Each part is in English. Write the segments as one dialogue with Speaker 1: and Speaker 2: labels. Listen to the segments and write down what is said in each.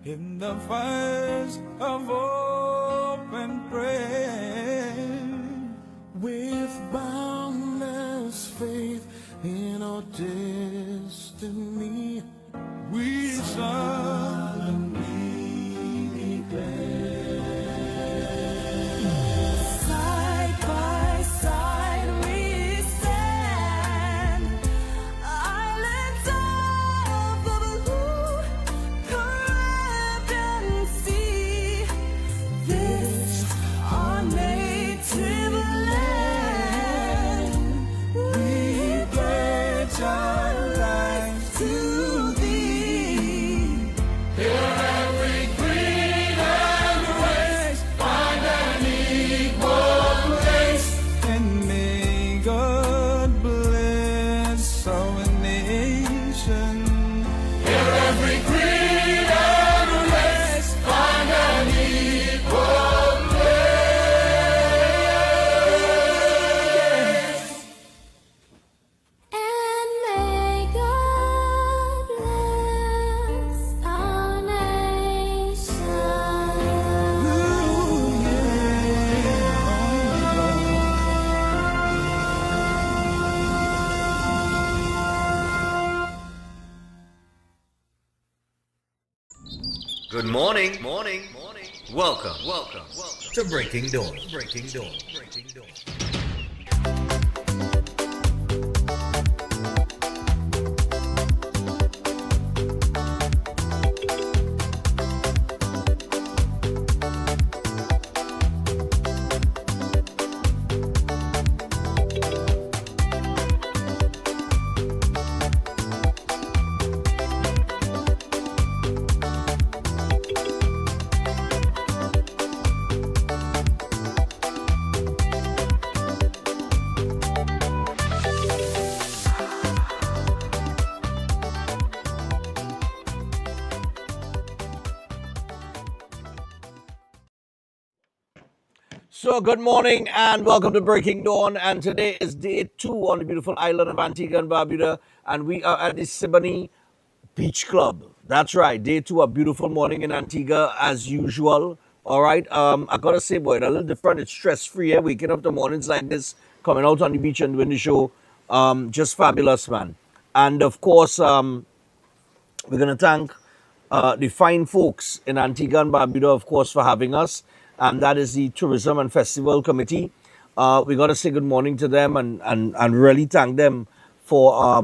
Speaker 1: in the fires of open prayer, with boundless faith in our destiny, we solemnly declare. Side by side we stand, islands of the blue Caribbean Sea. This our native land, we pledge our lives to thee. Here every creed and race find an equal place, and may God bless our nation. Here every creed and race find an equal place.
Speaker 2: And may God bless our nation.
Speaker 1: Ooh,
Speaker 3: Good morning. Welcome to Breaking Dawn. So good morning and welcome to Breaking Dawn, and today is day 2 on the beautiful island of Antigua and Barbuda, and we are at the Siboney Beach Club. That's right, day 2, a beautiful morning in Antigua as usual. All right, I gotta say, boy, it's a little different. It's stress-free, waking up the mornings like this, coming out on the beach and doing the show. Just fabulous, man. And of course, we're going to thank the fine folks in Antigua and Barbuda, of course, for having us. And that is the Tourism and Festival Committee. We got to say good morning to them and really thank them for,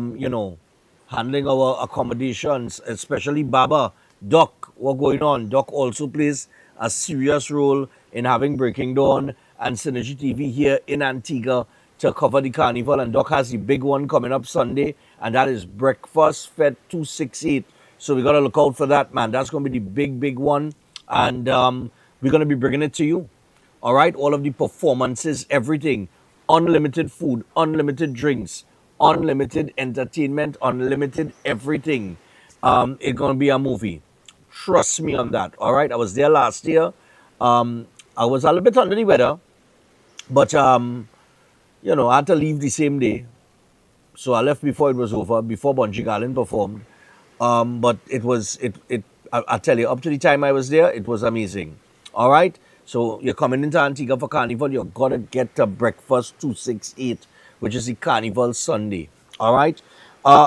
Speaker 3: handling our accommodations, especially Baba, Doc, what going on? Doc also plays a serious role in having Breaking Dawn and Synergy TV here in Antigua to cover the carnival. And Doc has the big one coming up Sunday, and that is Breakfast Fed 268. So we got to look out for that, man. That's going to be the big one. And we're going to be bringing it to you. All right? All of the performances, everything. Unlimited food, unlimited drinks, unlimited entertainment, unlimited everything. It's going to be a movie. Trust me on that. All right? I was there last year. I was a little bit under the weather. But, I had to leave the same day. So I left before it was over, before Bungie Garland performed. But I tell you, up to the time I was there, it was amazing. All right? So you're coming into Antigua for Carnival, you've got to get to Breakfast 268, which is the Carnival Sunday. All right?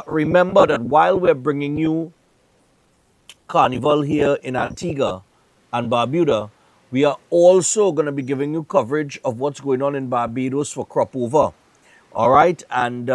Speaker 3: Remember that while we're bringing you Carnival here in Antigua and Barbuda, we are also going to be giving you coverage of what's going on in Barbados for crop over. All right? And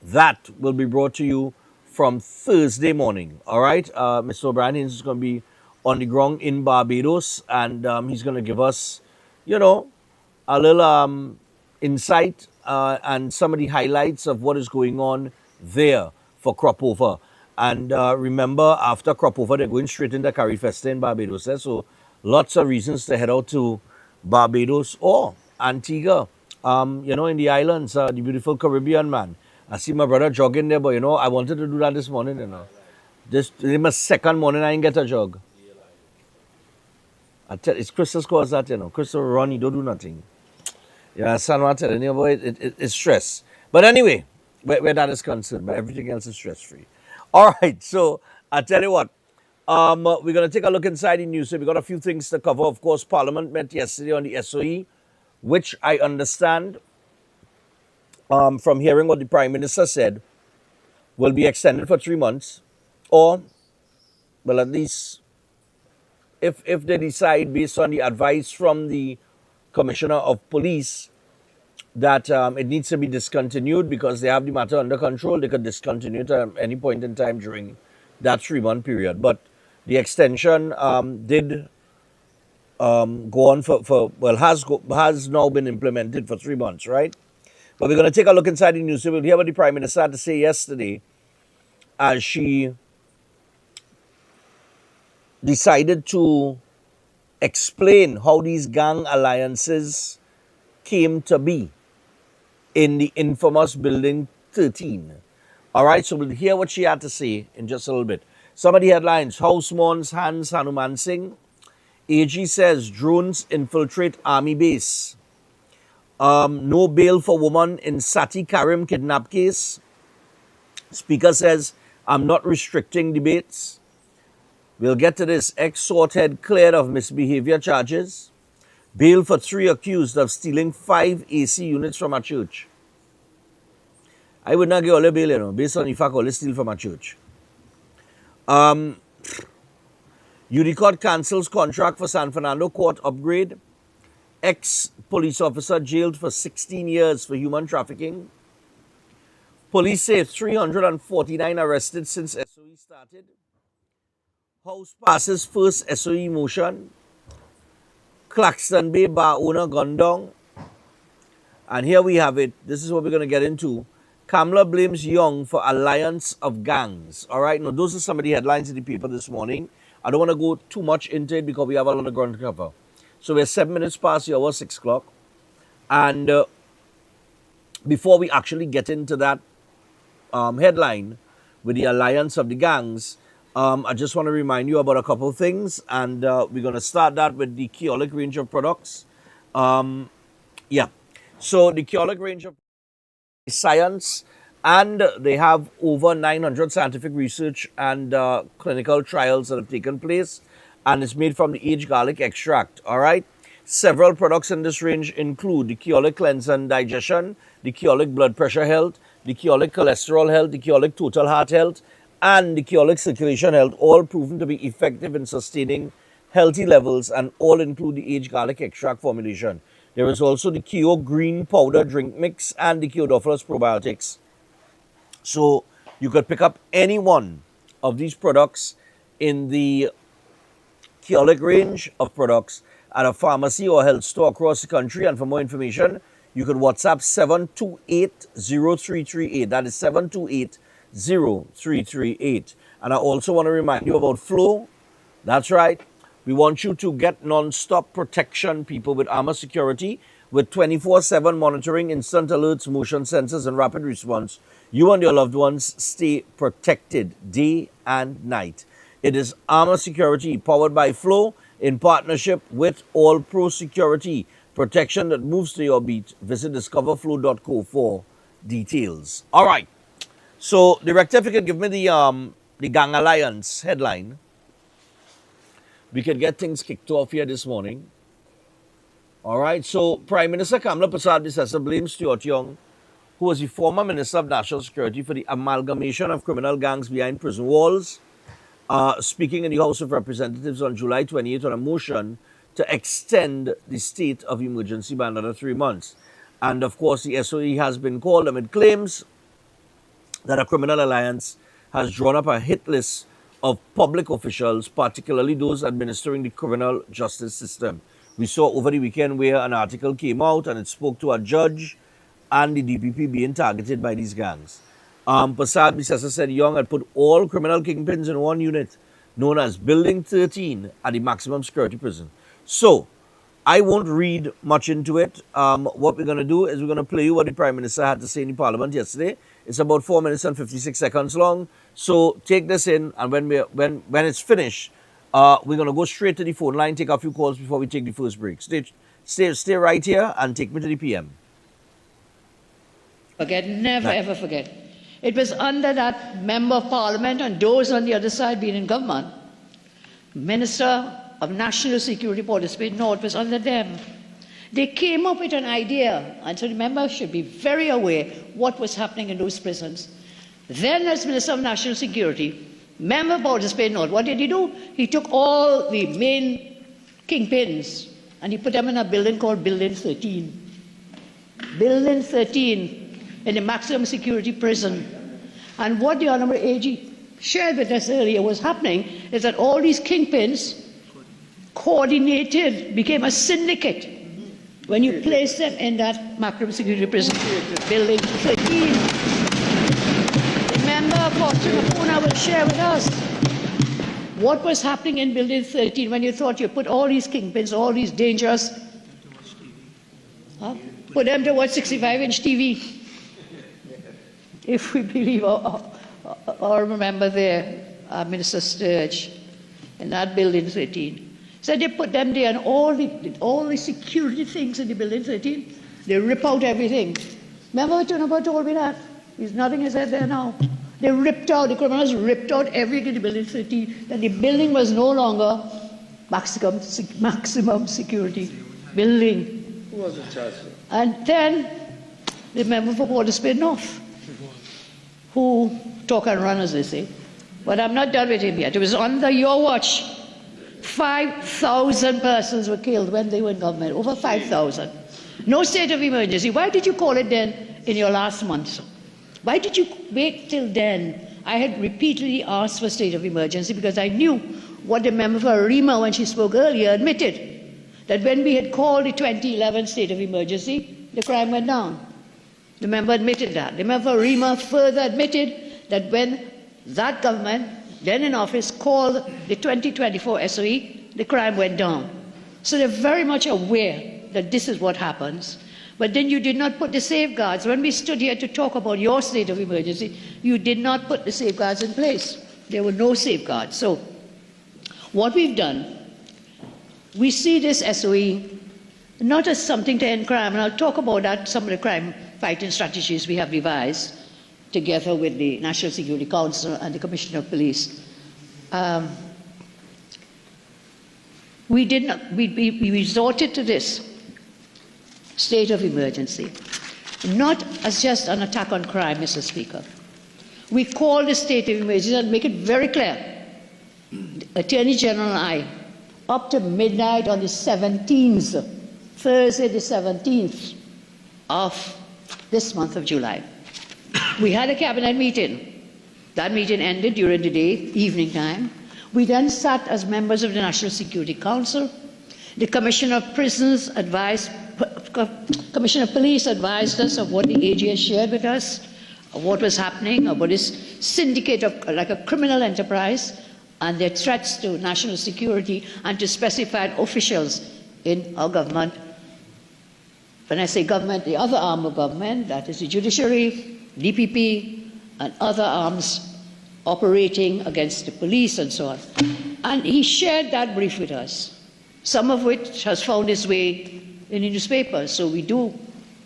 Speaker 3: that will be brought to you from Thursday morning. All right? Mr. O'Brien is going to be on the ground in Barbados, and he's going to give us, a little insight and some of the highlights of what is going on there for crop over. And remember, after crop over, they're going straight into Carry Festa in Barbados. So lots of reasons to head out to Barbados or Antigua, in the islands, the beautiful Caribbean, man. I see my brother jogging there, but, I wanted to do that this morning, This is my second morning I didn't get a jog. It's Crystal's cause that, Crystal run, you don't do nothing. You understand what I'm telling you, boy? It's stress. But anyway, where that is concerned, but everything else is stress-free. All right, so I tell you what, We're going to take a look inside the news. So we've got a few things to cover. Of course, Parliament met yesterday on the SOE, which I understand from hearing what the Prime Minister said will be extended for 3 months, or, well, at least if they decide based on the advice from the Commissioner of Police that it needs to be discontinued because they have the matter under control, they could discontinue it at any point in time during that 3 month period. But the extension did go on has now been implemented for 3 months, right? But we're going to take a look inside the news. So we'll hear what the Prime Minister had to say yesterday as she decided to explain how these gang alliances came to be in the infamous Building 13. All right, so we'll hear what she had to say in just a little bit. Some of the headlines: House mourns Hans Hanuman Singh. AG says drones infiltrate army base. No bail for woman in Sati Karim kidnap case. Speaker says, I'm not restricting debates. We'll get to this. Ex-SWAT head cleared of misbehavior charges. Bail for 3 accused of stealing 5 AC units from a church. I would not give all the bail, you know, based on the fact all steal from a church. Unicort cancels contract for San Fernando court upgrade. Ex-police officer jailed for 16 years for human trafficking. Police say 349 arrested since SOE started. House passes first SOE motion. Claxton Bay bar owner gunned down. And here we have it. This is what we're going to get into. Kamla blames Young for alliance of gangs. All right, now those are some of the headlines in the paper this morning. I don't want to go too much into it because we have a lot of ground to cover. So we're 7 minutes past the hour, 6 o'clock. And before we actually get into that headline with the alliance of the gangs, I just want to remind you about a couple of things. And we're going to start that with the Keolic range of products. So the Keolic range of science, and they have over 900 scientific research and clinical trials that have taken place, and it's made from the aged garlic extract. All right, several products in this range include the Keolic cleanse and digestion, the Keolic blood pressure health, the Keolic cholesterol health, the Keolic total heart health, and the Keolic circulation health, all proven to be effective in sustaining healthy levels, and all include the aged garlic extract formulation. There is also the Keo green powder drink mix and the Keodophilus probiotics. So you could pick up any one of these products in the Keolic range of products at a pharmacy or health store across the country. And for more information, you could WhatsApp 728-0338. That is 728-0338. And I also want to remind you about Flow. That's right. We want you to get non-stop protection, people, with Armor Security, with 24/7 monitoring, instant alerts, motion sensors, and rapid response. You and your loved ones stay protected day and night. It is Armor Security, powered by Flow, in partnership with All Pro Security. Protection that moves to your beat. Visit discoverflow.co for details. All right. So, Director, if you could give me the Gang Alliance headline, we could get things kicked off here this morning. All right, so Prime Minister Kamla Persad blames Stuart Young, who was the former Minister of National Security, for the amalgamation of criminal gangs behind prison walls. Speaking in the House of Representatives on July 28 on a motion to extend the state of emergency by another 3 months. And of course, the SOE has been called amid claims that a criminal alliance has drawn up a hit list of public officials, particularly those administering the criminal justice system. We saw over the weekend where an article came out and it spoke to a judge and the DPP being targeted by these gangs. Persad Bisesa said Young had put all criminal kingpins in one unit known as Building 13 at the maximum security prison. So, I won't read much into it. What we're going to do is we're going to play you what the Prime Minister had to say in the Parliament yesterday. It's about 4 minutes and 56 seconds long. So take this in, and when it's finished, we're going to go straight to the phone line, take a few calls before we take the first break. Stay right here and take me to the PM.
Speaker 4: Never ever forget. It was under that member of parliament and those on the other side being in government Minister of National Security, Portishead North, was under them. They came up with an idea, and so the members should be very aware what was happening in those prisons. Then, as Minister of National Security, member of Portishead North, what did he do? He took all the main kingpins and he put them in a building called Building 13. Building 13 in the maximum security prison. And what the Honourable AG shared with us earlier was happening is that all these kingpins coordinated, became a syndicate when you place them in that maximum security prison. Building 13. The member of Fortuna will share with us what was happening in Building 13 when you thought you put all these kingpins, all these dangerous, put them to what, 65-inch TV? If we believe or remember there, Minister Sturge, in that Building 13. So they put them there, and all the security things in the Building 13, they rip out everything. Remember what Tunaba told me that? There's nothing is there now. They ripped out, the criminals ripped out everything in the Building 13, that the building was no longer maximum security building.
Speaker 5: Who was in charge?
Speaker 4: And then the member for Portishead North, who talk and run, as they say. But I'm not done with him yet. It was under your watch. 5,000 persons were killed when they were in government, over 5,000. No state of emergency. Why did you call it then in your last month? Why did you wait till then? I had repeatedly asked for state of emergency because I knew what the member for Rima, when she spoke earlier, admitted, that when we had called the 2011 state of emergency, the crime went down. The member admitted that. The member for Rima further admitted that when that government, then in office, called the 2024 SOE, the crime went down. So they're very much aware that this is what happens. But then you did not put the safeguards. When we stood here to talk about your state of emergency, you did not put the safeguards in place. There were no safeguards. So what we've done, we see this SOE not as something to end crime, and I'll talk about that, some of the crime fighting strategies we have devised together with the National Security Council and the Commissioner of Police. We resorted to this state of emergency, not as just an attack on crime, Mr. Speaker. We call the state of emergency and make it very clear. Attorney General and I, up to midnight on the 17th, Thursday the 17th of this month of July, we had a cabinet meeting. That meeting ended during the day, evening time. We then sat as members of the National Security Council. The Commissioner of Prisons advised, Commissioner of Police advised us of what the AG has shared with us, of what was happening, about this syndicate of like a criminal enterprise and their threats to national security and to specified officials in our government. When I say government, the other arm of government, that is the judiciary, DPP, and other arms operating against the police and so on. And he shared that brief with us, some of which has found its way in the newspapers. So we do,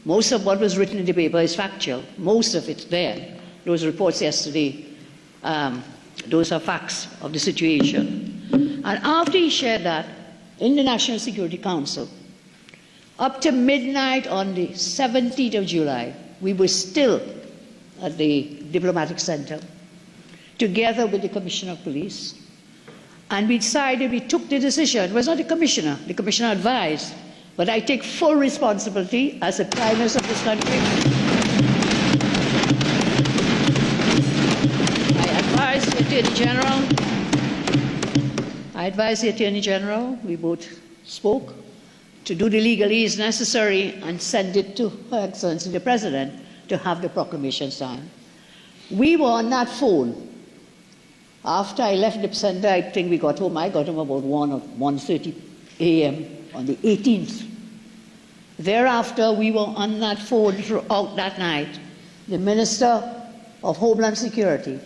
Speaker 4: most of what was written in the paper is factual. Most of it's there. Those reports yesterday, those are facts of the situation. And after he shared that in the National Security Council, up to midnight on the 17th of July, we were still at the Diplomatic Center, together with the Commissioner of Police. And we decided, we took the decision. It was not the Commissioner advised, but I take full responsibility as the Prime Minister of this country. I advised the Attorney General, we both spoke, to do the legalese necessary and send it to Her Excellency the President to have the proclamation signed. We were on that phone. After I left the center, I think we got home. I got home about 1 or 1:30 a.m. on the 18th. Thereafter, we were on that phone throughout that night. The Minister of Homeland Security,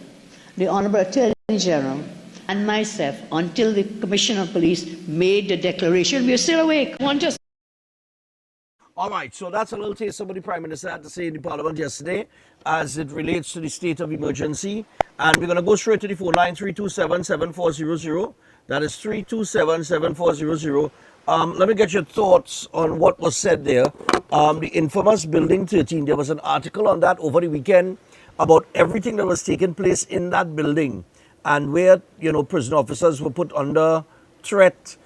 Speaker 4: the Honourable Attorney General, and myself, until the Commissioner of Police made the declaration. We are still awake.
Speaker 3: All right, so that's a little taste of what the Prime Minister had to say in the Parliament yesterday as it relates to the state of emergency. And we're going to go straight to the phone line 327-7400. That is 327-7400. Let me get your thoughts on what was said there. The infamous Building 13, there was an article on that over the weekend about everything that was taking place in that building and where, prison officers were put under threat.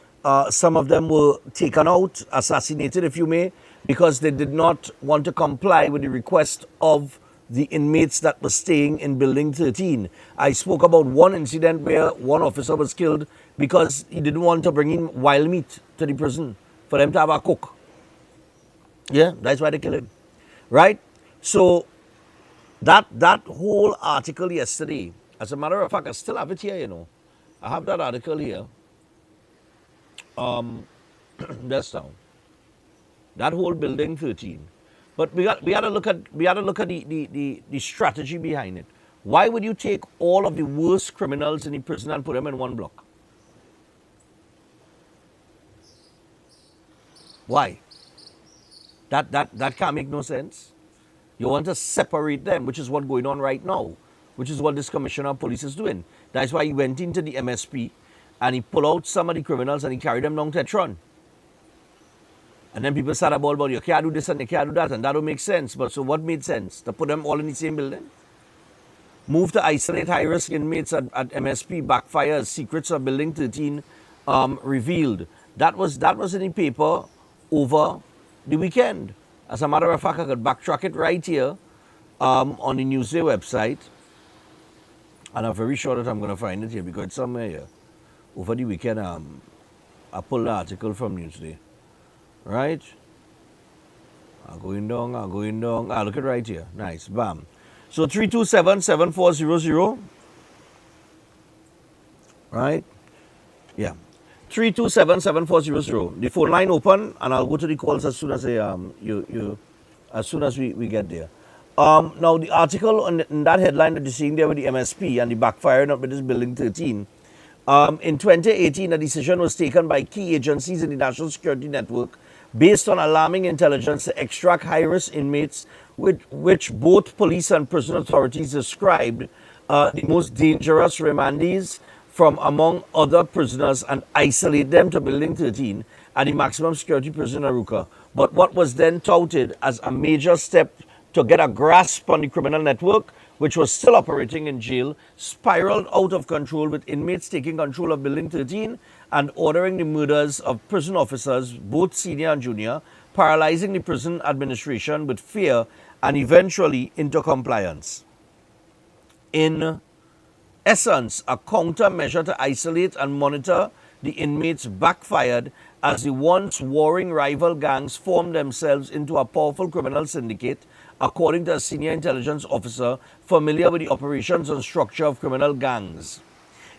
Speaker 3: Some of them were taken out, assassinated, if you may, because they did not want to comply with the request of the inmates that were staying in Building 13. I spoke about one incident where one officer was killed because he didn't want to bring in wild meat to the prison for them to have a cook. Yeah, that's why they killed him. Right? So that whole article yesterday, as a matter of fact, I still have it here, I have that article here. That's down. That whole Building 13. But we got to look at the strategy behind it. Why would you take all of the worst criminals in the prison and put them in one block? Why? That can't make no sense. You want to separate them, which is what's going on right now, which is what this commissioner of police is doing. That's why he went into the MSP and he pulled out some of the criminals and he carried them down to Tetron. And then people start about you can't do this and you can't do that, and that don't make sense. But so what made sense? To put them all in the same building? Move to isolate high-risk inmates at MSP backfires. Secrets of Building 13 revealed. That was in the paper over the weekend. As a matter of fact, I could backtrack it right here on the Newsday website. And I'm very sure that I'm going to find it here because it's somewhere here. Over the weekend, I pulled the article from Newsday. Right? I'm going down. Look at right here. Nice. Bam. So 327-7400. Right? Yeah. 327-7400. The phone line open and I'll go to the calls as soon as as soon as we get there. Now the article in that headline that you're seeing there with the MSP and the backfiring up with this Building 13. In 2018, a decision was taken by key agencies in the National Security Network based on alarming intelligence to extract high-risk inmates, which both police and prison authorities described the most dangerous remandees from among other prisoners and isolate them to Building 13 at the maximum security prison in Aruca. But what was then touted as a major step to get a grasp on the criminal network, which was still operating in jail, spiraled out of control with inmates taking control of Building 13 and ordering the murders of prison officers, both senior and junior, paralyzing the prison administration with fear and eventually into compliance. In essence, a countermeasure to isolate and monitor the inmates backfired as the once warring rival gangs formed themselves into a powerful criminal syndicate, according to a senior intelligence officer familiar with the operations and structure of criminal gangs.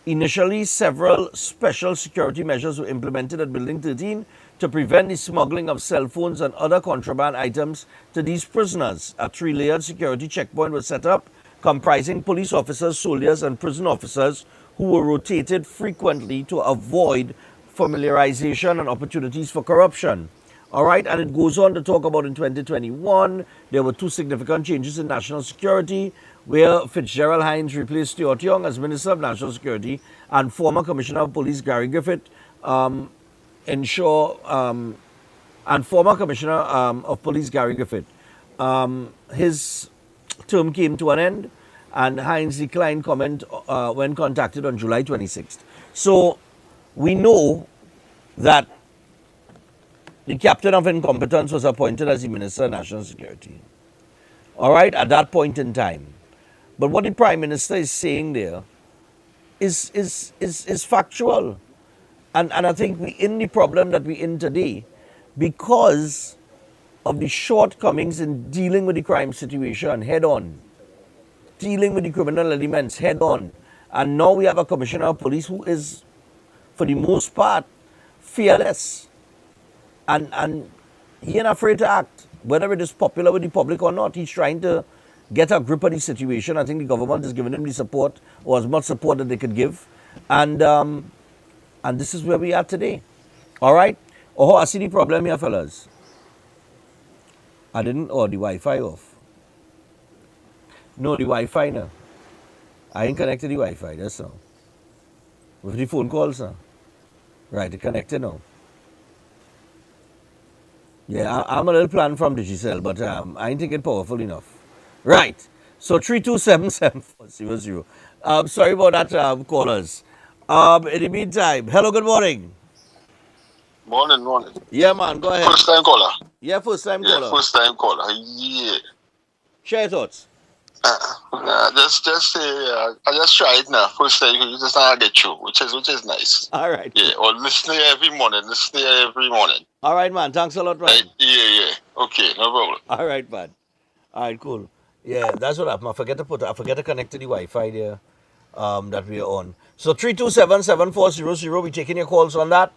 Speaker 3: Initially, several special security measures were implemented at Building 13 to prevent the smuggling of cell phones and other contraband items to these prisoners. A three-layered security checkpoint was set up, comprising police officers, soldiers, and prison officers who were rotated frequently to avoid familiarization and opportunities for corruption. All right, and it goes on to talk about in 2021, there were two significant changes in national security, where Fitzgerald Hines replaced Stuart Young as Minister of National Security and former Commissioner of Police Gary Griffith and former Commissioner of Police Gary Griffith. His term came to an end and Hines declined comment when contacted on July 26th. So we know that the captain of incompetence was appointed as the Minister of National Security. All right, at that point in time. But what the Prime Minister is saying there is factual. And I think we're in the problem that we're in today because of the shortcomings in dealing with the crime situation head on, dealing with the criminal elements head on. And now we have a Commissioner of Police who is, for the most part, fearless. And he ain't afraid to act, whether it is popular with the public or not. He's trying to get a grip of the situation. I think the government is giving him the support, or as much support that they could give. And this is where we are today. All right? Oh, I see the problem here, fellas. I didn't, or the Wi-Fi off. No, the Wi-Fi now. I ain't connected the Wi-Fi, that's all. With the phone calls now. Right, it connected now. Yeah, I'm a little plan from Digicel, but I ain't think it powerful enough. Right. So 3277400. Sorry about that, callers. In the meantime, hello, good morning.
Speaker 5: Morning, morning.
Speaker 3: Yeah, man, go ahead.
Speaker 5: First time caller.
Speaker 3: Yeah, first time
Speaker 5: Yeah,
Speaker 3: caller.
Speaker 5: first time caller. Yeah.
Speaker 3: Share your thoughts.
Speaker 5: Just say I just try it now. First time you just not get you, which is nice.
Speaker 3: All right.
Speaker 5: Yeah, or listen every morning. Listen every morning.
Speaker 3: All right, man. Thanks a lot, man.
Speaker 5: Right? Yeah. Okay, no problem.
Speaker 3: All right, man. All right, cool. Yeah, that's what happened. I forget to connect to the Wi-Fi there that we are on. So 3277400. We're taking your calls on that.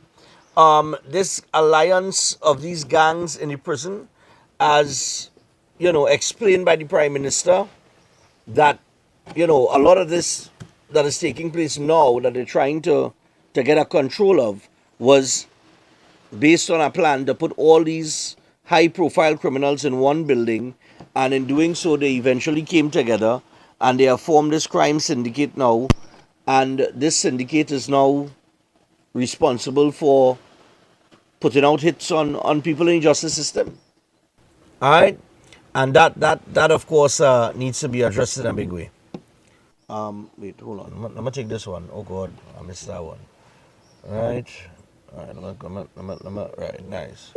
Speaker 3: This alliance of these gangs in the prison, as explained by the Prime Minister, that a lot of this that is taking place now that they're trying to get a control of was based on a plan to put all these high profile criminals in one building, and in doing so they eventually came together and they have formed this crime syndicate now, and this syndicate is now responsible for putting out hits on people in the justice system. All right, and that of course needs to be addressed in a big way. Wait, hold on. I'm gonna take this one. Oh God, I missed that one. All right, right, nice.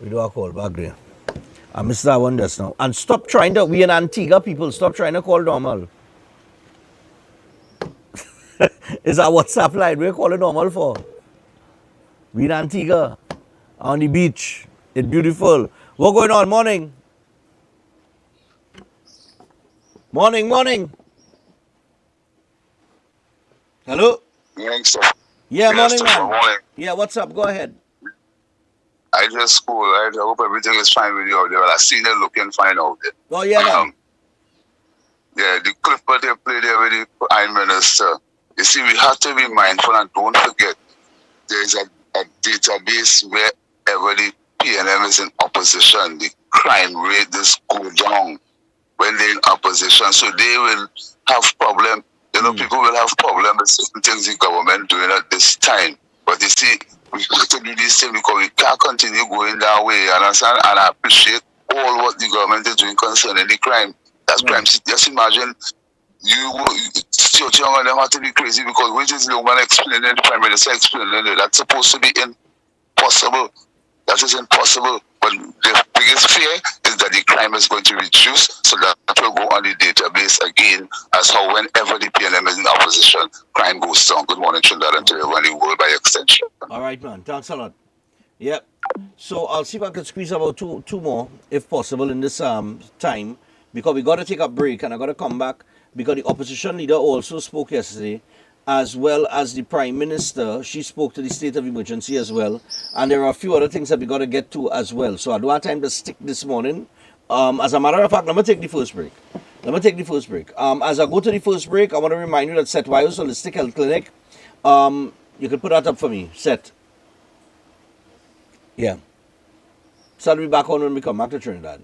Speaker 3: We do our call back there. I missed that one just now. And stop trying to. We in Antigua people. Stop trying to call normal. Is our WhatsApp line? We're calling normal for. We in Antigua on the beach. It's beautiful. What going on? Morning. Morning. Hello?
Speaker 5: Morning, sir.
Speaker 3: Yeah,
Speaker 5: Yes,
Speaker 3: morning,
Speaker 5: sir,
Speaker 3: man.
Speaker 5: morning.
Speaker 3: Yeah, what's up? Go ahead.
Speaker 5: I just school. I hope everything is fine with you out there. I seen it looking fine out there.
Speaker 3: Oh, yeah, man.
Speaker 5: Yeah, the clip that they played there with the Prime Minister. You see, we have to be mindful and don't forget there's a database wherever the PNM is in opposition, the crime rate just go down when they're in opposition. So they will have problem. People will have problem with certain things the government doing at this time. But you see, we have to do this thing because we can't continue going that way. And I appreciate all what the government is doing concerning the crime. That's crime. Just imagine Young and them have to be crazy because which is the one explaining, the Prime Minister explaining it. That's supposed to be impossible. That is impossible. But the biggest fear is that the crime is going to reduce, so that will go on the database again as how whenever the PNM is in opposition, crime goes down. Good morning, Trinidad and Tobago and the world by extension.
Speaker 3: All right, man. Thanks a lot. Yep. So I'll see if I can squeeze about two more, if possible, in this time, because we got to take a break and I got to come back because the opposition leader also spoke yesterday, as well as the Prime Minister. She spoke to the state of emergency as well, and there are a few other things that we got to get to as well. So I don't have time to stick this morning. As a matter of fact, let me take the first break. As I go to the first break, I want to remind you that Seth Wiles Holistic Health Clinic. You can put that up for me, Seth. Yeah. So I'll be back on when we come back to Trinidad.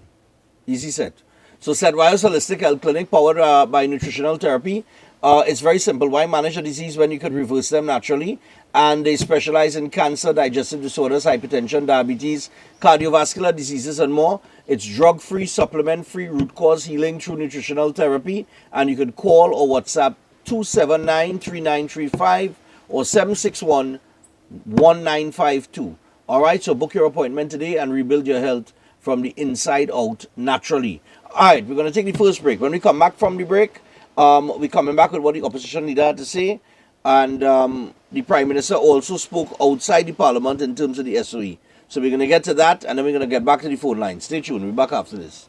Speaker 3: Easy set. So Seth Wiles Holistic Health Clinic, powered by nutritional therapy. It's very simple. Why manage a disease when you could reverse them naturally? And they specialize in cancer, digestive disorders, hypertension, diabetes, cardiovascular diseases, and more. It's drug-free, supplement-free, root cause healing through nutritional therapy. And you can call or WhatsApp 279-3935 or 761-1952. All right, so book your appointment today and rebuild your health from the inside out naturally. All right, we're going to take the first break. When we come back from the break, we're coming back with what the opposition leader had to say. And the Prime Minister also spoke outside the Parliament in terms of the SOE. So we're going to get to that, and then we're going to get back to the phone line. Stay tuned. We'll be back after this.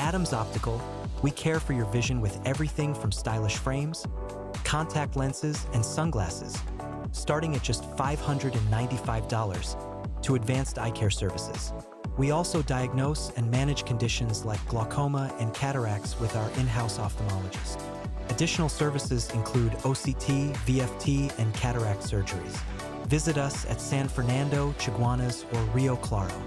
Speaker 6: Adams Optical, we care for your vision with everything from stylish frames, contact lenses, and sunglasses, starting at just $595 to advanced eye care services. We also diagnose and manage conditions like glaucoma and cataracts with our in-house ophthalmologist. Additional services include OCT, VFT, and cataract surgeries. Visit us at San Fernando, Chaguanas, or Rio Claro.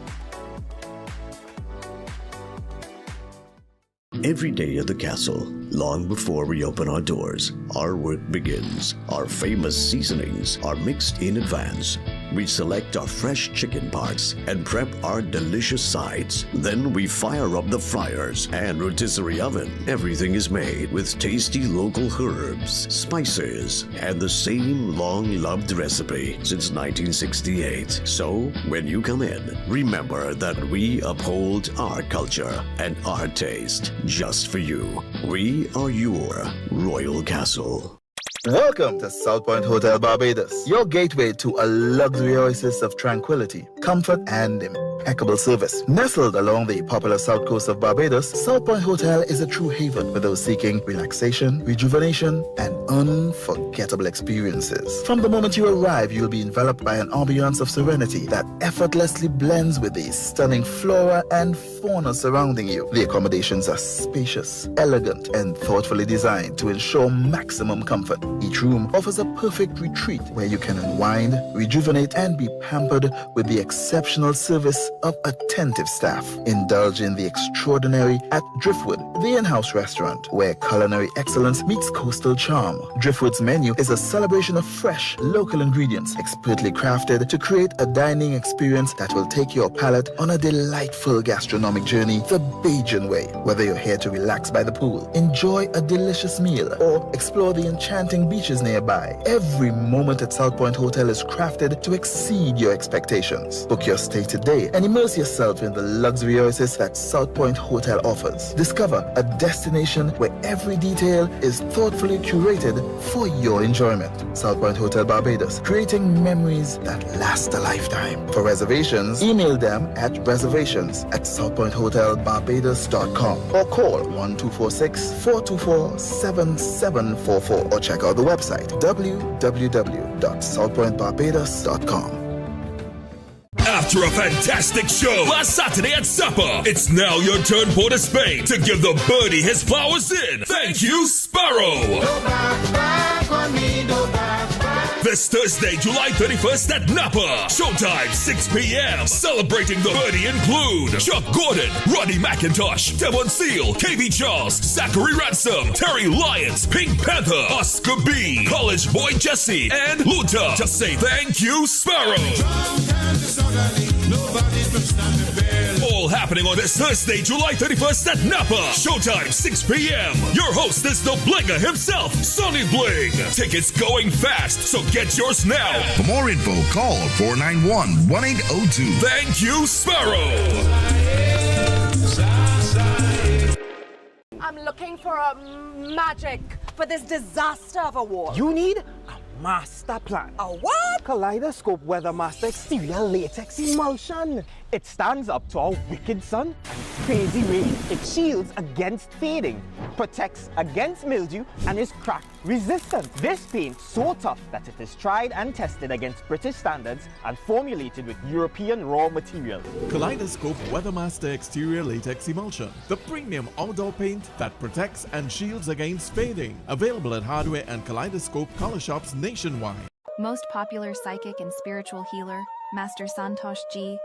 Speaker 7: Every day at the castle, long before we open our doors, our work begins. Our famous seasonings are mixed in advance. We select our fresh chicken parts and prep our delicious sides. Then we fire up the fryers and rotisserie oven. Everything is made with tasty local herbs, spices, and the same long-loved recipe since 1968. So, when you come in, remember that we uphold our culture and our taste just for you. We are your Royal Castle.
Speaker 8: Welcome to South Point Hotel Barbados, your gateway to a luxury oasis of tranquility, comfort, and impeccable service. Nestled along the popular south coast of Barbados, South Point Hotel is a true haven for those seeking relaxation, rejuvenation, and unforgettable experiences. From the moment you arrive, you'll be enveloped by an ambiance of serenity that effortlessly blends with the stunning flora and fauna surrounding you. The accommodations are spacious, elegant, and thoughtfully designed to ensure maximum comfort. Each room offers a perfect retreat where you can unwind, rejuvenate, and be pampered with the exceptional service of attentive staff. Indulge in the extraordinary at Driftwood, the in-house restaurant, where culinary excellence meets coastal charm. Driftwood's menu is a celebration of fresh, local ingredients, expertly crafted to create a dining experience that will take your palate on a delightful gastronomic journey the Bajan way. Whether you're here to relax by the pool, enjoy a delicious meal, or explore the enchanting beaches nearby, every moment at South Point Hotel is crafted to exceed your expectations. Book your stay today and immerse yourself in the luxury oasis that South Point Hotel offers. Discover a destination where every detail is thoughtfully curated for your enjoyment. South Point Hotel Barbados, creating memories that last a lifetime. For reservations, email them at reservations@southpointhotelbarbados.com or call 1246-424-7744 or check out the website www.southpointbarbados.com.
Speaker 9: After a fantastic show last Saturday at supper, it's now your turn for the Spain to give the birdie his flowers in. Thank you, Sparrow. This Thursday, July 31st at Napa. Showtime, 6 p.m. Celebrating the birdie include Chuck Gordon, Rodney McIntosh, Devon Seal, KB Charles, Zachary Ransom, Terry Lyons, Pink Panther, Oscar B, College Boy Jesse, and Luta to say thank you, Sparrow. All happening on this Thursday, July 31st at Napa. Showtime, 6 p.m. Your host is the Blinger himself, Sonny Bling. Tickets going fast, so get yours now.
Speaker 10: For more info, call 491-1802.
Speaker 9: Thank you, Sparrow.
Speaker 11: I'm looking for a magic for this disaster of a war.
Speaker 12: You need a master plan.
Speaker 11: A what?
Speaker 12: Kaleidoscope Weather Master Exterior Latex Emulsion. It stands up to our wicked sun and crazy rain. It shields against fading, protects against mildew, and is crack resistant. This paint so tough that it is tried and tested against British standards and formulated with European raw material.
Speaker 13: Kaleidoscope Weathermaster Exterior Latex Emulsion, the premium outdoor paint that protects and shields against fading. Available at hardware and Kaleidoscope color shops nationwide.
Speaker 14: Most popular psychic and spiritual healer, Master Santosh G.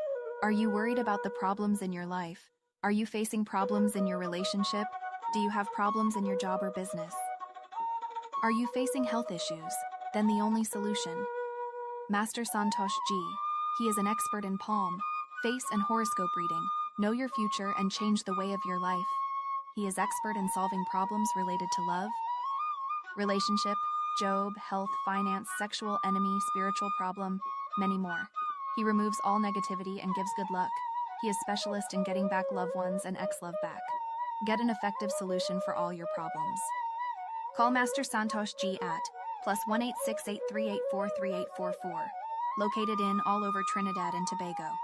Speaker 14: Are you worried about the problems in your life? Are you facing problems in your relationship? Do you have problems in your job or business? Are you facing health issues? Then the only solution. Master Santosh G. He is an expert in palm, face, and horoscope reading. Know your future and change the way of your life. He is expert in solving problems related to love, relationship, job, health, finance, sexual, enemy, spiritual problem, many more. He removes all negativity and gives good luck. He is specialist in getting back loved ones and ex-love back. Get an effective solution for all your problems. Call Master Santosh G at +1-868-384-3844. Located in all over Trinidad and Tobago.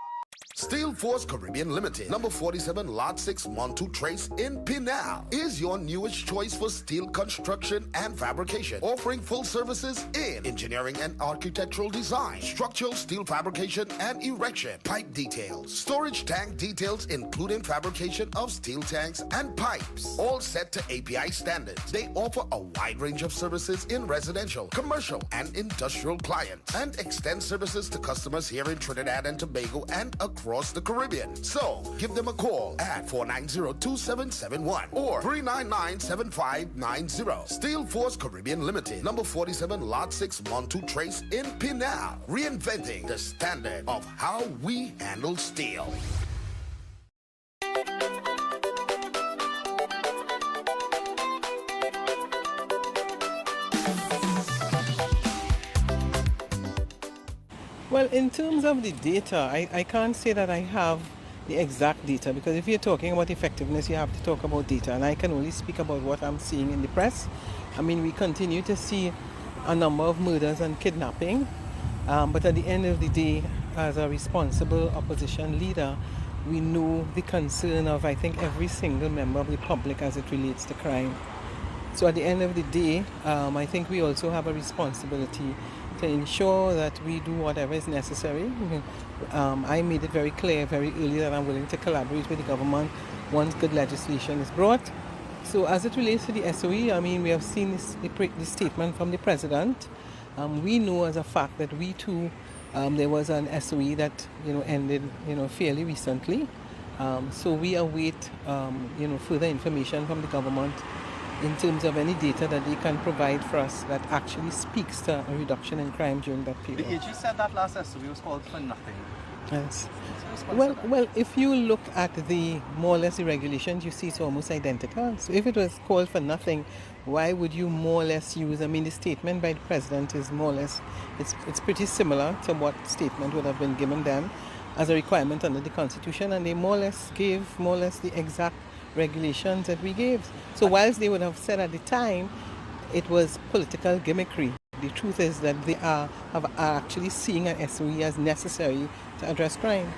Speaker 15: Steel Force Caribbean Limited, number 47, Lot 6, Montu Trace in Pinal, is your newest choice for steel construction and fabrication, offering full services in engineering and architectural design, structural steel fabrication and erection, pipe details, storage tank details including fabrication of steel tanks and pipes, all set to API standards. They offer a wide range of services in residential, commercial, and industrial clients, and extend services to customers here in Trinidad and Tobago and across the Caribbean. So, give them a call at 490-2771 or 399-7590. Steel Force Caribbean Limited, number 47, Lot 6, Montu Trace in Pinal, reinventing the standard of how we handle steel.
Speaker 12: Well, in terms of the data, I can't say that I have the exact data, because if you're talking about effectiveness, you have to talk about data, and I can only speak about what I'm seeing in the press. I mean, we continue to see a number of murders and kidnapping, but at the end of the day, as a responsible opposition leader, we know the concern of, I think, every single member of the public as it relates to crime. So at the end of the day, I think we also have a responsibility to ensure that we do whatever is necessary. I made it very clear very early that I'm willing to collaborate with the government once good legislation is brought. So as it relates to the SOE, I mean, we have seen the statement from the President. We know as a fact that we too, there was an SOE that ended fairly recently. So we await further information from the government in terms of any data that they can provide for us that actually speaks to a reduction in crime during that period.
Speaker 16: The AG said that last SOE was called for nothing.
Speaker 12: Yes. Well, if you look at the more or less the regulations, you see it's almost identical. So if it was called for nothing, why would you more or less use? I mean, the statement by the President is more or less, it's pretty similar to what statement would have been given them as a requirement under the Constitution, and they more or less gave the exact regulations that we gave. So whilst they would have said at the time it was political gimmickry, the truth is that they are actually seeing an SOE as necessary to address crime.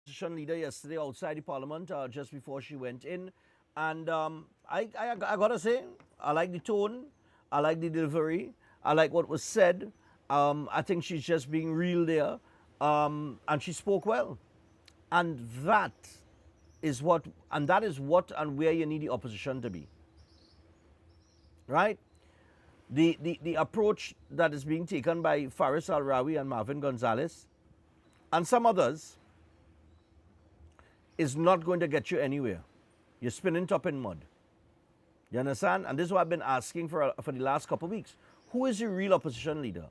Speaker 3: Opposition leader yesterday outside the parliament just before she went in, and I gotta say, I like the tone, I like the delivery, I like what was said. I think she's just being real there. And she spoke well, and that is what and where you need the opposition to be, right? The approach that is being taken by Faris Al-Rawi and Marvin Gonzalez and some others is not going to get you anywhere. You're spinning top in mud. You understand? And this is what I've been asking for the last couple of weeks. Who is the real opposition leader?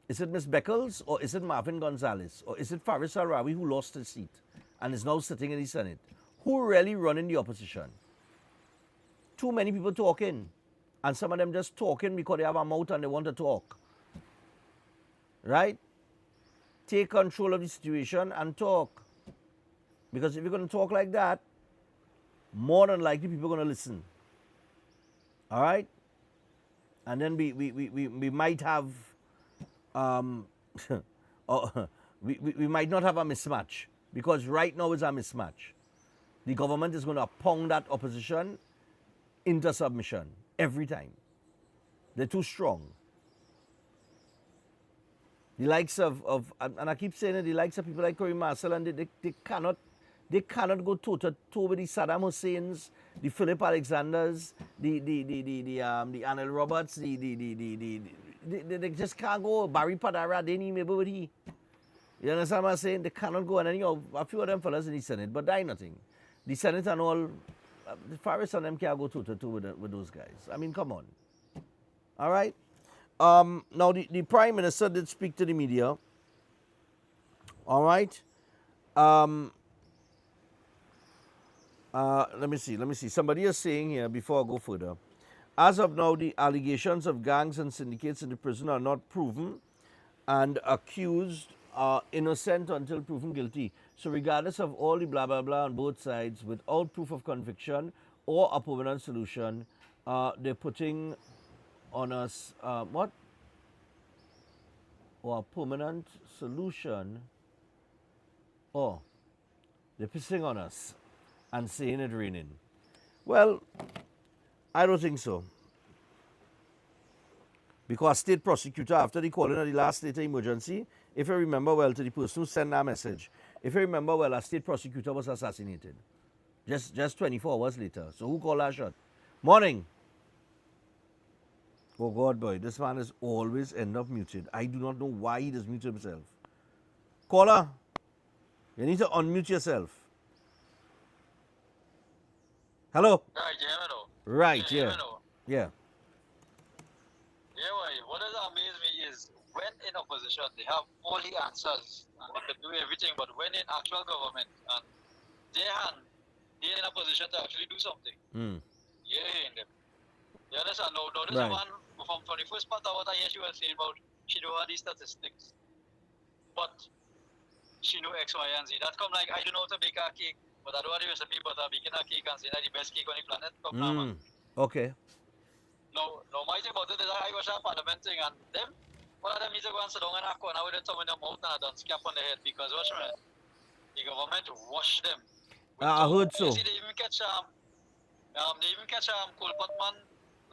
Speaker 3: Is it Ms. Beckles, or is it Marvin Gonzalez, or is it Faris Al-Rawi, who lost his seat and is now sitting in the Senate? Who really running the opposition? Too many people talking, and some of them just talking because they have a mouth and they want to talk. Right? Take control of the situation and talk. Because if you're going to talk like that, more than likely people are going to listen. All right? And then we might have... we might not have a mismatch, because right now is a mismatch. The government is going to pound that opposition into submission every time. They're too strong. The likes of and I keep saying it, the likes of people like Corey Marcel, and they cannot go toe to toe with the Saddam Husseins, the Philip Alexanders, the Anil Roberts, they just can't go. Barry Padara, they need maybe with he. You understand what I'm saying? They cannot go. And then, a few of them fellas in the Senate, but they nothing. The Senate and all, the Faris and them can't go toe to toe with those guys. I mean, come on. All right? Now, the Prime Minister did speak to the media. All right? Let me see. Somebody is saying here, before I go further, as of now, the allegations of gangs and syndicates in the prison are not proven, and accused are innocent until proven guilty. So regardless of all the blah, blah, blah on both sides, without proof of conviction or a permanent solution, they're putting on us, what? or a permanent solution, or they're pissing on us and saying it's raining. Well, I don't think so. Because state prosecutor, after the calling of the last state of emergency, if you remember well, to the person who sent that message, if you remember well, a state prosecutor was assassinated. Just 24 hours later. So who called that shot? Morning. Oh God, boy, this man is always end up muted. I do not know why he does mute himself. Caller, you need to unmute yourself. Hello? Right, yeah. Yeah.
Speaker 17: Yeah, what does amaze me is when in opposition they have all the answers and they can do everything, but when in actual government and they're in a position to actually do something. Yeah, in them. You understand? No, this
Speaker 3: Right.
Speaker 17: one from the first part of what I hear she was saying about she know all these statistics, but she know X, Y, and Z. That come like I don't know how to bake a cake, but I don't want the recipe, but I'm baking a cake and say that the best cake on the planet. Come now, man.
Speaker 3: Okay.
Speaker 17: No, my thing about it is I was a parliament thing and them, one of them needs to go and sit down in a corner with thumb in their mouth and a done scap on the head because watch me, the government wash them.
Speaker 3: I heard so.
Speaker 17: You see, they even catch Kolpatman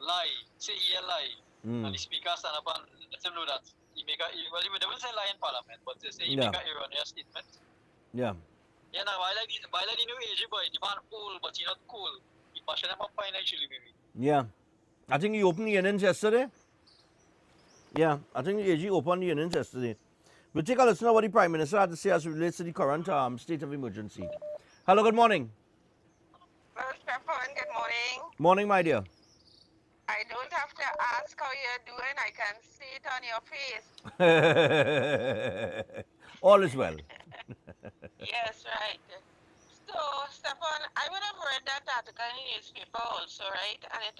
Speaker 17: lie, say he a lie, and the speaker stand up and let him know that he make a, well, he wouldn't say lie in parliament, but they say he make a erroneous statement.
Speaker 3: Yeah.
Speaker 17: Yeah, now I like the new age boy, the man cool, but he not cool. He passion him up financially, maybe.
Speaker 3: Yeah. I think he opened the innings yesterday. Yeah, I think the AG opened the innings yesterday. We'll take a listen to what the Prime Minister had to say as it relates to the current state of emergency. Hello, good morning.
Speaker 18: Hello, Stefan. Good morning.
Speaker 3: Morning, my dear.
Speaker 18: I don't have to ask how you're doing. I can see it on your face.
Speaker 3: All is well.
Speaker 18: Yes, right. So, Stefan, I would have read that article in the newspaper also, right? And it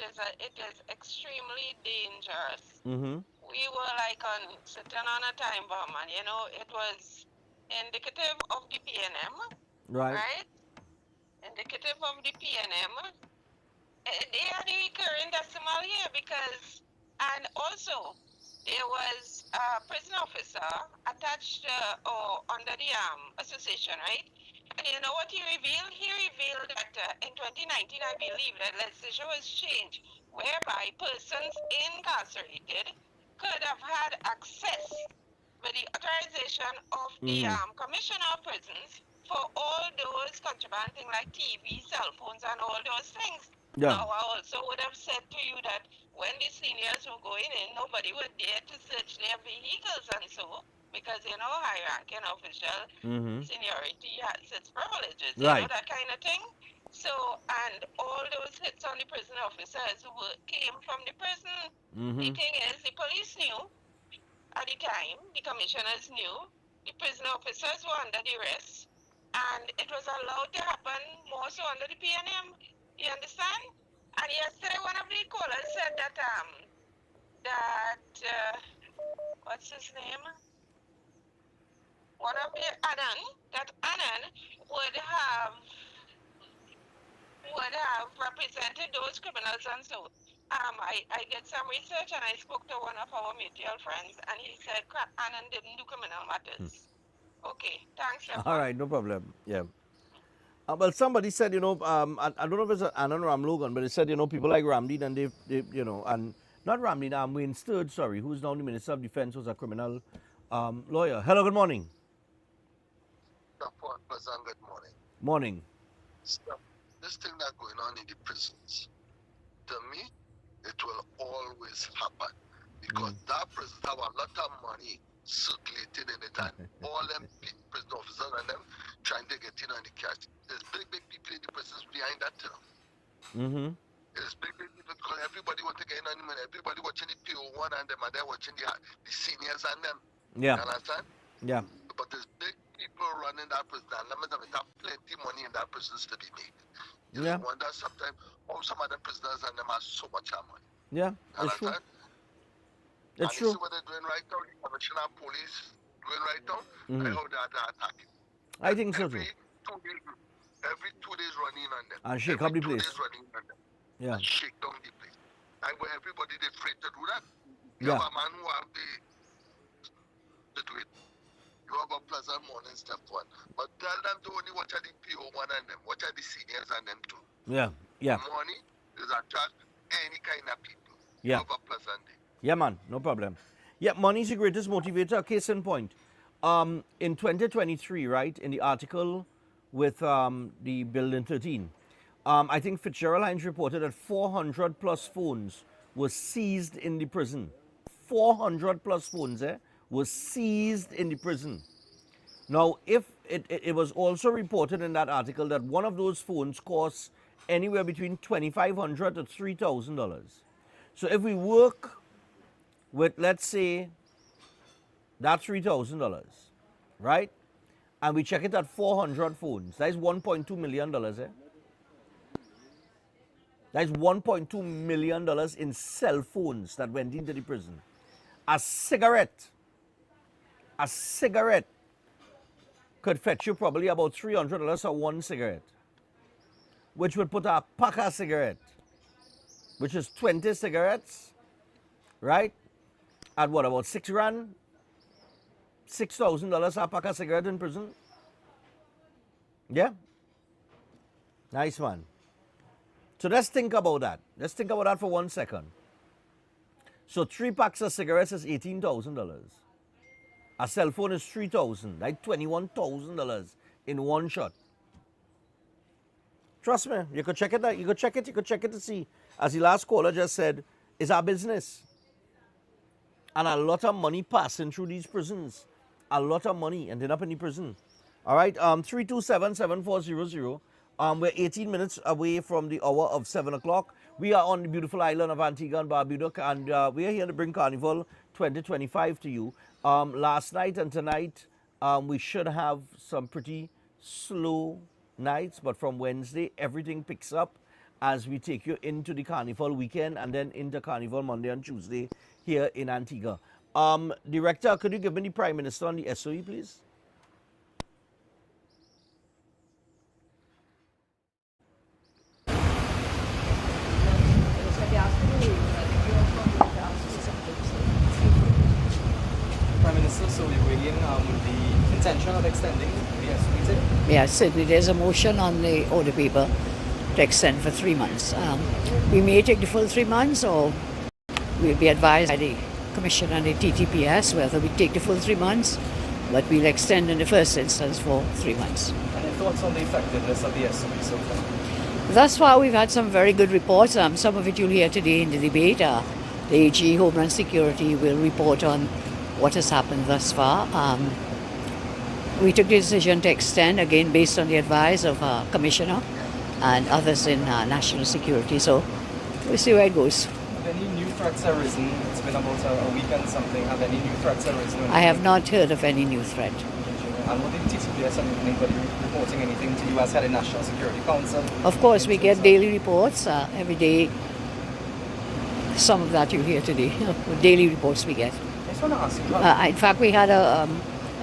Speaker 18: is extremely dangerous. We were like sitting on a time bomb, and it was indicative of the PNM, right? Indicative of the PNM. They are the current decimal here because, and also there was a prison officer attached or under the association, right? And you know what he revealed? He revealed that in 2019, I believe, that legislation was changed whereby persons incarcerated could have had access with the authorization of the Commissioner of Prisons for all those contraband things like TV, cell phones, and all those things.
Speaker 3: Yeah.
Speaker 18: Now, I also would have said to you that when the seniors were going in, nobody would dare to search their vehicles and so, because, high-ranking official seniority has its privileges, you know, that kind of thing. So, and all those hits on the prison officers who came from the prison, the thing is, the police knew at the time, the commissioners knew, the prison officers were under duress, and it was allowed to happen more so under the PNM. You understand? And yesterday, one of the callers said that what's his name? One of the Annan would have represented those criminals and so. I did some research and I spoke to one of our mutual friends and he said Annan didn't do criminal matters. Okay, thanks.
Speaker 3: All right, no problem. Yeah. Well, somebody said, I don't know if it's Annan or Logan, but they said, people like Ramdean and they and not Ramdean, Wayne Sturd, sorry, who's now the Minister of Defense, was a criminal lawyer. Hello, good morning.
Speaker 5: Good morning.
Speaker 3: Morning.
Speaker 5: This thing that's going on in the prisons, to me, it will always happen because that prison have a lot of money circulating in it and all them prison officers and them trying to get in on the cash. There's big people in the prisons behind that too. There's big people because everybody want to get in on them and everybody watching the PO1 and them and they're watching the seniors and them.
Speaker 3: Yeah.
Speaker 5: You understand?
Speaker 3: Yeah.
Speaker 5: But there's big people running that prison and them have plenty money in that prisons to be made. You wonder sometimes how some of the prisoners and them have so much money.
Speaker 3: Yeah, it's true. It's true.
Speaker 5: You see what they're doing right now? The Commissioner of Police doing right now? I hope they're attacking.
Speaker 3: I think so too.
Speaker 5: Every 2 days running on them.
Speaker 3: And shake up the place.
Speaker 5: Running on them.
Speaker 3: Yeah.
Speaker 5: And shake down the place. And where everybody they're afraid to do that. You have a man who have to do it. You have a pleasant morning, step one. But tell them to only watch the PO1 and them, watch the seniors and them too.
Speaker 3: Yeah, yeah.
Speaker 5: Money is attract any kind of people.
Speaker 3: Yeah.
Speaker 5: You have a pleasant day.
Speaker 3: Yeah, man, no problem. Yeah, money is the greatest motivator. Case in point, in 2023, right, in the article with the Building 13, I think Fitzgerald Hines reported that 400 plus phones were seized in the prison. 400 plus phones were seized in the prison. Now, if it was also reported in that article that one of those phones costs anywhere between $2,500 to $3,000. So if we work with, let's say, that $3,000, right? And we check it at 400 phones. That is $1.2 million, eh? That is $1.2 million in cell phones that went into the prison. A cigarette could fetch you probably about $300 for one cigarette, which would put a pack of cigarette, which is 20 cigarettes, right? At what, about $6,000? $6,000 a pack of cigarette in prison? Yeah? Nice, man. So let's think about that. Let's think about that for 1 second. So 3 packs of cigarettes is $18,000. A cell phone is $3,000, like $21,000 in one shot. Trust me, you could check it out. You could check it to see. As the last caller just said, it's our business. And a lot of money passing through these prisons. A lot of money ending up in the prison. All right, 327-7400. We're 18 minutes away from the hour of 7 o'clock. We are on the beautiful island of Antigua and Barbuda, and we are here to bring Carnival 2025 to you. Last night and tonight, we should have some pretty slow nights, but from Wednesday, everything picks up as we take you into the Carnival weekend and then into Carnival Monday and Tuesday here in Antigua. Director, could you give me the Prime Minister on the SOE, please?
Speaker 16: Prime Minister, so we're waiting the intention of extending the SOE.
Speaker 4: Yes, certainly there's a motion on the order paper to extend for 3 months. We may take the full 3 months, or we'll be advised by the Commission and the TTPS whether we take the full 3 months, but we'll extend in the first instance for 3 months.
Speaker 16: Any thoughts on the effectiveness of the SOE so far?
Speaker 4: Thus far, we've had some very good reports. Some of it you'll hear today in the debate. The AG, Homeland Security, will report on what has happened thus far. We took the decision to extend, again, based on the advice of our Commissioner and others in national security. So we'll see where it goes.
Speaker 16: Have any new threats arisen? It's been about a week and something. Have any new threats arisen?
Speaker 4: I have not heard of any new threat.
Speaker 16: And what did TTPS and anybody reporting anything to you as head of National Security Council?
Speaker 4: Of course, we get daily reports every day. Some of that you'll hear today. Daily reports we get.
Speaker 16: I just want to ask you.
Speaker 4: In fact, we had a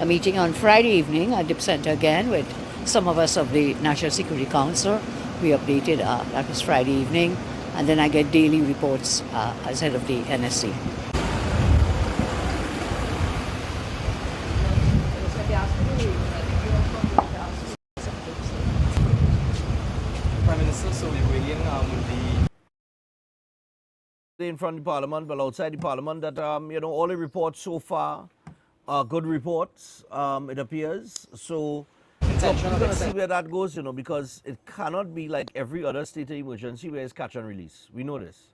Speaker 4: meeting on Friday evening at Dip Center again with some of us of the National Security Council. We updated, that was Friday evening, and then I get daily reports as head of the NSC.
Speaker 16: Prime Minister, so we're waiting
Speaker 3: in front of the Parliament, well, outside the Parliament, that, all the reports so far are good reports, it appears. So we're going to see where that goes, because it cannot be like every other state of emergency where it's catch and release. We know this.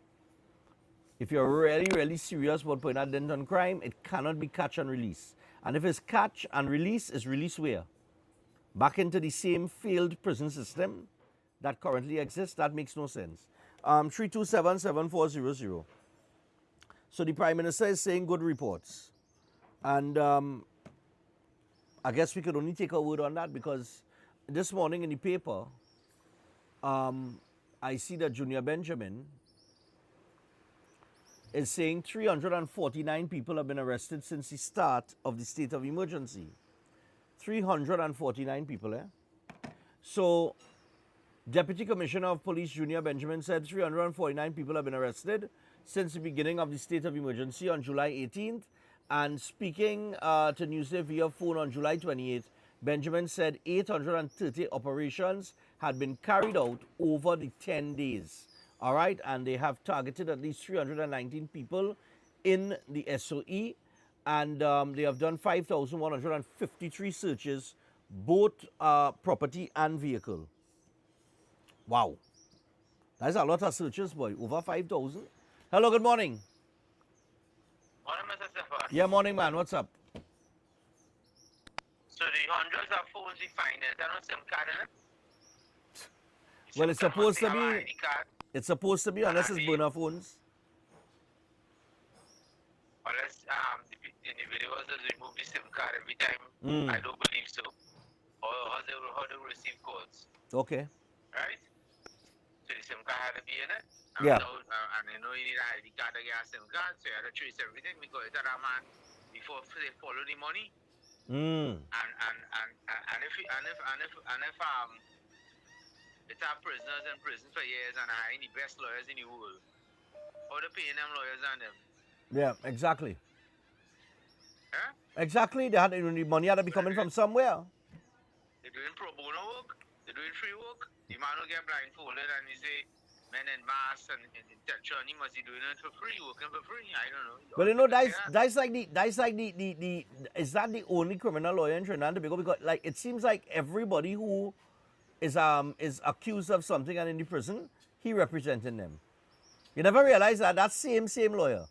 Speaker 3: If you're really, really serious about putting a dent on crime, it cannot be catch and release. And if it's catch and release, it's release where? Back into the same failed prison system that currently exists? That makes no sense. 327-7400. So the Prime Minister is saying good reports. And I guess we could only take a word on that because this morning in the paper, I see that Junior Benjamin is saying 349 people have been arrested since the start of the state of emergency. 349 people, eh? So, Deputy Commissioner of Police Junior Benjamin said 349 people have been arrested since the beginning of the state of emergency on July 18th, And speaking to Newsday via phone on July 28th, Benjamin said 830 operations had been carried out over the 10 days. All right, and they have targeted at least 319 people in the SOE, and they have done 5,153 searches, both property and vehicle. Wow, that's a lot of searches, boy. Over 5,000. Hello, good morning.
Speaker 19: Morning, Mr. Stefan.
Speaker 3: Yeah, morning, man. What's up?
Speaker 19: So the hundreds of phones we find, there no SIM card in it?
Speaker 3: Well, it's supposed to
Speaker 19: have an
Speaker 3: be.
Speaker 19: ID card,
Speaker 3: It's supposed to be, unless it's burner phones.
Speaker 19: unless the individuals just remove the SIM card every time.
Speaker 3: Mm.
Speaker 19: I don't believe so. Or how they receive calls,
Speaker 3: Okay.
Speaker 19: right? So the SIM card had to be in it.
Speaker 3: Yeah.
Speaker 19: And you know you need an ID card to get a SIM card, so you have to trace everything because it's that man before they follow the money.
Speaker 3: Mm.
Speaker 19: And if it's our prisoners in prison for years and hiring the best lawyers in the world, how they paying them lawyers and them?
Speaker 3: Yeah, exactly.
Speaker 19: Huh?
Speaker 3: Exactly. The money had to be coming from somewhere.
Speaker 19: They're doing pro bono work, they're doing free work. The man will get blindfolded and he say, men in masks and intellectual, he must be doing it for free, working for free. I don't know.
Speaker 3: Well, you know, that's like the is that the only criminal lawyer in Trinidad and Tobago? Because like it seems like everybody who is accused of something and in the prison, he representing them. You never realize that same lawyer.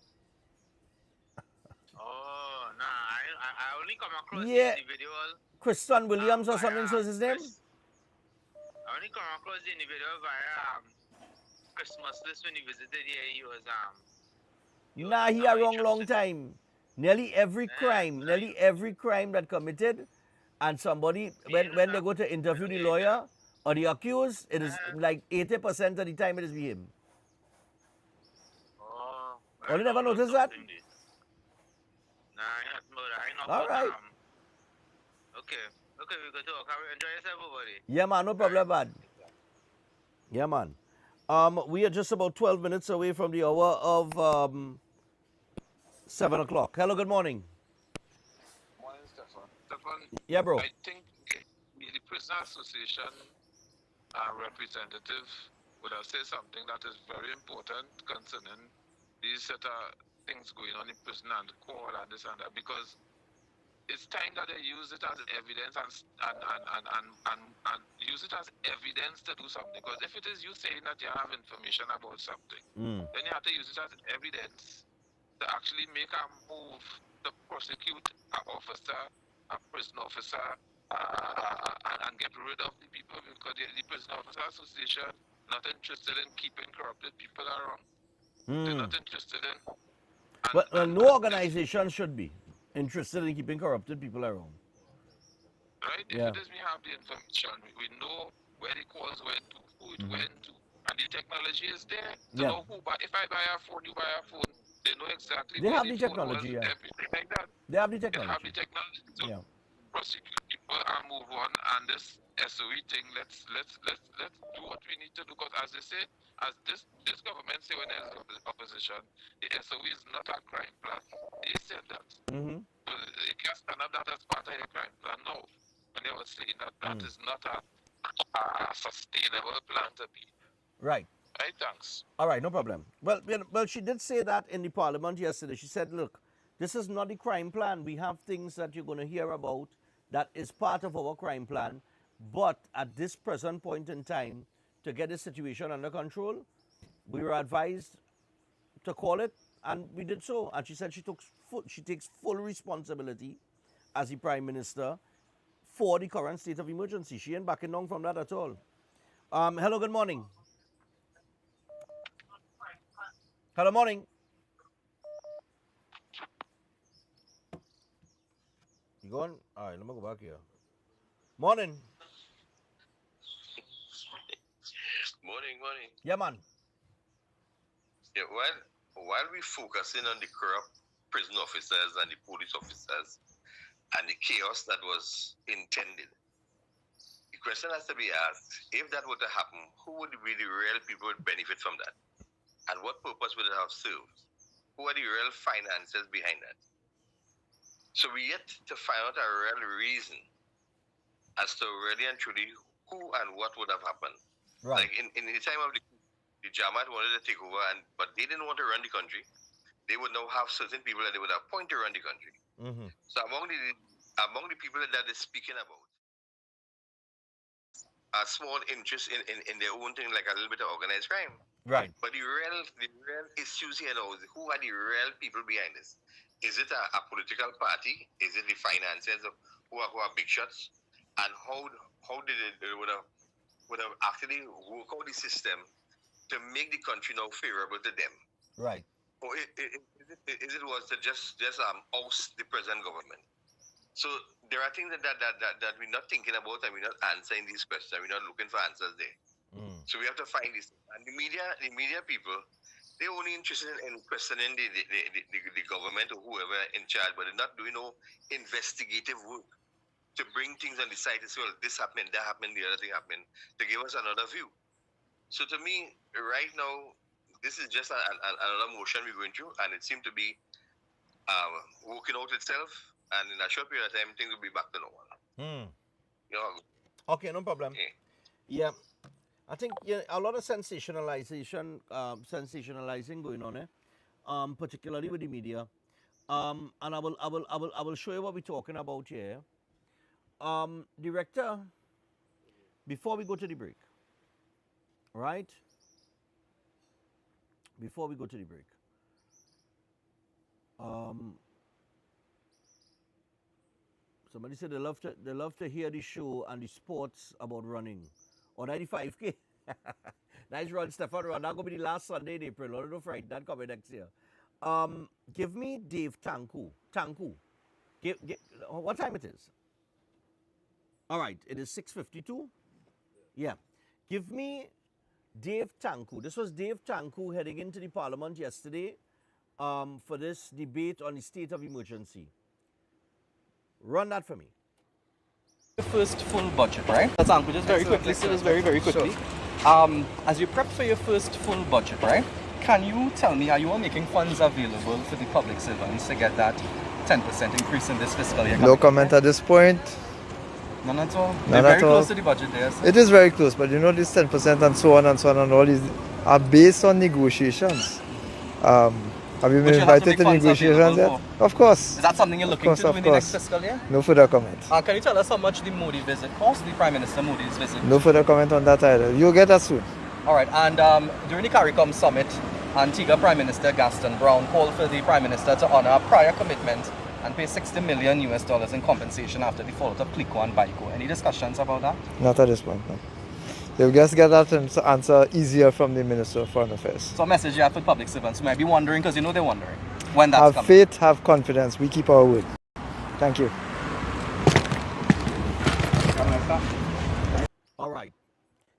Speaker 19: Oh, nah, I only come across
Speaker 3: Yeah.
Speaker 19: the individual.
Speaker 3: Christian Williams or something was his name?
Speaker 19: I only come across the individual via Christmas list when he visited here. He was
Speaker 3: Nah, he a long time. Nearly every crime that committed, and somebody when they go to interview the lawyer or the accused, it is like 80% of the time it is him.
Speaker 19: Oh,
Speaker 3: you never noticed that?
Speaker 19: Nah, I not.
Speaker 3: All right.
Speaker 19: Okay, we go talk. Enjoy yourself, everybody.
Speaker 3: Yeah, man, no problem, man. Yeah, man. We are just about 12 minutes away from the hour of 7 o'clock. Hello, good morning.
Speaker 20: Morning, Stefan. Stefan,
Speaker 3: Yeah, bro.
Speaker 20: I think the Prisoner Association representative would have said something that is very important concerning these set of things going on in prison and court and this and that, because it's time that they use it as evidence and use it as evidence to do something. Because if it is you saying that you have information about something, then you have to use it as evidence to actually make a move to prosecute an officer, a prison officer, and get rid of the people, because the Prison Officer Association not interested in keeping corrupted people around. They're not interested in.
Speaker 3: But no organization should be interested in keeping corrupted people around.
Speaker 20: Right?
Speaker 3: Yeah.
Speaker 20: If it is, we have the information. We know where the calls went to, who it went to, and the technology is there to know who. But if I buy a phone, you buy a phone, they know exactly.
Speaker 3: They
Speaker 20: where
Speaker 3: have the
Speaker 20: phone
Speaker 3: technology,
Speaker 20: was,
Speaker 3: yeah.
Speaker 20: everything like that.
Speaker 3: They have the
Speaker 20: They have
Speaker 3: technology.
Speaker 20: the technology to
Speaker 3: Yeah.
Speaker 20: prosecute people and move on. And this SOE thing, let's do what we need to do. Because as they say, as this government say when there's opposition, the SOE is not a crime plan. They said that.
Speaker 3: Mm-hmm.
Speaker 20: So they can't stand up that as part of the crime plan. No. And they were saying that that is not a sustainable plan to be.
Speaker 3: Right.
Speaker 20: Right, thanks.
Speaker 3: All right, no problem. Well, she did say that in the parliament yesterday. She said, look, this is not the crime plan. We have things that you're going to hear about that is part of our crime plan. But at this present point in time, to get the situation under control, we were advised to call it, and we did so. And she said she takes full responsibility as the Prime Minister for the current state of emergency. She ain't backing down from that at all. Hello, good morning. Hello, morning. You going? All right, let me go back here. Morning.
Speaker 21: Morning.
Speaker 3: Yeah, man.
Speaker 21: Yeah, while we focusing on the corrupt prison officers and the police officers and the chaos that was intended, the question has to be asked, if that were to happen, who would be the real people who would benefit from that? And what purpose would it have served? Who are the real finances behind that? So we yet to find out a real reason as to really and truly who and what would have happened.
Speaker 3: Right.
Speaker 21: Like in the time of the Jamaat wanted to take over, but they didn't want to run the country. They would now have certain people that they would appoint to run the country.
Speaker 3: Mm-hmm.
Speaker 21: So among the people that they're speaking about, a small interest in their own thing, like a little bit of organized crime.
Speaker 3: Right.
Speaker 21: But the real issues here now is who are the real people behind this? Is it a political party? Is it the financiers who are big shots? And how did they would have actually worked out the system to make the country now favorable to them?
Speaker 3: Right.
Speaker 21: Or is it was to just oust the present government? So there are things that we're not thinking about, and we're not answering these questions. We're not looking for answers there. So we have to find this. And the media people, they're only interested in questioning the government or whoever in charge, but they're not doing no investigative work to bring things on the side and say, well, this happened, that happened, the other thing happened, to give us another view. So to me, right now, this is just another motion we're going through, and it seemed to be working out itself. And in a short period of time, things will be back to normal. You know?
Speaker 3: Okay, no problem.
Speaker 21: Okay.
Speaker 3: Yeah, I think a lot of sensationalizing going on, particularly with the media. And I will show you what we're talking about here. Director, before we go to the break, right? Before we go to the break, somebody said they love to hear the show and the sports about running. Or 95K. Nice run, Stefan run. That'll be the last Sunday in April. Don't frighten that coming next year. Give me Dave Tanku. What time it is? All right, it is 6:52. Yeah. Give me Dave Tanku. This was Dave Tanku heading into the parliament yesterday for this debate on the state of emergency. Run that for me.
Speaker 16: The first full budget, right? That's just very quickly, so just very quickly. Sure. As you prep for your first full budget, right? Can you tell me, are you all making funds available for the public servants to get that 10% increase in this fiscal year?
Speaker 2: No comment at this point.
Speaker 16: None at all?
Speaker 2: None
Speaker 16: They're
Speaker 2: at
Speaker 16: very
Speaker 2: all.
Speaker 16: close to the budget there. So.
Speaker 2: It is very close, but you know this 10% and so on and all these are based on negotiations. Have you been invited to negotiations yet? Of course.
Speaker 16: Is that something you're looking to do in the next fiscal year?
Speaker 2: No further comment.
Speaker 16: Can you tell us how much the Modi visit cost, the Prime Minister Modi's visit?
Speaker 2: No further comment on that either. You'll get that soon.
Speaker 16: All right, and during the CARICOM summit, Antigua Prime Minister Gaston Brown called for the Prime Minister to honor a prior commitment and pay $60 million in compensation after the fault of Clico and Baiko. Any discussions about that?
Speaker 2: Not at this point, no. You'll just get that answer easier from the Minister of Foreign Affairs.
Speaker 16: So a message you have for public servants who might be wondering, because you know they're wondering, when that's
Speaker 2: coming.
Speaker 16: Have
Speaker 2: faith, have confidence. We keep our word. Thank you.
Speaker 3: All right.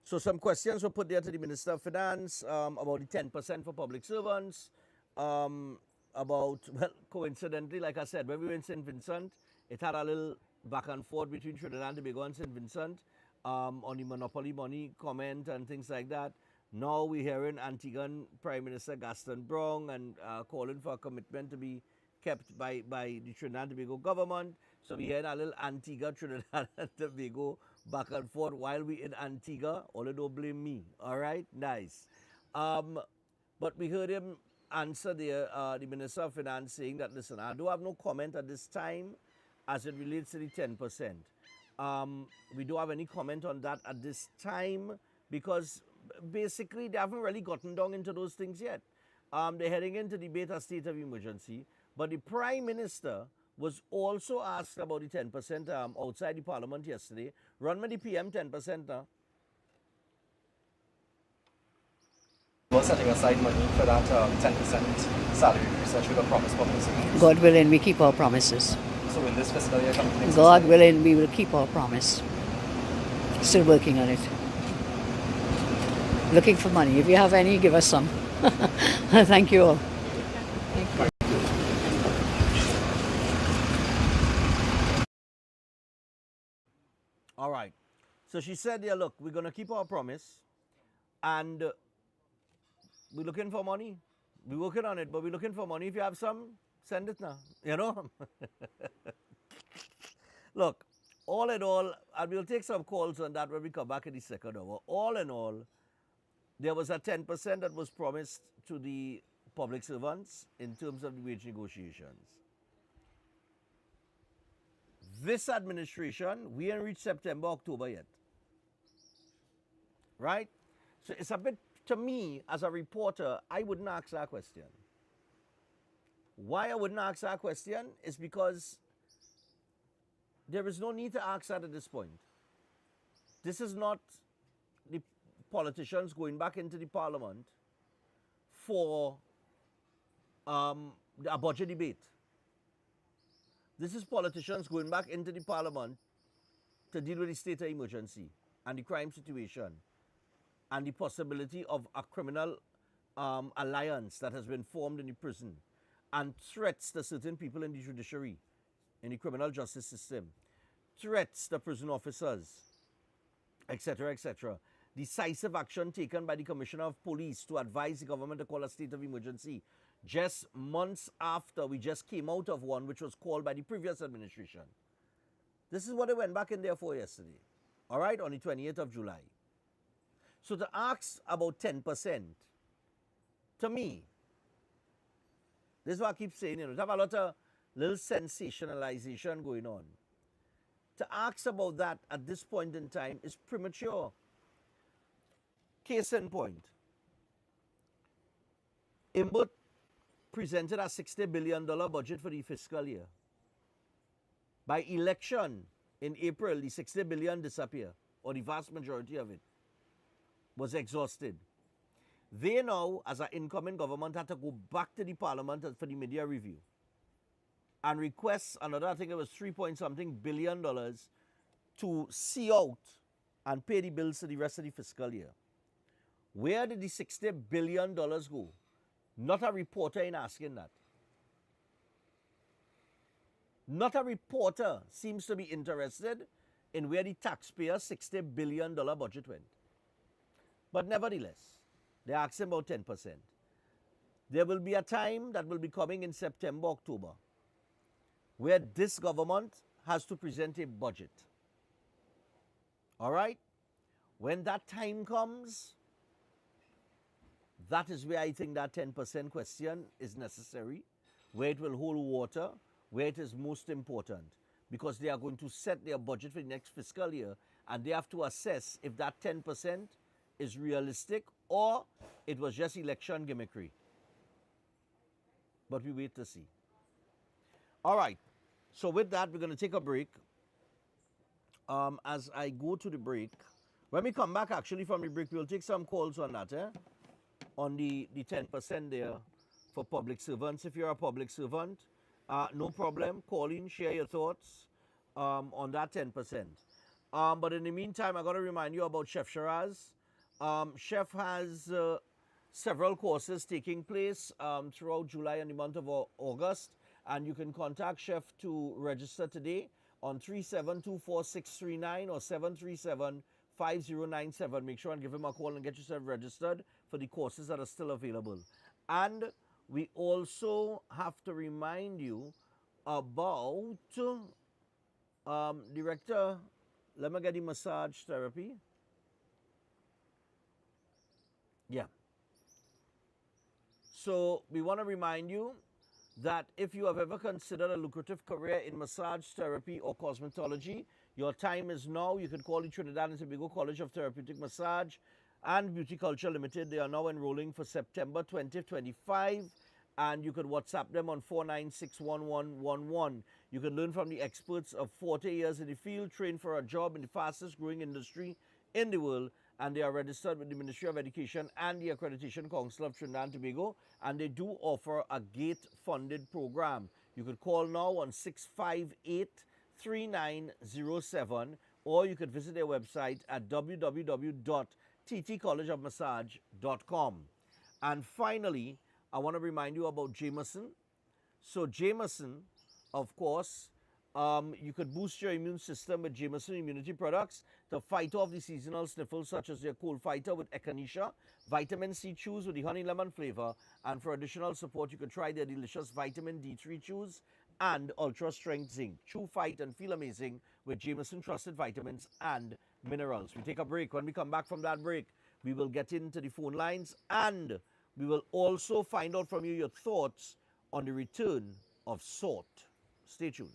Speaker 3: So some questions were put there to the Minister of Finance about the 10% for public servants. About, well, coincidentally, like I said, when we were in St. Vincent, it had a little back and forth between Trinidad and Tobago and St. Vincent on the monopoly money comment and things like that. Now we're hearing Antiguan Prime Minister Gaston Brown and calling for a commitment to be kept by the Trinidad and Tobago government. So we're hearing a little Antigua, Trinidad and Tobago back and forth while we're in Antigua. Although don't blame me. All right? Nice. But we heard him answer the Minister of Finance saying that, listen, I do have no comment at this time as it relates to the 10%. We don't have any comment on that at this time because basically they haven't really gotten down into those things yet. They're heading into debate a state of emergency, but the Prime Minister was also asked about the 10% outside the Parliament yesterday. Run me the PM 10% now.
Speaker 16: We're setting aside money for that 10% salary increase that you have promised public servants.
Speaker 4: God willing, we keep our promises.
Speaker 16: So in this fiscal year coming next
Speaker 4: God willing, we will keep our promise. Still working on it. Looking for money. If you have any, give us some. Thank you all. Thank you.
Speaker 3: All right. So she said, yeah, look, we're going to keep our promise and we're looking for money. We're working on it, but we're looking for money. If you have some, Send it now. You know? Look, all in all, and we'll take some calls on that when we come back in the second hour. All in all, there was a 10% that was promised to the public servants in terms of the wage negotiations. This administration, we ain't reached September, October yet. Right? So it's a bit, to me, as a reporter, I wouldn't ask that question. Why I wouldn't ask that question is because there is no need to ask that at this point. This is not the politicians going back into the parliament for a budget debate. This is politicians going back into the parliament to deal with the state of emergency and the crime situation and the possibility of a criminal alliance that has been formed in the prison and threats to certain people in the judiciary, in the criminal justice system, threats to prison officers, etc., etc. Decisive action taken by the Commissioner of Police to advise the government to call a state of emergency just months after we just came out of one which was called by the previous administration. This is what they went back in there for yesterday, all right, on the 28th of July. So to ask about 10%, to me, this is what I keep saying, you know, to have a lot of little sensationalization going on. To ask about that at this point in time is premature. Case in point, Imbut presented a $60 billion budget for the fiscal year. By election in April, the $60 billion disappeared, or the vast majority of it was exhausted. They now, as an incoming government, had to go back to the parliament for the media review and request another, I think it was $3-point-something billion to see out and pay the bills for the rest of the fiscal year. Where did the $60 billion go? Not a reporter in asking that. Not a reporter seems to be interested in where the taxpayer's $60 billion budget went. But nevertheless, they're asking about 10%. There will be a time that will be coming in September, October, where this government has to present a budget. All right? When that time comes, that is where I think that 10% question is necessary, where it will hold water, where it is most important, because they are going to set their budget for the next fiscal year, and they have to assess if that 10% is realistic or it was just election gimmickry. But we wait to see. All right. So with that, we're going to take a break. As I go to the break, when we come back actually from the break, we'll take some calls on that, on the 10% there for public servants. If you're a public servant, no problem. Call in, share your thoughts on that 10%. But in the meantime, I got to remind you about Chef Shiraz. Chef has several courses taking place throughout July and the month of August, and you can contact Chef to register today on 3724639 or 737-5097. Make sure and give him a call and get yourself registered for the courses that are still available. And we also have to remind you about Director, let me get the massage therapy. Yeah. So we want to remind you that if you have ever considered a lucrative career in massage therapy or cosmetology, your time is now. You can call the Trinidad and Tobago College of Therapeutic Massage and Beauty Culture Limited. They are now enrolling for September 2025, and you can WhatsApp them on 4961111. You can learn from the experts of 40 years in the field, train for a job in the fastest growing industry in the world, and they are registered with the Ministry of Education and the Accreditation Council of Trinidad and Tobago, and they do offer a gate-funded program. You could call now on 658-3907, or you could visit their website at www.ttcollegeofmassage.com. And finally, I want to remind you about Jameson. So Jameson, of course, You could boost your immune system with Jameson immunity products to fight off the seasonal sniffles such as your cold fighter with echinacea, vitamin C chews with the honey lemon flavor, and for additional support you could try their delicious vitamin D3 chews and ultra strength zinc. Chew, fight, and feel amazing with Jameson trusted vitamins and minerals. We take a break. When we come back from that break, we will get into the phone lines and we will also find out from you your thoughts on the return of salt. Stay tuned.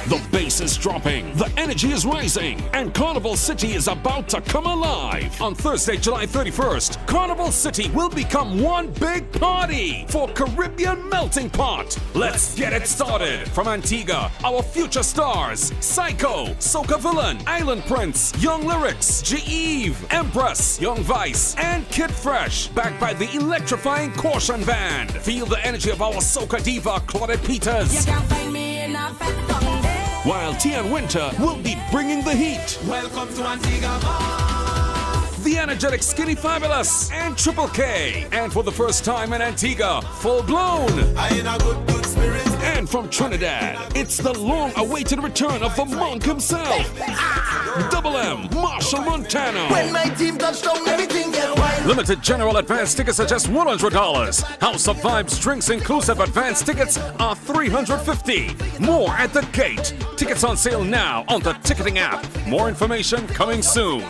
Speaker 9: The bass is dropping, the energy is rising, and Carnival City is about to come alive. On Thursday, July 31st, Carnival City will become one big party for Caribbean Melting Pot. Let's get it started. From Antigua, our future stars, Psycho, Soca Villain, Island Prince, Young Lyrics, G-Eve, Empress, Young Vice, and Kid Fresh, backed by the electrifying Caution Band. Feel the energy of our Soca diva, Claudette Peters. While Tian Winter will be bringing the heat.
Speaker 1: Welcome to Antigua.
Speaker 9: The energetic Skinny Fabulous and Triple K. And for the first time in Antigua, full blown.
Speaker 1: I in a good spirit.
Speaker 9: And from Trinidad, it's the long-awaited return of the monk himself. Double M, Marshall Montano.
Speaker 1: When my team touched down, everything get wild.
Speaker 9: Limited general advance tickets are just $100. House of Vibes drinks inclusive advance tickets are $350. More at the gate. Tickets on sale now on the ticketing app. More information coming soon.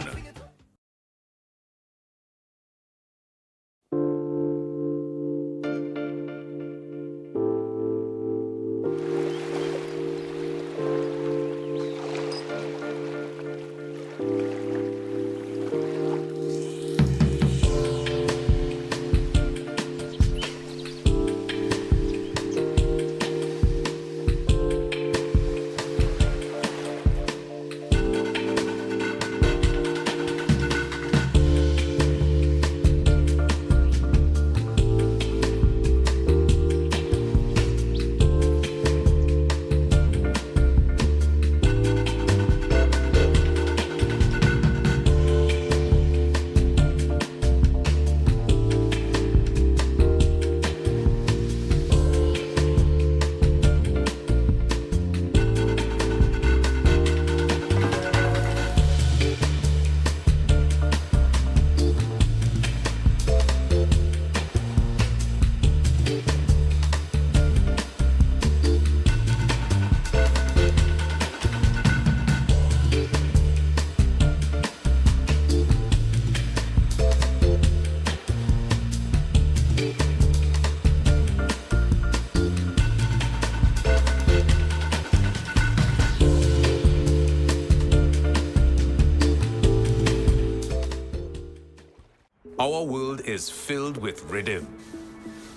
Speaker 22: Our world is filled with rhythm.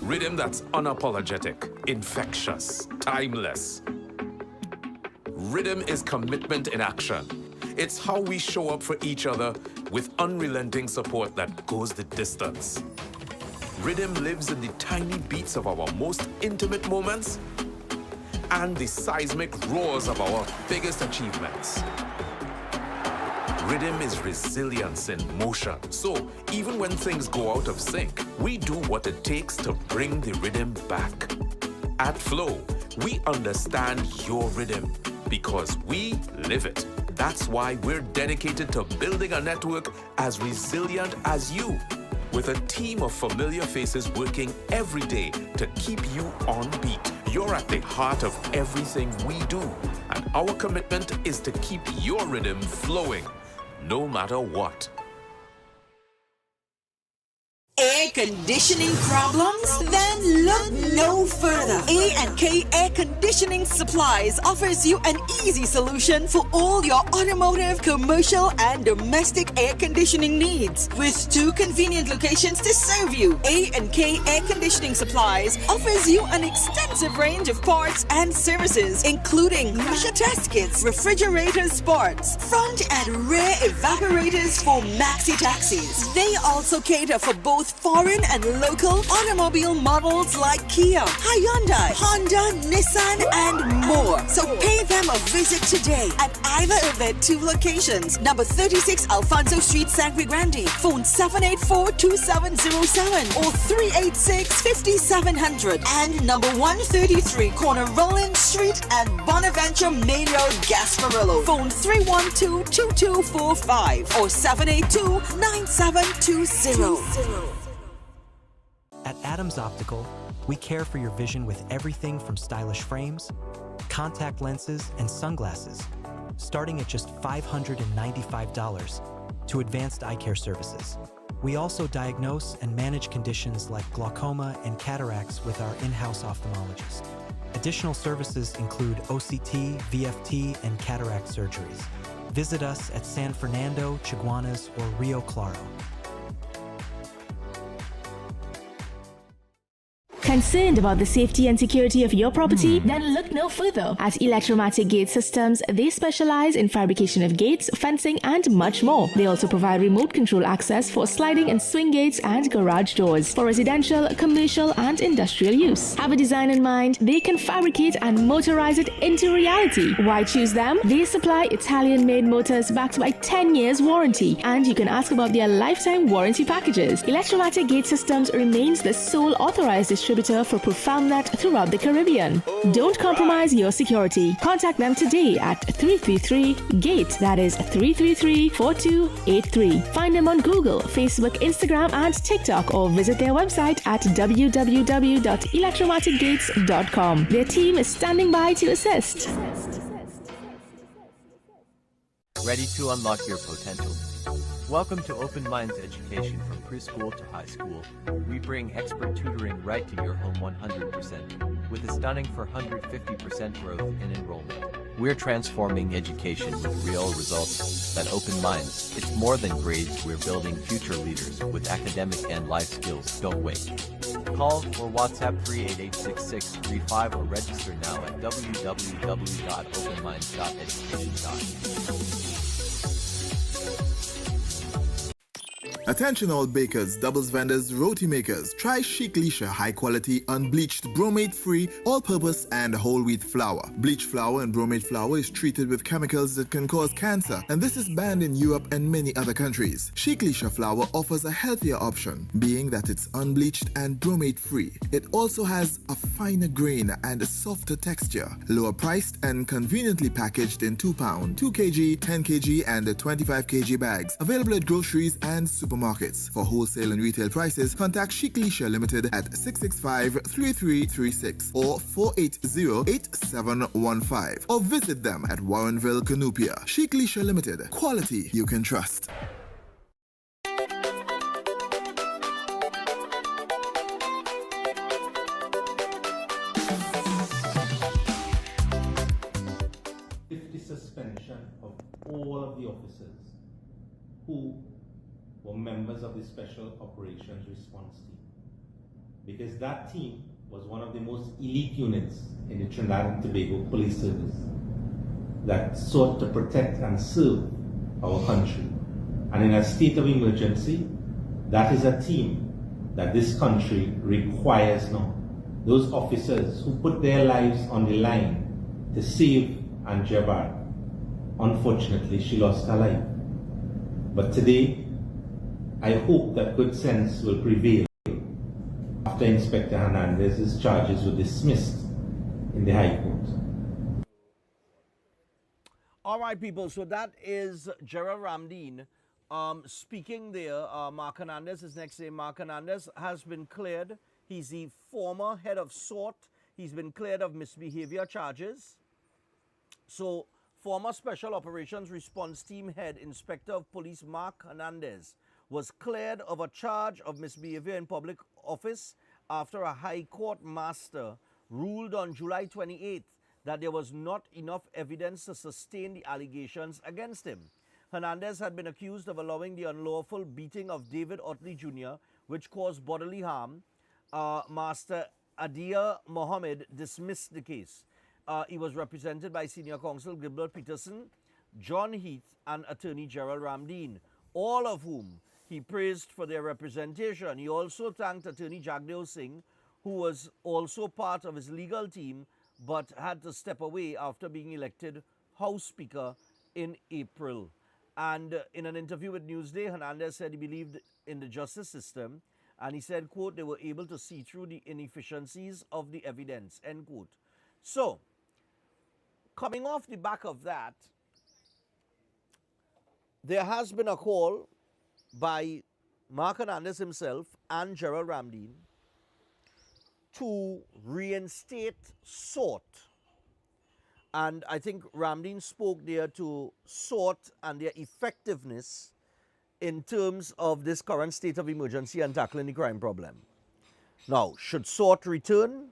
Speaker 22: Rhythm that's unapologetic, infectious, timeless. Rhythm is commitment in action. It's how we show up for each other with unrelenting support that goes the distance. Rhythm lives in the tiny beats of our most intimate moments and the seismic roars of our biggest achievements. Rhythm is resilience in motion. So even when things go out of sync, we do what it takes to bring the rhythm back. At Flow, we understand your rhythm because we live it. That's why we're dedicated to building a network as resilient as you, with a team of familiar faces working every day to keep you on beat. You're at the heart of everything we do, and our commitment is to keep your rhythm flowing, no matter what.
Speaker 23: Air conditioning problems? Then look no further. A&K Air Conditioning Supplies offers you an easy solution for all your automotive, commercial, and domestic air conditioning needs. With 2 convenient locations to serve you, A&K Air Conditioning Supplies offers you an extensive range of parts and services, including pressure test kits, refrigerator parts, front and rear evaporators for maxi taxis. They also cater for both foreign and local automobile models like Kia, Hyundai, Honda, Nissan, and more. So pay them a visit today at either of their two locations. Number 36 Alfonso Street, Sangre Grande. Phone 784-2707 or 386-5700. And number 133 corner Roland Street and Bonaventure Main Road, Gasparillo. Phone 312-2245 or 782-9720.
Speaker 6: At Adams Optical, we care for your vision with everything from stylish frames, contact lenses, and sunglasses, starting at just $595 to advanced eye care services. We also diagnose and manage conditions like glaucoma and cataracts with our in-house ophthalmologist. Additional services include OCT, VFT, and cataract surgeries. Visit us at San Fernando, Chaguanas, or Rio Claro.
Speaker 7: Concerned about the safety and security of your property? Then look no further. At Electromatic Gate Systems, they specialize in fabrication of gates, fencing, and much more. They also provide remote control access for sliding and swing gates and garage doors for residential, commercial, and industrial use. Have a design in mind? They can fabricate and motorize it into reality. Why choose them? They supply Italian-made motors backed by 10 years warranty, and you can ask about their lifetime warranty packages. Electromatic Gate Systems remains the sole authorized distributor for ProfoundNet throughout the Caribbean. Don't compromise your security. Contact them today at 333-GATE. That is 333-4283. Find them on Google, Facebook, Instagram, and TikTok, or visit their website at www.electromaticgates.com. Their team is standing by to assist.
Speaker 8: Ready to unlock your potential? Welcome to Open Minds Education from preschool to high school. We bring expert tutoring right to your home 100%, with a stunning 450% growth in enrollment. We're transforming education with real results. At Open Minds, it's more than grades, we're building future leaders with academic and life skills. Don't wait. Call or WhatsApp 388-6635 or register now at www.openminds.education.com.
Speaker 24: Attention all bakers, doubles vendors, roti makers. Try Chic Leisha high quality, unbleached, bromate free, all purpose and whole wheat flour. Bleached flour and bromate flour is treated with chemicals that can cause cancer, and this is banned in Europe and many other countries. Chic Leisha flour offers a healthier option, being that it's unbleached and bromate free. It also has a finer grain and a softer texture, lower priced and conveniently packaged in 2 pound, 2 kg, 10 kg and 25 kg bags. Available at groceries and supermarkets. For wholesale and retail prices, contact Chic Leisha Limited at 665-3336 or 480-8715 or visit them at Warrenville, Canupia. Chic Leisha Limited. Quality you can trust.
Speaker 25: Suspension of all of the officers who were members of the Special Operations Response Team, because that team was one of the most elite units in the Trinidad and Tobago Police Service that sought to protect and serve our country. And in a state of emergency, that is a team that this country requires now. Those officers who put their lives on the line to save Antigua. Unfortunately, she lost her life. But today, I hope that good sense will prevail after Inspector Hernandez's charges were dismissed in the High Court.
Speaker 3: All right, people, so that is Gerald Ramdeen speaking there. Mark Hernandez is next name. Mark Hernandez has been cleared. He's the former head of SORT. He's been cleared of misbehavior charges. So, former Special Operations Response Team Head Inspector of Police Mark Hernandez was cleared of a charge of misbehavior in public office after a High Court master ruled on July 28th that there was not enough evidence to sustain the allegations against him. Hernandez had been accused of allowing the unlawful beating of David Otley Jr., which caused bodily harm. Master Adia Mohammed dismissed the case. He was represented by Senior Counsel Gilbert Peterson, John Heath, and Attorney Gerald Ramdeen, all of whom he praised for their representation. He also thanked Attorney Jagdeo Singh, who was also part of his legal team but had to step away after being elected House Speaker in April. And in an interview with Newsday, Hernandez said he believed in the justice system, and he said, quote, they were able to see through the inefficiencies of the evidence, end quote. So, coming off the back of that, there has been a call by Mark Hernandez himself and Gerald Ramdeen to reinstate SORT. And I think Ramdeen spoke there to SORT and their effectiveness in terms of this current state of emergency and tackling the crime problem. Now, should SORT return?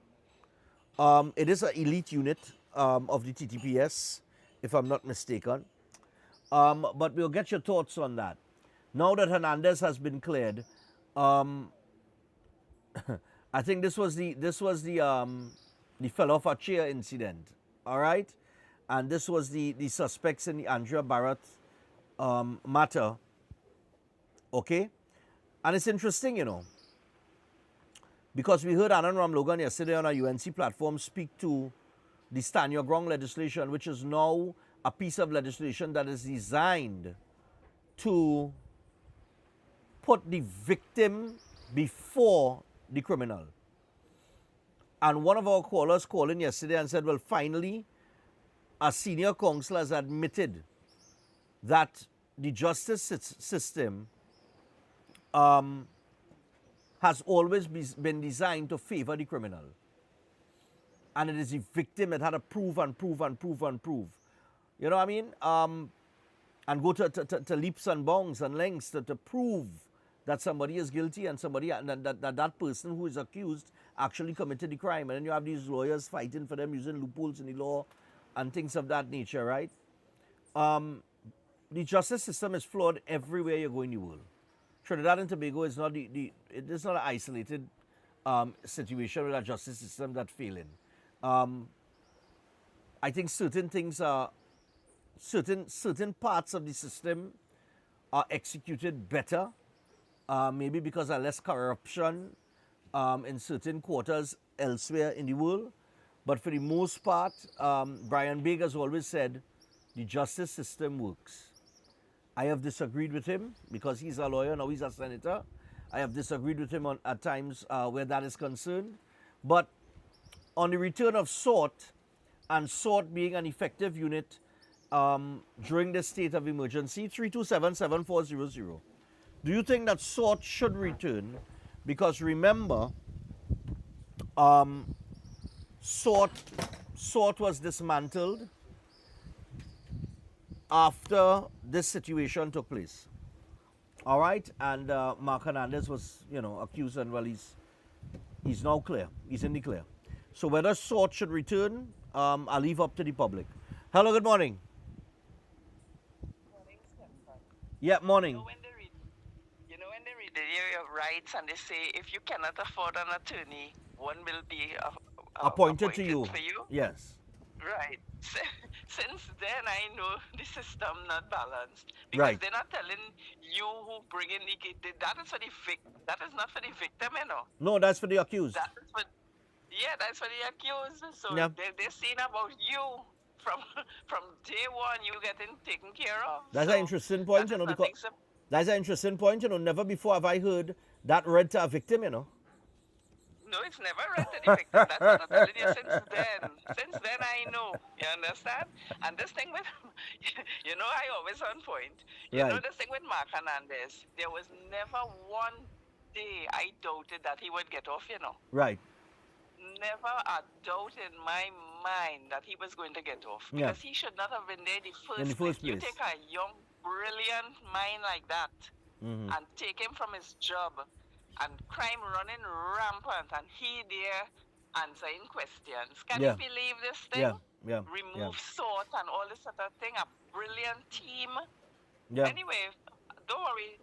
Speaker 3: It is an elite unit of the TTPS, if I'm not mistaken. But we'll get your thoughts on that. Now that Hernandez has been cleared, I think this was the fell off a chair incident. All right, and this was the suspects in the Andrea Barrett matter. Okay, and it's interesting, you know, because we heard Anand Ramlogan yesterday on a UNC platform speak to the Stand Your Ground legislation, which is now a piece of legislation that is designed to put the victim before the criminal. And one of our callers called in yesterday and said, well, finally, a senior counselor has admitted that the justice system has always been designed to favor the criminal. And it is the victim that had to prove and prove and prove and prove. You know what I mean? And go to leaps and bounds and lengths to prove that somebody is guilty and somebody that person who is accused actually committed the crime. And then you have these lawyers fighting for them using loopholes in the law and things of that nature, right? The justice system is flawed everywhere you go in the world. Trinidad and Tobago is not it is not an isolated situation with a justice system that's failing. I think certain things are certain parts of the system are executed better. Maybe because of less corruption in certain quarters elsewhere in the world. But for the most part, Brian Baker has always said the justice system works. I have disagreed with him because he's a lawyer, now he's a senator. I have disagreed with him at times where that is concerned. But on the return of SORT, and SORT being an effective unit during this state of emergency, 327-7400. Do you think that SORT should return? Because remember, SORT was dismantled after this situation took place. All right, and Mark Hernandez was, you know, accused, and well, he's now clear. He's in the clear. So whether SORT should return, I'll leave up to the public. Hello, good morning.
Speaker 18: Morning, Stefan.
Speaker 3: Yeah, morning.
Speaker 18: You know when they read your rights and they say if you cannot afford an attorney, one will be
Speaker 3: Appointed to you.
Speaker 18: For you?
Speaker 3: Yes.
Speaker 18: Right. Since then, I know the system not balanced because
Speaker 3: Right.
Speaker 18: they're not telling you who bring in the case. That is for the That is not for the victim, you know.
Speaker 3: No, that's for the accused.
Speaker 18: That is for, that's for the accused. So
Speaker 3: Yeah.
Speaker 18: they're saying about you from day one. You getting taken care of.
Speaker 3: That's
Speaker 18: So
Speaker 3: an interesting point,
Speaker 18: that
Speaker 3: you know,
Speaker 18: is
Speaker 3: because
Speaker 18: nothing
Speaker 3: that's an interesting point, you know. Never before have I heard that read to a victim, you know.
Speaker 18: No, it's never read to the victim. That's what I'm telling you since then. Since then, I know. You understand? And this thing with, you know, I always on point. You know,
Speaker 3: Right.
Speaker 18: this thing with Mark Hernandez, there was never one day I doubted that he would get off, you know.
Speaker 3: Right.
Speaker 18: Never a doubt in my mind that he was going to get off.
Speaker 3: Yeah.
Speaker 18: Because he should not have been there in the first,
Speaker 3: In the first
Speaker 18: You
Speaker 3: place.
Speaker 18: take a young, brilliant mind like that
Speaker 3: Mhm.
Speaker 18: and take him from his job and crime running rampant and he there answering questions. Can
Speaker 3: Yeah.
Speaker 18: you believe this thing?
Speaker 3: Yeah.
Speaker 18: Remove SORT and all this sort of thing. A brilliant team.
Speaker 3: Yeah.
Speaker 18: Anyway, don't worry.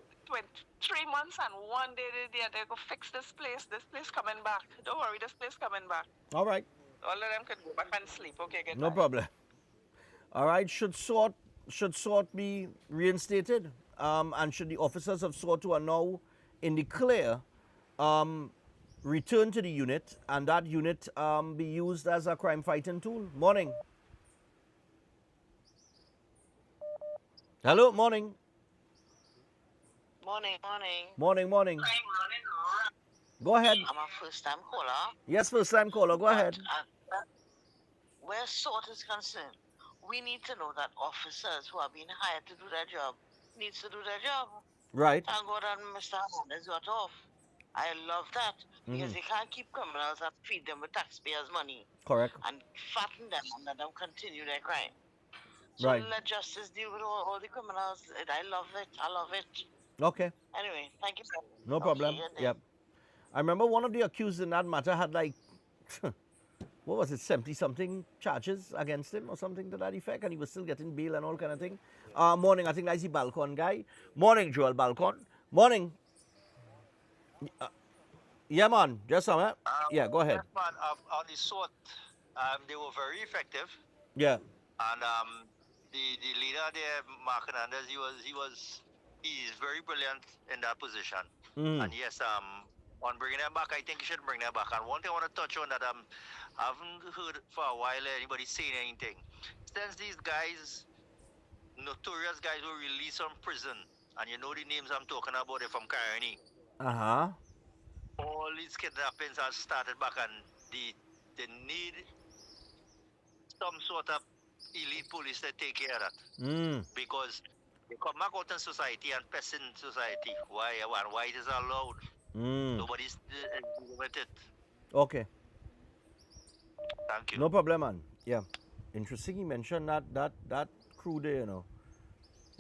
Speaker 18: 3 months and 1 day they go fix this place. This place coming back. Don't worry, this place coming back.
Speaker 3: All right.
Speaker 18: All of them could go back and sleep. Okay, get
Speaker 3: No
Speaker 18: back.
Speaker 3: problem. All right. Should SORT be reinstated? And should the officers of SORT who are now in the clear return to the unit, and that unit be used as a crime fighting tool. Morning. Hello, morning.
Speaker 10: Morning.
Speaker 3: Morning. Go ahead.
Speaker 10: I'm a first-time caller.
Speaker 3: Yes, first time caller. Go ahead.
Speaker 10: Where SWOT is concerned, we need to know that officers who are being hired to do their job needs to do their job.
Speaker 3: Right.
Speaker 10: Thank God that Mr. Hernandez got off. I love that because they can't keep criminals and feed them with taxpayers' money
Speaker 3: Correct.
Speaker 10: and fatten them and let them continue their crime. So
Speaker 3: Right.
Speaker 10: let justice deal with all the criminals. I love it.
Speaker 3: Okay.
Speaker 10: Anyway, thank you.
Speaker 3: No problem.
Speaker 10: Okay,
Speaker 3: Yep. I remember one of the accused in that matter had like, what was it, 70-something charges against him or something to that effect, and he was still getting bail and all kind of thing. Morning, I think that's the Balcon guy. Morning, Joel Balcon. Morning. Yeah, man. Just a minute. Yeah, go ahead.
Speaker 11: Yes, man, on the SWOT, they were very effective.
Speaker 3: Yeah.
Speaker 11: And the leader there, Mark Hernandez, he's very brilliant in that position. And yes, on bringing them back, I think he should bring them back. And one thing I want to touch on that I haven't heard for a while anybody saying anything. Since these guys, notorious guys, were released from prison, and you know the names I'm talking about, they're from Caroni. All these kidnappings have started back, and they need some sort of elite police to take care of that. Because they come back out in society and pest in society. Why it is allowed? Nobody's dealing with it.
Speaker 3: Okay.
Speaker 11: Thank you.
Speaker 3: No problem, man. Yeah. Interesting. He mentioned that crew there, you know.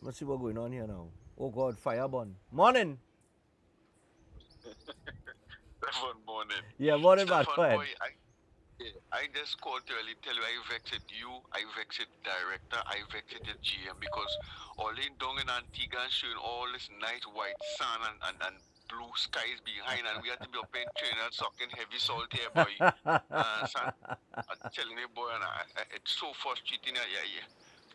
Speaker 3: Let's see what's going on here now. Oh God, fireborn. Morning.
Speaker 21: Stefan, morning.
Speaker 3: Yeah, morning, man.
Speaker 21: Stefan,
Speaker 3: Go ahead.
Speaker 21: boy, I just called to really tell you I vexed you, I vexed director, I vexed the GM because all in down in Antigua and showing all this nice white sun and blue skies behind, and we had to be up in train and sucking heavy salt here, boy. Son, I'm telling you, boy, and it's so frustrating. Yeah.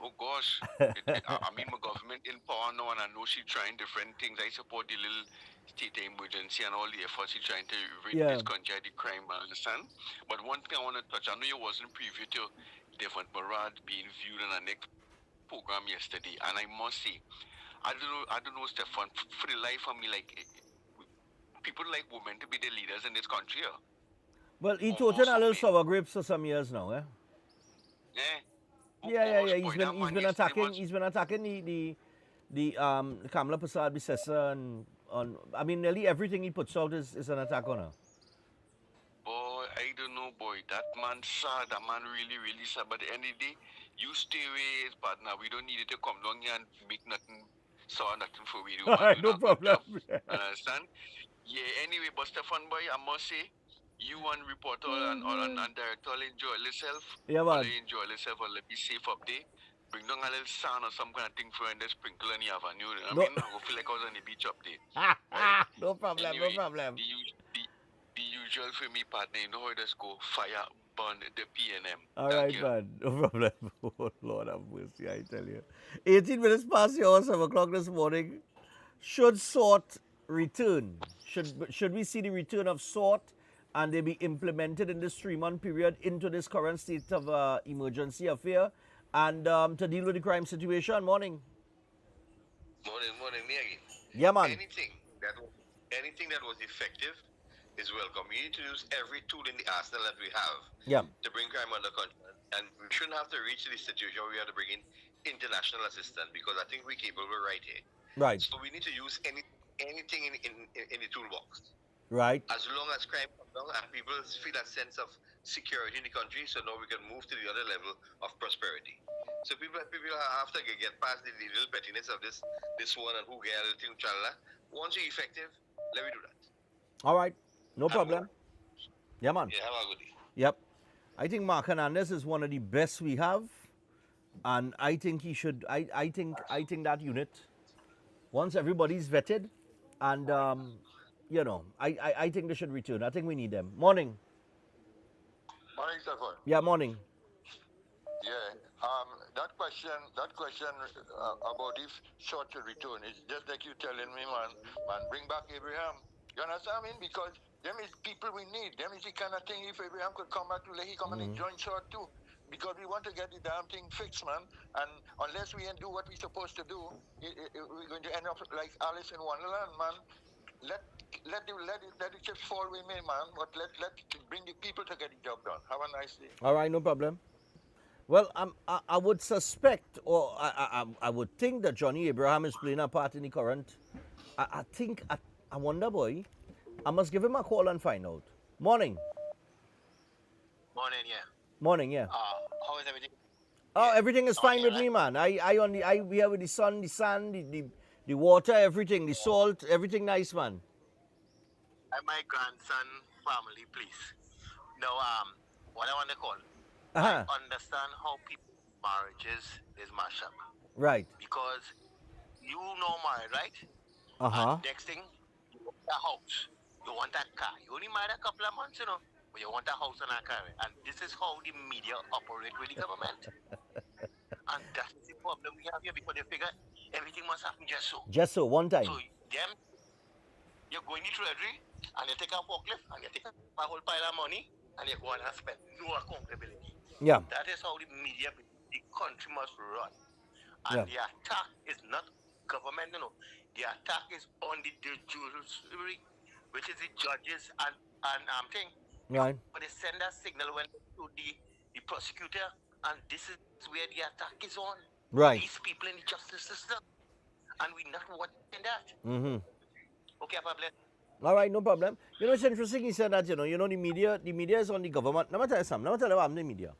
Speaker 21: Oh gosh, I mean, my government in power now, and I know she's trying different things. I support the little state of emergency and all the efforts she's trying to rid this country of the crime, I understand. But one thing I want to touch, I know you wasn't privy to Devon Barad being viewed on our next program yesterday, and I must say, I don't know, Stefan, for the life of me, like, people like women to be the leaders in this country.
Speaker 3: Well, he taught a little sour grapes for some years now, eh? Yeah. He's been attacking the Kamala Prasad Bissessa and on. I mean, nearly everything he puts out is an attack on her.
Speaker 21: Boy, I don't know, boy. That man sad. That man really sad. But at the end of the day, you stay away, partner. We don't need it to come down here and make nothing for we do.
Speaker 3: No problem.
Speaker 21: Understand? Yeah. Anyway, but Stefan, boy, I must say, you and reporter and director enjoy yourself.
Speaker 3: Yeah, man.
Speaker 21: Enjoy yourself and let me safe up there. Bring down a little sun or some kind of thing for and then sprinkle on the avenue. I mean, I feel like I was on the beach up there.
Speaker 3: Right? No problem,
Speaker 21: anyway,
Speaker 3: no problem.
Speaker 21: The usual for me, partner, you know how it just go. Fire, burn, the PNM.
Speaker 3: All right, man. No problem. Oh, Lord have mercy, I tell you. 18 minutes past the hour, 7 o'clock this morning. Should SWOT return? Should we see the return of SWOT and they be implemented in this 3-month period into this current state of emergency affair and to deal with the crime situation? Morning.
Speaker 21: Morning, me again.
Speaker 3: Yeah, man.
Speaker 21: Anything that was effective is welcome. We need to use every tool in the arsenal that we have to bring crime under control. And we shouldn't have to reach the situation where we have to bring in international assistance because I think we're capable right here.
Speaker 3: Right.
Speaker 21: So we need to use anything in the toolbox.
Speaker 3: Right.
Speaker 21: As long as crime comes down and people feel a sense of security in the country, so now we can move to the other level of prosperity. So people have to get past the little pettiness of this one and who get a little thing, chalala. Once you're effective, let me do that.
Speaker 3: All right. No problem. Yeah, man.
Speaker 21: Yeah, have a good day.
Speaker 3: Yep. I think Mark Hernandez is one of the best we have. And I think he should, I think that unit, once everybody's vetted and, you know, I think they should return. I think we need them. Morning.
Speaker 13: Morning, Stefan.
Speaker 3: Yeah, morning.
Speaker 13: Yeah. That question about if SWOT should return, it's just like you telling me, man, bring back Abraham. You understand me? Because Them is people we need. Them is the kind of thing if Abraham could come back to let he come and join short too. Because we want to get the damn thing fixed, man. And unless we do what we're supposed to do, we're going to end up like Alice in Wonderland, man. Let the chips fall with me, man. But let bring the people to get the job done. Have a nice day.
Speaker 3: All right, no problem. Well, I would suspect, or I would think that Johnny Abraham is playing a part in the current. I think, I wonder, boy. I must give him a call and find out. Morning.
Speaker 11: Morning, yeah.
Speaker 3: Morning, yeah.
Speaker 11: How is everything?
Speaker 3: Oh, everything is fine with me, man. We have with the sun, the sand, the water, everything, the salt, everything nice, man.
Speaker 11: And my grandson family, please. Now, what I want to call,
Speaker 3: Uh-huh.
Speaker 11: I understand how people's marriages is mashed up.
Speaker 3: Right.
Speaker 11: Because you know married, right?
Speaker 3: Uh-huh.
Speaker 11: And next thing, you want a house. You want a car. You only married a couple of months, but you want a house and a car. And this is how the media operate with the government. And that's the problem we have here because they figure everything must happen just so.
Speaker 3: Just so, one time.
Speaker 11: So them, you go in the treasury and you take a forklift and you take a whole pile of money and you go and spend. No accountability.
Speaker 3: Yeah.
Speaker 11: That is how the media, the country must run. And the attack is not government, The attack is on the judiciary, which is the judges and thing.
Speaker 3: Right.
Speaker 11: But they send a signal when to the prosecutor, and this is where the attack is on.
Speaker 3: Right.
Speaker 11: These people in the justice system, and we're not watching that.
Speaker 3: Mm-hmm.
Speaker 11: Okay, Pablo.
Speaker 3: All right, no problem. It's interesting he said that, the media is on the government. Let me tell you something. Let me tell you about the media.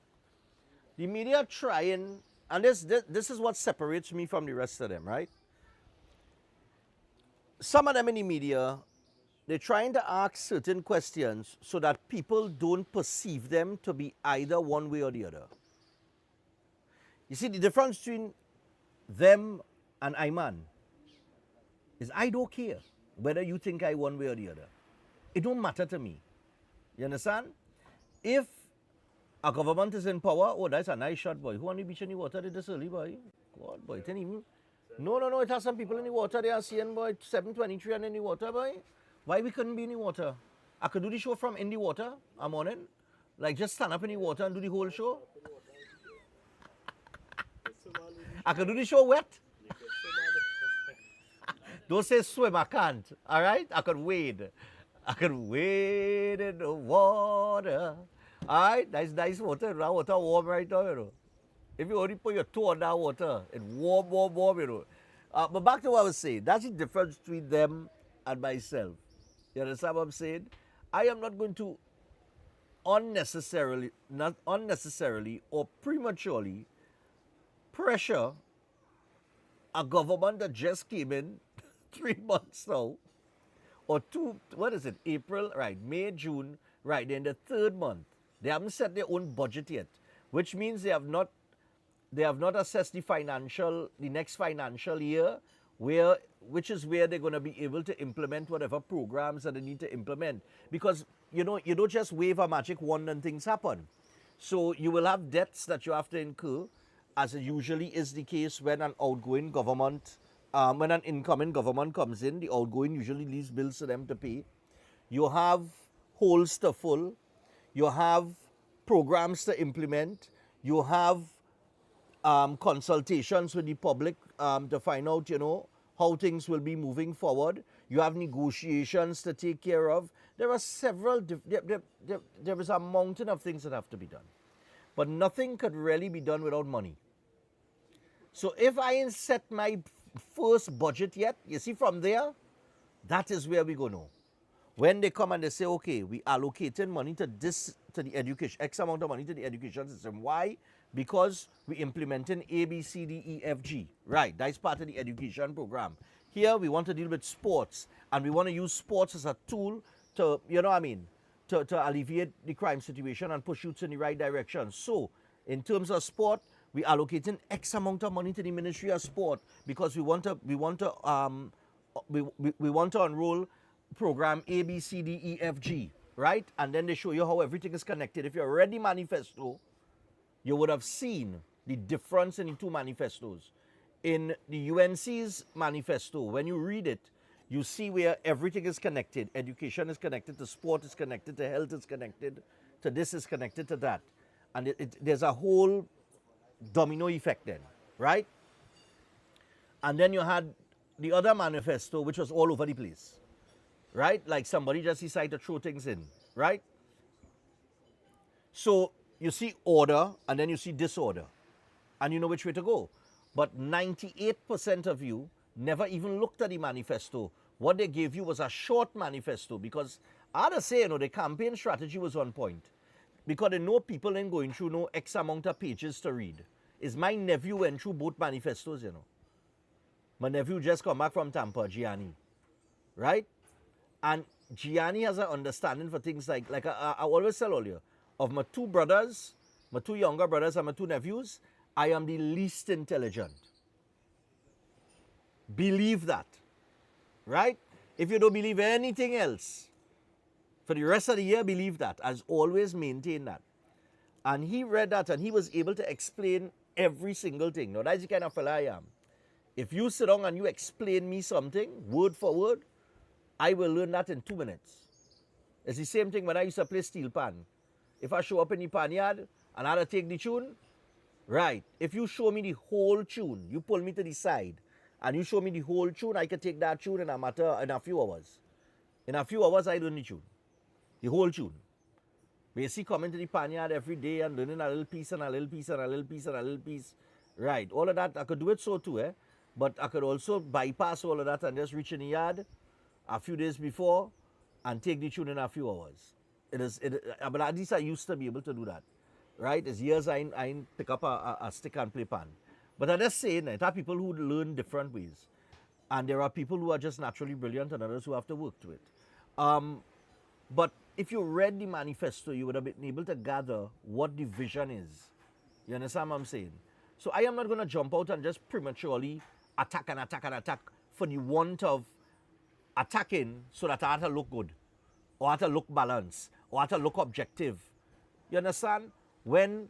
Speaker 3: The media trying, and this is what separates me from the rest of them, right? Some of them in the media, they're trying to ask certain questions so that people don't perceive them to be either one way or the other. You see, the difference between them and Ayman is I don't care whether you think I one way or the other. It don't matter to me. You understand? If a government is in power, oh, that's a nice shot, boy. Who on the beach in the water did this early, boy? God, boy, it ain't even... No, it has some people in the water. They are seeing, boy, 7:23 and in the water, boy. Why we couldn't be in the water? I could do the show from in the water. I'm on it. Like, just stand up in the water and do the whole show. I could do the show wet. Don't say swim, I can't. All right? I could wade. I could wade in the water. All right? Nice water. That water warm right now, If you only put your toe on that water, it's warm, But back to what I was saying. That's the difference between them and myself. You understand what I'm saying? I am not going to unnecessarily or prematurely pressure a government that just came in 3 months now, or April, right, May, June, right, they're in the third month. They haven't set their own budget yet, which means they have not assessed the next financial year, which is where they're going to be able to implement whatever programs that they need to implement. Because, you don't just wave a magic wand and things happen. So you will have debts that you have to incur, as it usually is the case when an outgoing government, when an incoming government comes in, the outgoing usually leaves bills to them to pay. You have holes to fill. You have programs to implement. You have consultations with the public to find out, how things will be moving forward. You have negotiations to take care of. There are several, there is a mountain of things that have to be done. But nothing could really be done without money. So if I ain't set my first budget yet, you see from there, that is where we go now. When they come and they say, okay, we allocating money to the education, X amount of money to the education system. Why? Because we implementing A, B, C, D, E, F, G. Right, that's part of the education program. Here we want to deal with sports, and we want to use sports as a tool to, to alleviate the crime situation and push youths in the right direction. So, in terms of sport, we allocating X amount of money to the Ministry of Sport because we want to enroll program A, B, C, D, E, F, G, right? And then they show you how everything is connected. If you read the manifesto, you would have seen the difference in the two manifestos. In the UNC's manifesto, when you read it, You see where everything is connected. Education is connected to sport, is connected to health, is connected to this, is connected to that. And there's a whole domino effect then, right? And then you had the other manifesto, which was all over the place, right? Like somebody just decided to throw things in, right? So you see order and then you see disorder, and you know which way to go. But 98% of you never even looked at the manifesto. What they gave you was a short manifesto, because I had to say, the campaign strategy was on point. Because they know people ain't going through no X amount of pages to read. Is my nephew went through both manifestos, My nephew just come back from Tampa, Gianni, right? And Gianni has an understanding for things like I always tell all you, of my two brothers, my two younger brothers and my two nephews, I am the least intelligent. Believe that, right? If you don't believe anything else, for the rest of the year, believe that. As always, maintain that. And he read that and he was able to explain every single thing. Now, that's the kind of fella I am. If you sit down and you explain me something, word for word, I will learn that in 2 minutes. It's the same thing when I used to play steel pan. If I show up in the pan yard and I had to take the tune, right, if you show me the whole tune, you pull me to the side, and you show me the whole tune, I can take that tune in a few hours. In a few hours, I learn the tune. The whole tune. Basically coming to the pan yard every day and learning a little piece and a little piece and a little piece and a little piece. Right, all of that, I could do it so too, but I could also bypass all of that and just reach in the yard a few days before and take the tune in a few hours. But at least I used to be able to do that, right? It's years I pick up a stick and play pan. But I'm just saying, there are people who learn different ways. And there are people who are just naturally brilliant and others who have to work to it. But if you read the manifesto, you would have been able to gather what the vision is. You understand what I'm saying? So I am not going to jump out and just prematurely attack and attack and attack for the want of attacking so that I have to look good, or I have to look balanced, or I have to look objective. You understand? When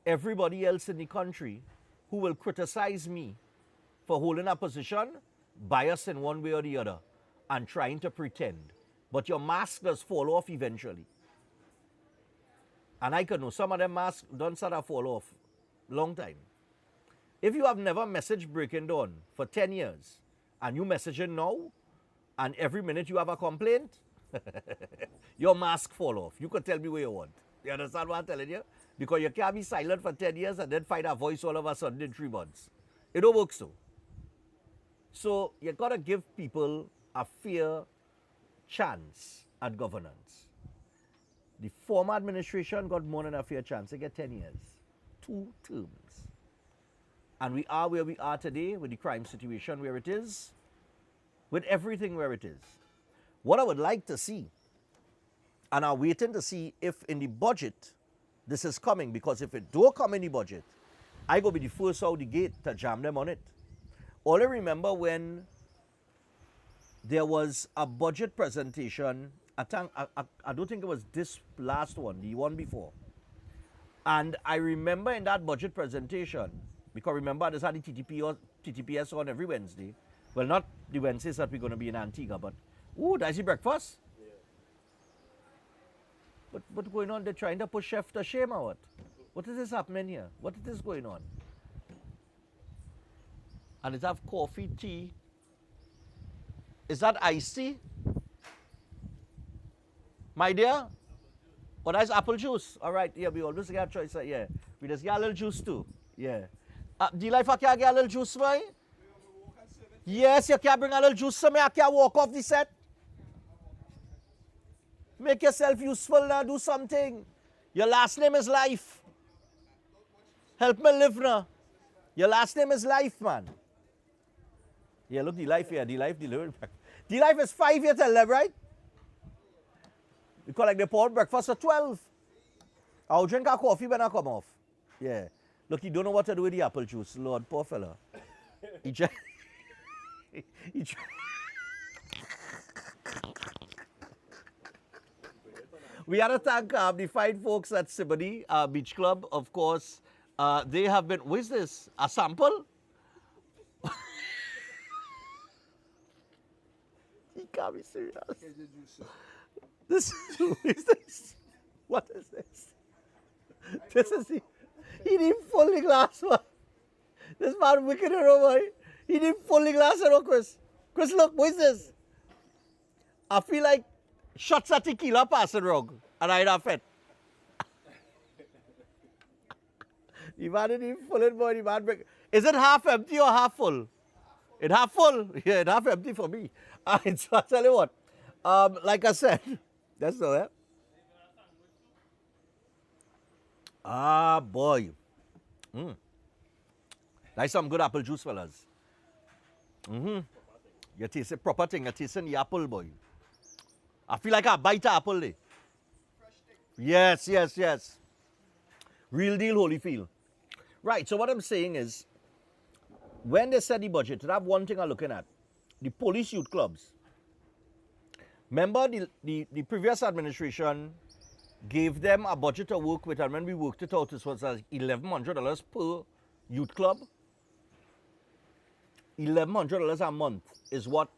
Speaker 3: everybody else in the country who will criticize me for holding a position, biased in one way or the other, and trying to pretend. But your mask does fall off eventually. And I can know some of them masks don't start to fall off long time. If you have never messaged Breaking Dawn for 10 years, and you messaging now, and every minute you have a complaint, your mask fall off. You could tell me where you want. You understand what I'm telling you? Because you can't be silent for 10 years and then find a voice all of a sudden in 3 months. It don't work so. So you got to give people a fair chance at governance. The former administration got more than a fair chance. They get 10 years. 2 terms. And we are where we are today with the crime situation where it is, with everything where it is. What I would like to see, and I'm waiting to see if in the budget this is coming, because if it don't come in the budget, I go be the first out the gate to jam them on it. All I remember when there was a budget presentation, I don't think it was this last one, the one before. And I remember in that budget presentation, because remember there's had the TTPS on every Wednesday. Well, not the Wednesdays that we're going to be in Antigua, but, ooh, did I see breakfast? Yeah. But what's going on? They're trying to push chef to shame or what? What is this happening here? What is this going on? And it have coffee, tea. Is that iced tea? My dear? Oh, that's apple juice. All right, yeah, we always get a choice. Yeah, we just get a little juice too. Yeah. Do you like if I can get a little juice for me? Yes, you can bring a little juice for me. I can walk off the set. Make yourself useful now. Do something. Your last name is Life. Help me live now. Your last name is Life, man. Yeah, look, the Life here. The Life delivered back. The Life is 5 years old, right? Because like they pour breakfast at 12. I'll drink a coffee when I come off. Yeah. Look, you don't know what to do with the apple juice. Lord, poor fella. He just... We had to thank the fine folks at Siboney Beach Club, of course. They have been... What is this? A sample? He can't be serious. This is this. What is this? This is he didn't fully glass one. This man wicked boy. He didn't fully glass it, Chris. Chris, look, what is this? I feel like shots of tequila passing wrong, and I not fit. The man didn't full it, boy. The man break. Is it half empty or half full? It half full. Yeah, it half empty for me. All right, so I tell you what. Like I said, that's all right. Ah, boy. That's some good apple juice, fellas. You taste a proper thing. You taste the apple, boy. I feel like I bite an apple. Eh? Yes, yes, yes. Real deal, Holyfield. Right, so what I'm saying is, when they set the budget, they have one thing I'm looking at. The police youth clubs. Remember the previous administration gave them a budget to work with, and when we worked it out, it was like $1,100 per youth club. $1,100 a month is what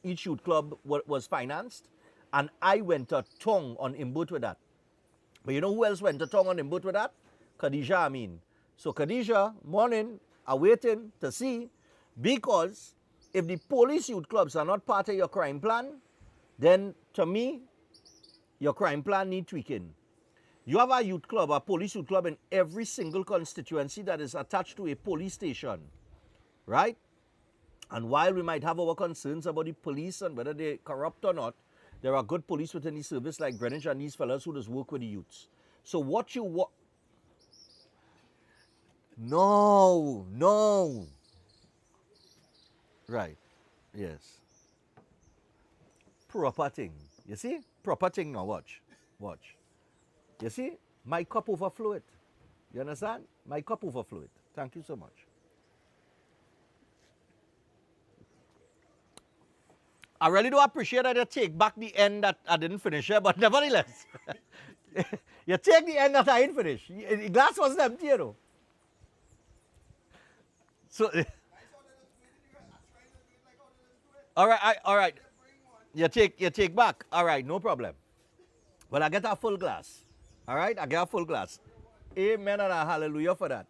Speaker 3: each youth club was financed, and I went a tongue on Imbut with that. But you know who else went a tongue on Imbut with that? Khadija Amin. So Khadija, morning, are waiting to see, because if the police youth clubs are not part of your crime plan, then to me, your crime plan need tweaking. You have a youth club, a police youth club in every single constituency that is attached to a police station, right? And while we might have our concerns about the police and whether they're corrupt or not, there are good police within the service like Greenwich and these fellas who just work with the youths. So what you want... No. Right. Yes. Proper thing. You see? Proper thing now. Watch. You see? My cup overflowed. You understand? My cup overflowed. Thank you so much. I really do appreciate that you take back the end that I didn't finish here, but nevertheless, you take the end that I didn't finish. The glass wasn't empty, you know. So, all right. You take back. All right, no problem. Well, I get a full glass. All right, I get a full glass. Amen and a hallelujah for that.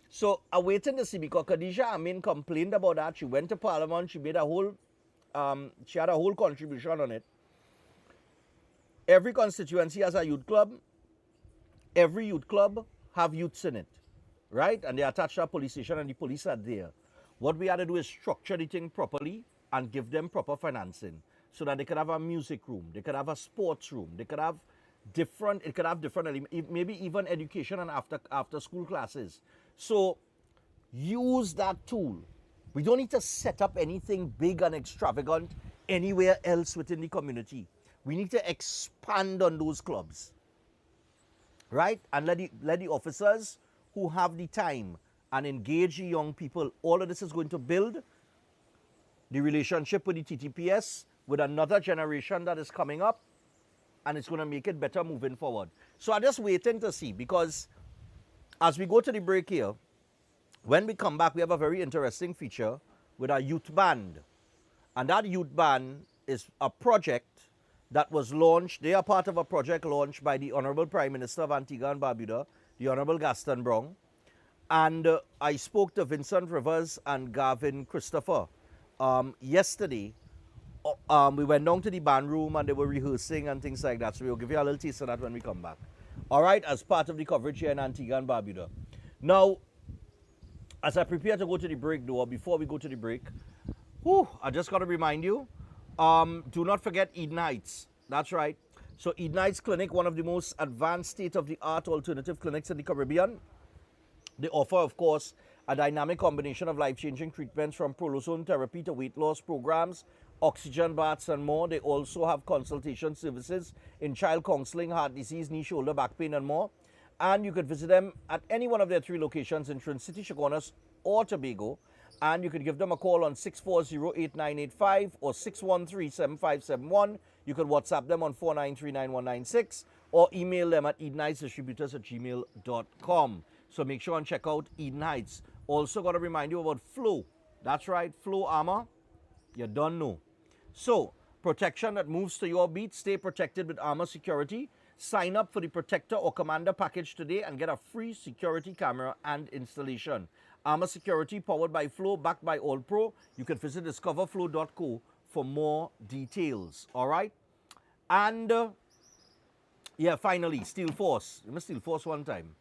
Speaker 3: So, I'm waiting to see, because Khadija Amin complained about that. She went to Parliament. She made a whole... she had a whole contribution on it. Every constituency has a youth club. Every youth club have youths in it, right? And they are attached to a police station, and the police are there. What we had to do is structure the thing properly and give them proper financing so that they could have a music room, they could have a sports room, they could have different maybe even education and after school classes. So use that tool. We don't need to set up anything big and extravagant anywhere else within the community. We need to expand on those clubs, right? And let the officers who have the time and engage the young people. All of this is going to build the relationship with the TTPS with another generation that is coming up, and it's going to make it better moving forward. So I'm just waiting to see, because as we go to the break here, when we come back, we have a very interesting feature with our youth band. And that youth band is a project that was launched. They are part of a project launched by the Honorable Prime Minister of Antigua and Barbuda, the Honorable Gaston Brong. And I spoke to Vincent Rivers and Gavin Christopher yesterday. We went down to the band room and they were rehearsing and things like that. So we'll give you a little taste of that when we come back. All right, as part of the coverage here in Antigua and Barbuda. Now, as I prepare to go to the break, though, before we go to the break, I just got to remind you, do not forget Eden Heights. That's right. So Eden Heights Clinic, one of the most advanced state-of-the-art alternative clinics in the Caribbean. They offer, of course, a dynamic combination of life-changing treatments from prolozone therapy to weight loss programs, oxygen baths, and more. They also have consultation services in child counseling, heart disease, knee, shoulder, back pain, and more. And you could visit them at any one of their 3 locations in Trin City, Chaguanas, or Tobago. And you could give them a call on 640-8985 or 613-7571. You could WhatsApp them on 493-9196 or email them at edenheightsdistributors@gmail.com. So make sure and check out Eden Heights. Also got to remind you about Flow. That's right, Flow Armor. You don't know. So Protection that moves to your beat. Stay protected with Armor Security. Sign up for the Protector or Commander package today and get a free security camera and installation. Armor Security, powered by Flow, backed by All Pro. You can visit discoverflow.co for more details. All right? And, yeah, finally, Steel Force. You must Steel Force one time.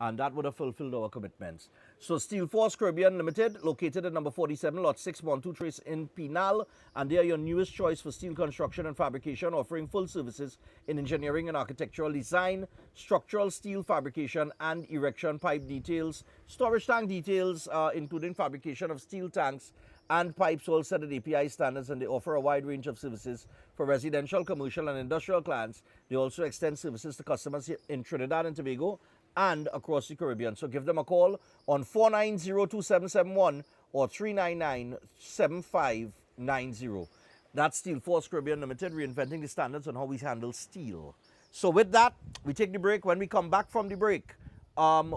Speaker 3: And that would have fulfilled our commitments. So Steel Force Caribbean Limited, located at number 47, lot 6, Montu Trace in Penal. And they are your newest choice for steel construction and fabrication, offering full services in engineering and architectural design, structural steel fabrication and erection, pipe details, storage tank details, including fabrication of steel tanks and pipes, all set at API standards, and they offer a wide range of services for residential, commercial, and industrial clients. They also extend services to customers in Trinidad and Tobago and across the Caribbean. So give them a call on 4902771 or 399-7590. That's Steel Force Caribbean Limited, reinventing the standards on how we handle steel. So with that, we take the break. When we come back from the break,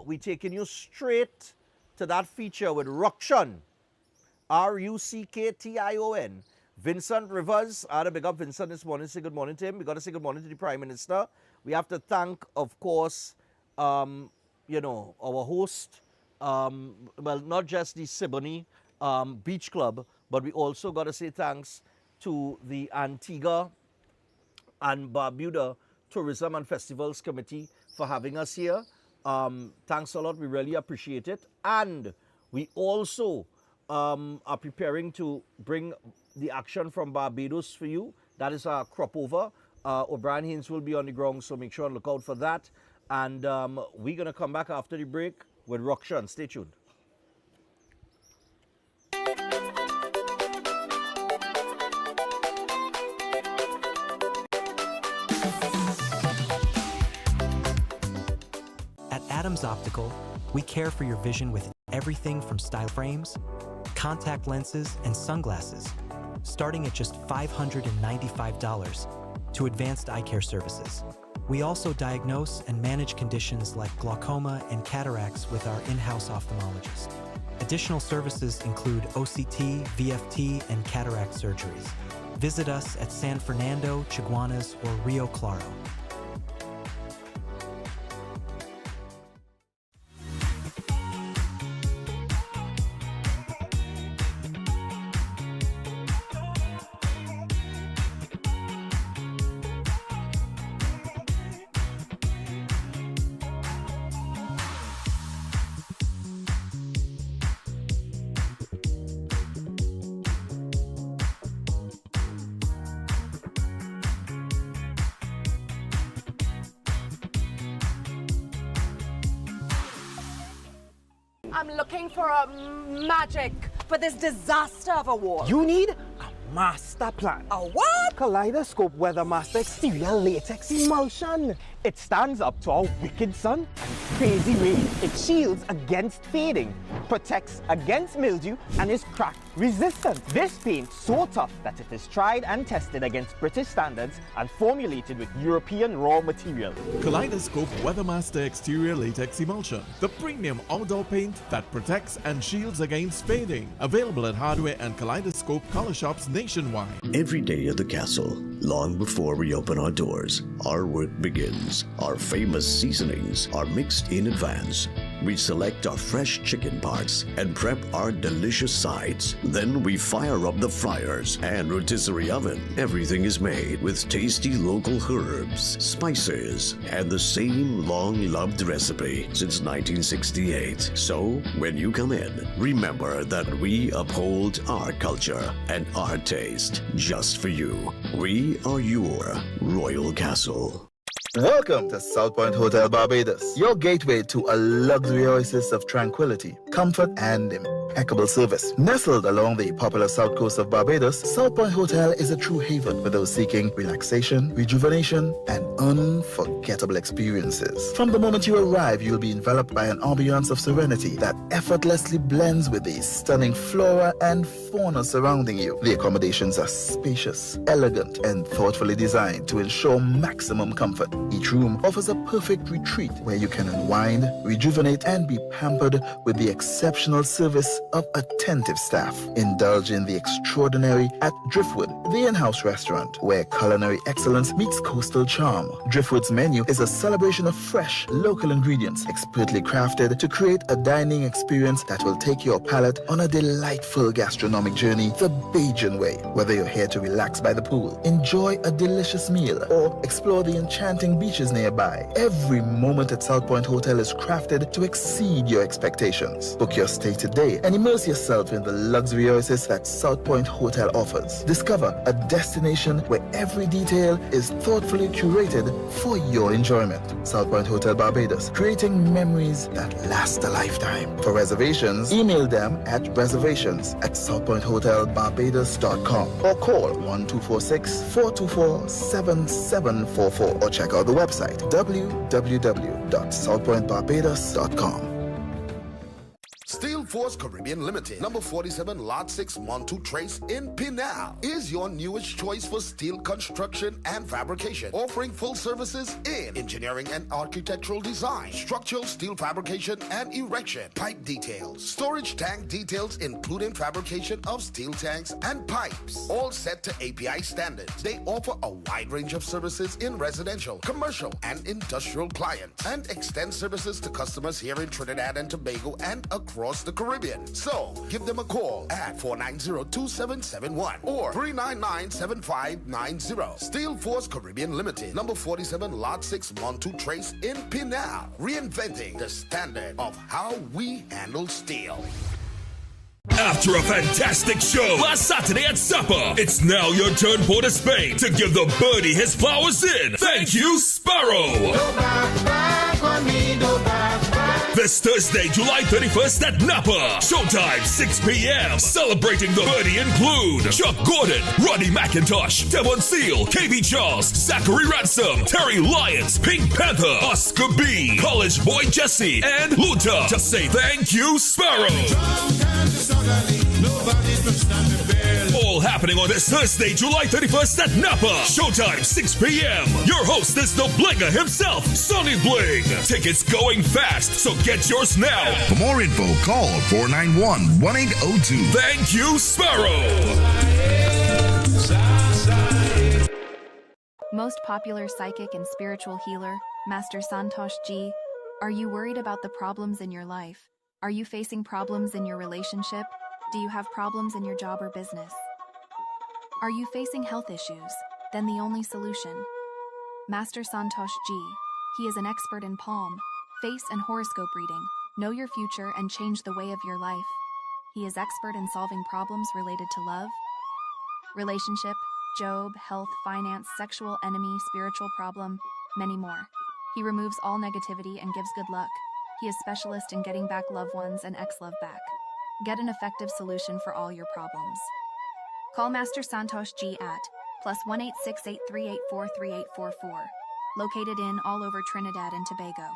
Speaker 3: we taking you straight to that feature with Roxan, Rucktion. Vincent Rivers, I had to big up Vincent this morning, say good morning to him. We got to say good morning to the Prime Minister. We have to thank, of course, you know, our host, well, not just the Siboney Beach Club, but we also got to say thanks to the Antigua and Barbuda Tourism and Festivals Committee for having us here. Thanks a lot. We really appreciate it. And we also are preparing to bring the action from Barbados for you. That is our crop over. O'Brien Haynes will be on the ground, so make sure and look out for that. And we're going to come back after the break with Roxan. Stay tuned.
Speaker 6: At Adams Optical, we care for your vision with everything from style frames, contact lenses, and sunglasses, starting at just $595 to advanced eye care services. We also diagnose and manage conditions like glaucoma and cataracts with our in-house ophthalmologist. Additional services include OCT, VFT, and cataract surgeries. Visit us at San Fernando, Chaguanas, or Rio Claro.
Speaker 5: I'm looking for a magic for this disaster of a war.
Speaker 12: You need a master plan.
Speaker 5: A what?
Speaker 12: Kaleidoscope Weather Master Exterior Latex Emulsion. It stands up to our wicked sun and crazy rain. It shields against fading, protects against mildew, and is crack resistant. This paint so tough that it is tried and tested against British standards and formulated with European raw material.
Speaker 14: Kaleidoscope Weathermaster Exterior Latex Emulsion, the premium outdoor paint that protects and shields against fading. Available at hardware and Kaleidoscope color shops nationwide.
Speaker 15: Every day at the castle, long before we open our doors, our work begins. Our famous seasonings are mixed in advance. We select our fresh chicken parts and prep our delicious sides. Then we fire up the fryers and rotisserie oven. Everything is made with tasty local herbs, spices, and the same long-loved recipe since 1968. So, when you come in, remember that we uphold our culture and our taste just for you. We are your Royal Castle.
Speaker 24: Welcome to South Point Hotel Barbados, your gateway to a luxury oasis of tranquility, comfort, and impeccable service. Nestled along the popular south coast of Barbados, South Point Hotel is a true haven for those seeking relaxation, rejuvenation, and unforgettable experiences. From the moment you arrive, you'll be enveloped by an ambiance of serenity that effortlessly blends with the stunning flora and fauna surrounding you. The accommodations are spacious, elegant, and thoughtfully designed to ensure maximum comfort. Each room offers a perfect retreat where you can unwind, rejuvenate, and be pampered with the exceptional service of attentive staff. Indulge in the extraordinary at Driftwood, the in-house restaurant, where culinary excellence meets coastal charm. Driftwood's menu is a celebration of fresh, local ingredients, expertly crafted to create a dining experience that will take your palate on a delightful gastronomic journey the Bajan way. Whether you're here to relax by the pool, enjoy a delicious meal, or explore the enchanting beaches nearby, every moment at South Point Hotel is crafted to exceed your expectations. Book your stay today and immerse yourself in the luxury oasis that South Point Hotel offers. Discover a destination where every detail is thoughtfully curated for your enjoyment. South Point Hotel Barbados, creating memories that last a lifetime. For reservations, email them at reservations@southpointhotelbarbados.com or call 1246-424-7744 or check out the website www.southpointbarbados.com.
Speaker 2: Steel Force Caribbean Limited, number 47, Lot 6, Montu Trace in Pinal, is your newest choice for steel construction and fabrication, offering full services in engineering and architectural design, structural steel fabrication and erection, pipe details, storage tank details including fabrication of steel tanks and pipes, all set to API standards. They offer a wide range of services in residential, commercial, and industrial clients, and extend services to customers here in Trinidad and Tobago and across the Caribbean. So, give them a call at 490-2771 or 399-7590. Steel Force Caribbean Limited, number 47, Lot 6, Montu Trace in Pinal. Reinventing the standard of how we handle steel.
Speaker 9: After a fantastic show last Saturday at supper, it's now your turn, Port of Spain, to give the birdie his flowers in. Thank you, Sparrow. This Thursday, July 31st at Napa. Showtime, 6 p.m. Celebrating the birdie include Chuck Gordon, Roddy McIntosh, Devon Seal, KB Charles, Zachary Ransom, Terry Lyons, Pink Panther, Oscar B, College Boy Jesse, and Luther to say thank you, Sparrow. All happening on this Thursday, July 31st at Napa. Showtime, 6 p.m. Your host is the Blinger himself, Sonny Bling. Tickets going fast, so get yours now.
Speaker 16: For more info, call 491-1802.
Speaker 9: Thank you, Sparrow.
Speaker 17: Most popular psychic and spiritual healer, Master Santosh Ji. Are you worried about the problems in your life? Are you facing problems in your relationship? Do you have problems in your job or business? Are you facing health issues? Then the only solution. Master Santosh Ji. He is an expert in palm, face and horoscope reading. Know your future and change the way of your life. He is expert in solving problems related to love, relationship, job, health, finance, sexual, enemy, spiritual problem, many more. He removes all negativity and gives good luck. He is specialist in getting back loved ones and ex-love back. Get an effective solution for all your problems. Call Master Santosh Ji at +1-868-384-3844. Located in all over Trinidad and Tobago.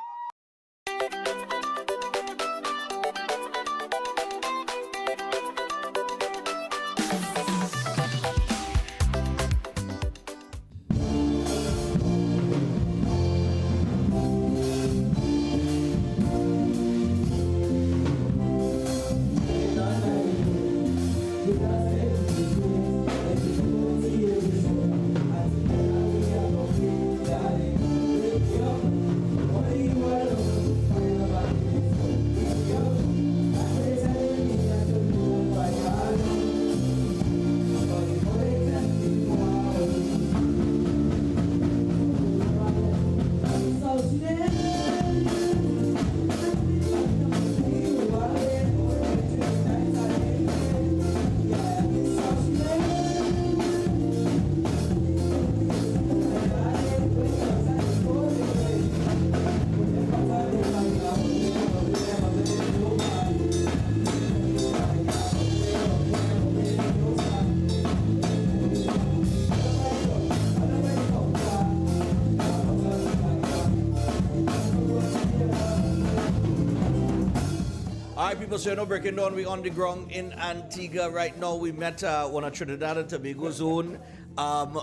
Speaker 3: Alright, people, so you know, breaking down, we on the ground in Antigua right now. We met one of Trinidad and Tobago's own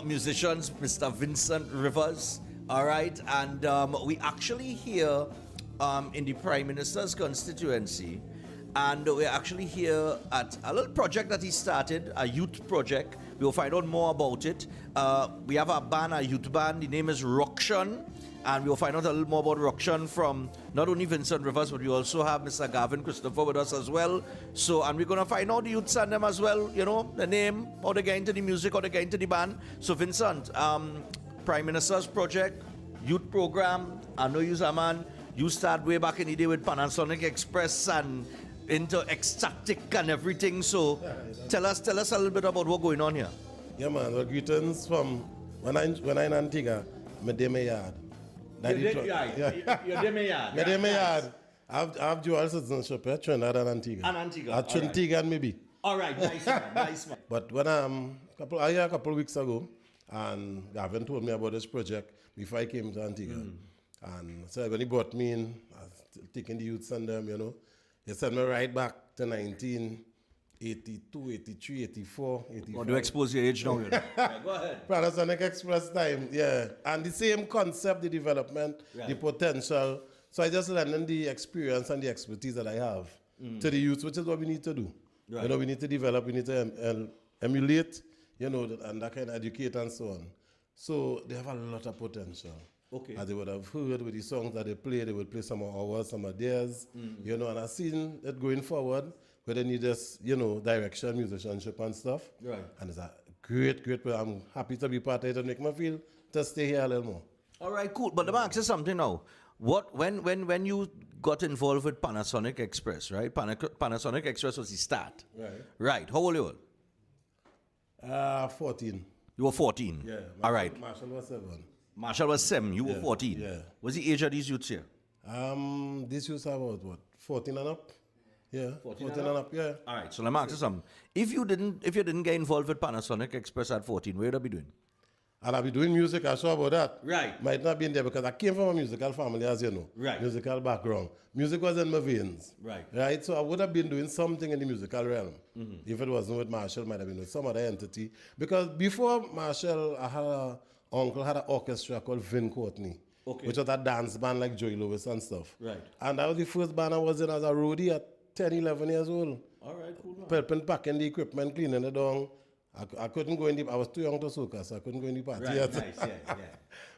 Speaker 3: musicians, Mr. Vincent Rivers. Alright, and we actually here in the Prime Minister's constituency, And we're actually here at a little project that he started, a youth project. We'll find out more about it. We have a band, a youth band. The name is Roxan. And we'll find out a little more about Roxan from not only Vincent Rivers, but we also have Mr. Gavin Christopher with us as well. So, and we're going to find out the youths and them as well, you know, the name, how they get into the music, how they get into the band. So, Vincent, Prime Minister's project, youth program, I know you're a man. You start way back in the day with Panasonic Express and into Ecstatic and everything. So, tell us a little bit about what's going on here.
Speaker 1: Yeah, man. Well, greetings from when I in Antigua, my day my yard.
Speaker 3: You're day my yard.
Speaker 1: My day my yard. I have dual citizenship, Trinidad and Antigua.
Speaker 3: And Antigua.
Speaker 1: At Trinidad and maybe.
Speaker 3: All right, nice man, nice man.
Speaker 1: But when a couple of weeks ago, and Gavin told me about this project before I came to Antigua. And so when he brought me in, I was taking the youths and them, you know. He sent me right back to 1982, 83, 84, 85.
Speaker 3: Oh, do expose your age now, you know. Yeah, go ahead.
Speaker 1: Panasonic Express time, yeah. And the same concept, the development, the potential. So I just learning the experience and the expertise that I have to the youth, which is what we need to do. Right. You know, we need to develop, we need to emulate, you know, and that kind of educate and so on. So they have a lot of potential.
Speaker 3: Okay.
Speaker 1: As they would have heard with the songs that they play, they would play some of ours, some of theirs, you know, and I've seen it going forward where they need this, you know, direction, musicianship and stuff.
Speaker 3: Right.
Speaker 1: And it's a great, I'm happy to be part of it and make me feel to stay here a little more.
Speaker 3: All right, cool. But let me ask you something now. When you got involved with Panasonic Express, right? Panasonic Express was the start.
Speaker 1: Right.
Speaker 3: Right. How old were you?
Speaker 1: 14.
Speaker 3: You were 14?
Speaker 1: Yeah.
Speaker 3: All right.
Speaker 1: Marshall was 7.
Speaker 3: Marshall was 7. You were 14.
Speaker 1: Yeah.
Speaker 3: What's the age of these youths here?
Speaker 1: These youths are about what? 14 and up? Yeah. 14 and up, yeah.
Speaker 3: All right. So let me ask you something. If you didn't get involved with Panasonic Express at 14, where would you be doing?
Speaker 1: And I'll be doing music, I saw about that.
Speaker 3: Right.
Speaker 1: Might not be in there because I came from a musical family, as you know.
Speaker 3: Right.
Speaker 1: Musical background. Music was in my veins.
Speaker 3: Right.
Speaker 1: Right? So I would have been doing something in the musical realm. If it wasn't with Marshall, might have been with some other entity. Because before Marshall, I had an uncle had an orchestra called Vin Courtney.
Speaker 3: Okay.
Speaker 1: Which was a dance band like Joy Lewis and stuff.
Speaker 3: Right.
Speaker 1: And that was the first band I was in as a roadie at 10, 11 years old.
Speaker 3: All right, cool.
Speaker 1: Helping packing the equipment, cleaning it down. I couldn't go in the, I was too young to soca, so I couldn't go in the party
Speaker 3: Right,
Speaker 1: yet.
Speaker 3: nice, yeah.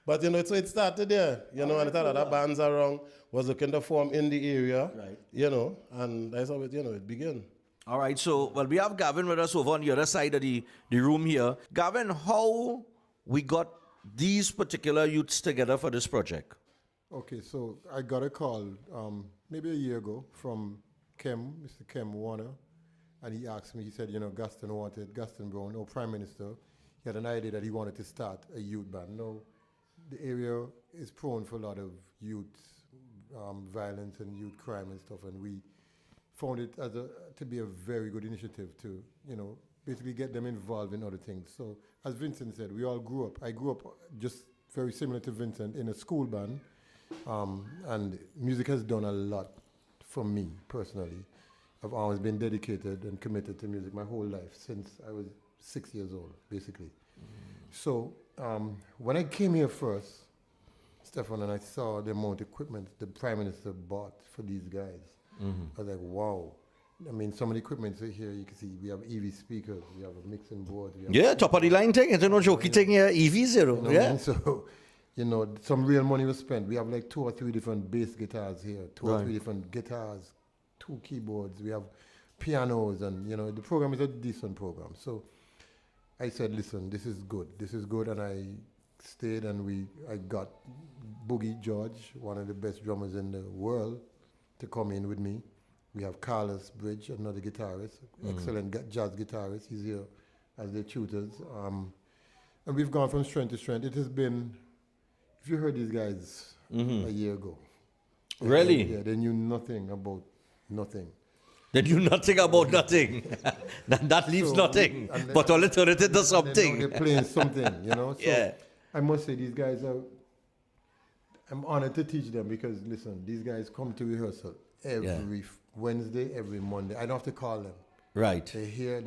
Speaker 1: But, you know, so it started there, you know, and I thought other bands around was looking to form in the area,
Speaker 3: right.
Speaker 1: You know, and that's how it, you know, it began.
Speaker 3: All right, so, well, we have Gavin with us over on the other side of the room here. Gavin, how we got these particular youths together for this project?
Speaker 4: Okay, so I got a call maybe a year ago from Mr. Kem Warner, and he asked me, he said, you know, Gaston Brown, our Prime Minister, he had an idea that he wanted to start a youth band. Now, the area is prone for a lot of youth violence and youth crime and stuff, and we found it as to be a very good initiative to, you know, basically get them involved in other things. So, as Vincent said, we all grew up. I grew up just very similar to Vincent in a school band, and music has done a lot for me personally. I've always been dedicated and committed to music my whole life since I was 6 years old, basically. So when I came here first, Stefan, and I saw the amount of equipment the Prime Minister bought for these guys, I was like, wow. I mean, some of the equipment here, you can see we have EV speakers, we have a mixing board.
Speaker 3: Yeah, top of the line thing. It's no jokey thing here, EV zero.
Speaker 4: You know
Speaker 3: Yeah.
Speaker 4: what I mean? So, you know, some real money was spent. We have like 2 or 3 different bass guitars here, 2 or 3 different guitars, 2 keyboards, we have pianos, and, you know, the program is a decent program. So I said, listen, this is good, and I stayed, and I got Boogie George, one of the best drummers in the world, to come in with me. We have Carlos Bridge, another guitarist, excellent jazz guitarist. He's here as the tutors. And we've gone from strength to strength. It has been, if you heard these guys a year ago.
Speaker 3: Really?
Speaker 4: Yeah, they knew nothing about nothing.
Speaker 3: They knew nothing about nothing. that leaves nothing. But all it turned into something.
Speaker 4: They're playing something, you know? So
Speaker 3: yeah.
Speaker 4: I must say, these guys I'm honored to teach them because, listen, these guys come to rehearsal every Wednesday, every Monday. I don't have to call them.
Speaker 3: Right.
Speaker 4: They hear,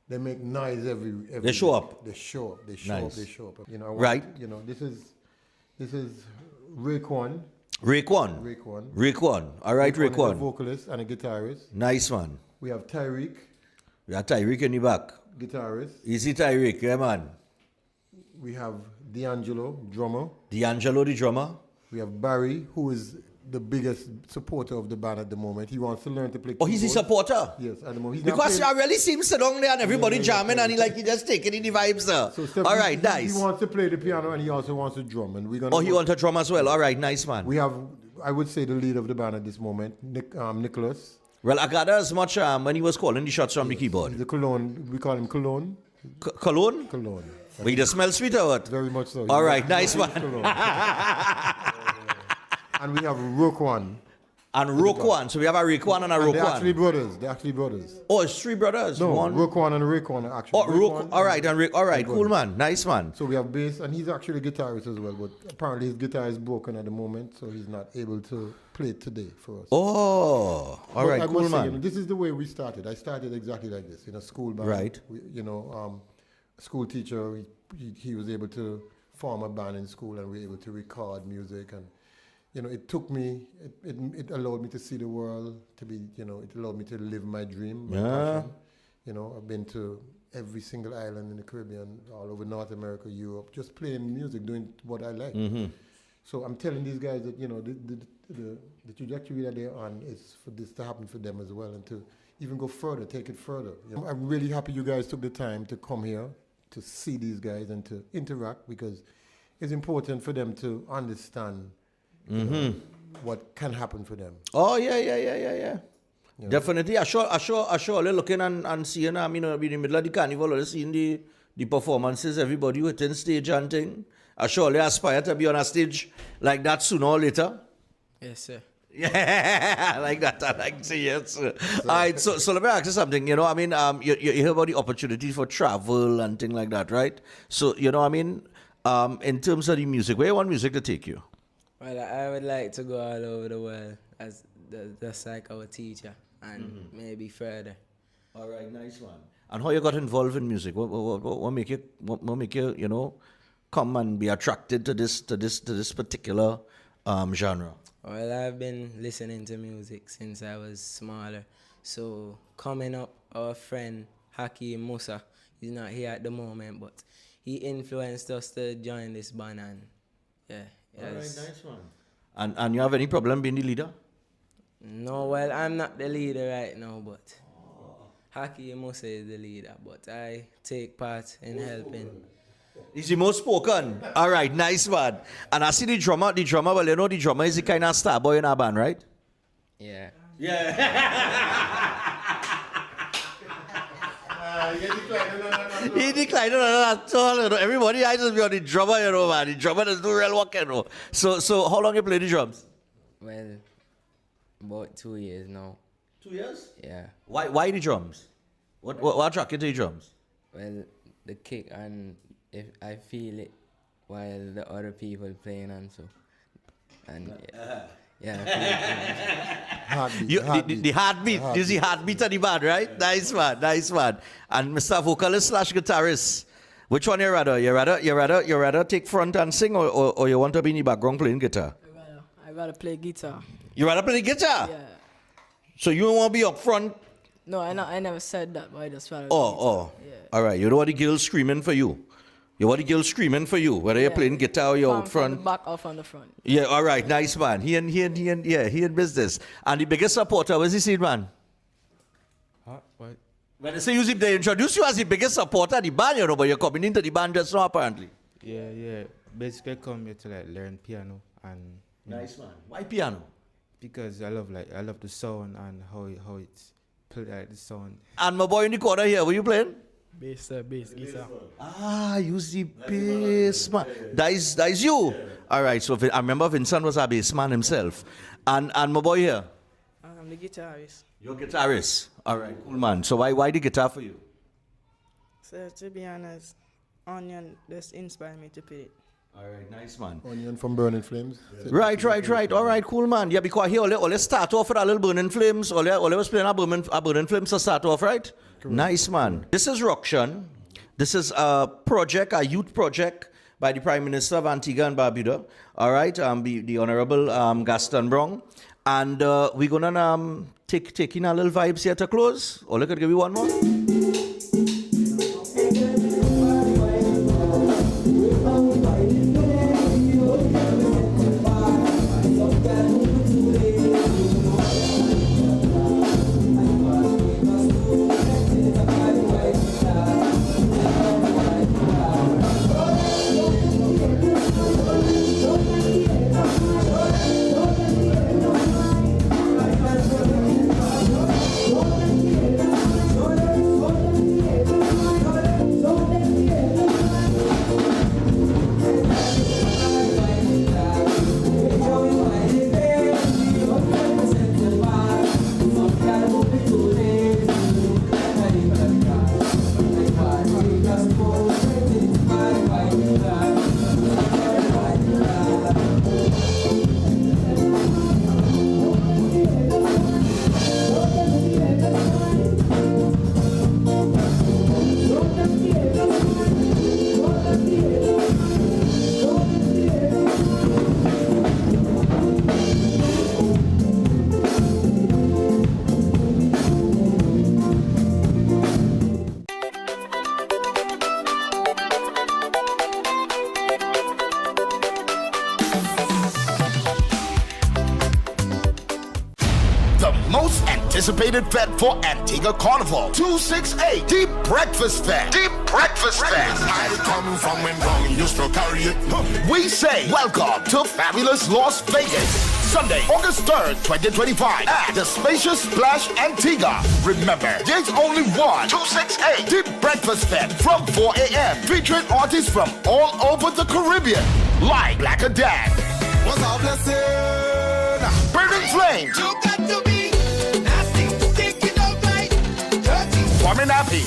Speaker 4: they make noise every
Speaker 3: They show
Speaker 4: week.
Speaker 3: up.
Speaker 4: They show up. They show
Speaker 3: Nice.
Speaker 4: up. They show up. You know,
Speaker 3: Right.
Speaker 4: You know, this is Raekwon.
Speaker 3: Raekwon. All right, Raekwon.
Speaker 4: A vocalist and a guitarist.
Speaker 3: Nice, man.
Speaker 4: We have Tyreek.
Speaker 3: We have Tyreek in the back.
Speaker 4: Guitarist.
Speaker 3: Easy Tyreek, yeah, man.
Speaker 4: We have D'Angelo, drummer.
Speaker 3: D'Angelo, the drummer.
Speaker 4: We have Barry, who is the biggest supporter of the band at the moment. He wants to learn to play keyboard.
Speaker 3: Oh, he's a supporter?
Speaker 4: Yes, at the moment.
Speaker 3: Because I really see him sit down there and everybody jamming and he just taking in the vibes there.
Speaker 4: So
Speaker 3: all right, nice.
Speaker 4: He wants to play the piano and he also wants to drum. And we're gonna
Speaker 3: he wants to drum as well. All right, nice, man.
Speaker 4: We have, I would say, the lead of the band at this moment, Nicholas.
Speaker 3: Well, I got as much when he was calling the shots from the keyboard.
Speaker 4: The Cologne, we call him Cologne.
Speaker 3: Cologne?
Speaker 4: Cologne.
Speaker 3: But he just smells sweet or what?
Speaker 4: Very much so.
Speaker 3: All right, nice one.
Speaker 4: And we have Roquan.
Speaker 3: And Roquan. So we have a Raekwon and a Roquan.
Speaker 4: They're actually brothers. They're actually brothers.
Speaker 3: Oh, it's three brothers.
Speaker 4: No,
Speaker 3: one.
Speaker 4: Roquan and Raekwon are actually.
Speaker 3: Oh, all right, all right, cool, man. Nice, man.
Speaker 4: So we have bass, and he's actually a guitarist as well, but apparently his guitar is broken at the moment, so he's not able to play it today for us.
Speaker 3: Oh, all right, cool, man.
Speaker 4: Say, this is the way we started. I started exactly like this, in a school band.
Speaker 3: Right.
Speaker 4: A school teacher, he was able to form a band in school, and we were able to record music, and it took me, it allowed me to see the world, it allowed me to live my dream, my passion. I've been to every single island in the Caribbean, all over North America, Europe, just playing music, doing what I like.
Speaker 3: Mm-hmm.
Speaker 4: So I'm telling these guys that, the trajectory that they're on is for this to happen for them as well, and to even go further, take it further. I'm really happy you guys took the time to come here to see these guys and to interact, because it's important for them to understand what can happen for them.
Speaker 3: Oh, yeah. Definitely. I sure looking and seeing, in the middle of the carnival, seeing the performances, everybody within stage and thing. I surely aspire to be on a stage like that sooner or later.
Speaker 7: Yes, sir.
Speaker 3: Yeah, I like that. I like to say yes. All right, so let me ask you something. You hear about the opportunity for travel and things like that, right? So, in terms of the music, where you want music to take you?
Speaker 7: Well, I would like to go all over the world as just like our teacher, and maybe further.
Speaker 3: All right, nice one. And how you got involved in music? What make you, come and be attracted to this particular genre?
Speaker 7: Well, I've been listening to music since I was smaller. So coming up, our friend Hakeem Musa, he's not here at the moment, but he influenced us to join this band, and
Speaker 3: All right, nice one. And you have any problem being the leader?
Speaker 7: No, well, I'm not the leader right now, but Hakeem Musa is the leader, but I take part in helping.
Speaker 3: He's the most spoken. All right, nice man. And I see the drummer, well, the drummer is the kind of star boy in our band, right?
Speaker 7: Yeah.
Speaker 3: He declined at all. Everybody has to be on the drummer, man. The drummer does do real work, So how long you play the drums?
Speaker 7: Well, about 2 years now.
Speaker 3: 2 years?
Speaker 7: Yeah.
Speaker 3: Why the drums? What attracted you to the drums?
Speaker 7: Well, the kick, and if I feel it while the other people playing, and so, and
Speaker 3: Heartbeat. The heartbeat. This is the heartbeat of the band, right? Nice one. And Mr. Vocalist / guitarist, which one you rather? You rather take front and sing, or you want to be in the background playing guitar?
Speaker 7: I rather play guitar.
Speaker 3: You rather play guitar?
Speaker 7: Yeah.
Speaker 3: So you don't want to be up front?
Speaker 7: No, I never said that, but I just rather.
Speaker 3: Oh. Yeah. All right. You don't want the girls screaming for you. You want the girls screaming for you, whether you're playing guitar or you're out front.
Speaker 7: From the back or from the front.
Speaker 3: Yeah, all right, nice man. He in business. And the biggest supporter, where's he seen, man?
Speaker 19: What?
Speaker 3: When they say they introduce you as the biggest supporter of the band, but you're coming into the band just now, apparently.
Speaker 19: Yeah. Basically, come here to learn piano and.
Speaker 3: Nice man. Why piano?
Speaker 19: Because I love the sound and how it's played, the sound.
Speaker 3: And my boy in the corner here, what you playing?
Speaker 7: Bass guitar.
Speaker 3: Use the bass, man. That is you. All right, so I remember Vincent was a bass man himself. And my boy here?
Speaker 7: I'm the guitarist.
Speaker 3: You're guitarist. All right, cool, man. So why the guitar for you?
Speaker 7: So to be honest, Onion just inspired me to play it.
Speaker 3: All right, nice, man.
Speaker 4: Onion from Burning Flames.
Speaker 3: Right. All right, cool, man. Yeah, because here, let's start off with a little Burning Flames. Or let's play a Burning Flames to start off, right? Correct. Nice, man. This is Roxan. This is a project, a youth project by the Prime Minister of Antigua and Barbuda, all right, the Honorable Gaston Brown. And we're going to take in a little vibes here to close. Or look at give you one more.
Speaker 2: Anticipated fete for Antigua Carnival 268, Deep Breakfast Fest. Deep Breakfast Fest. I come from when wrong used to carry it. We say welcome to fabulous Las Vegas. Sunday, August 3rd, 2025 at the spacious Splash Antigua. Remember, there's only one 268 Deep Breakfast Fest from 4 a.m. featuring artists from all over the Caribbean like Black Dan. What's up, blessing? Burning Flames. You got to be Warming Happy,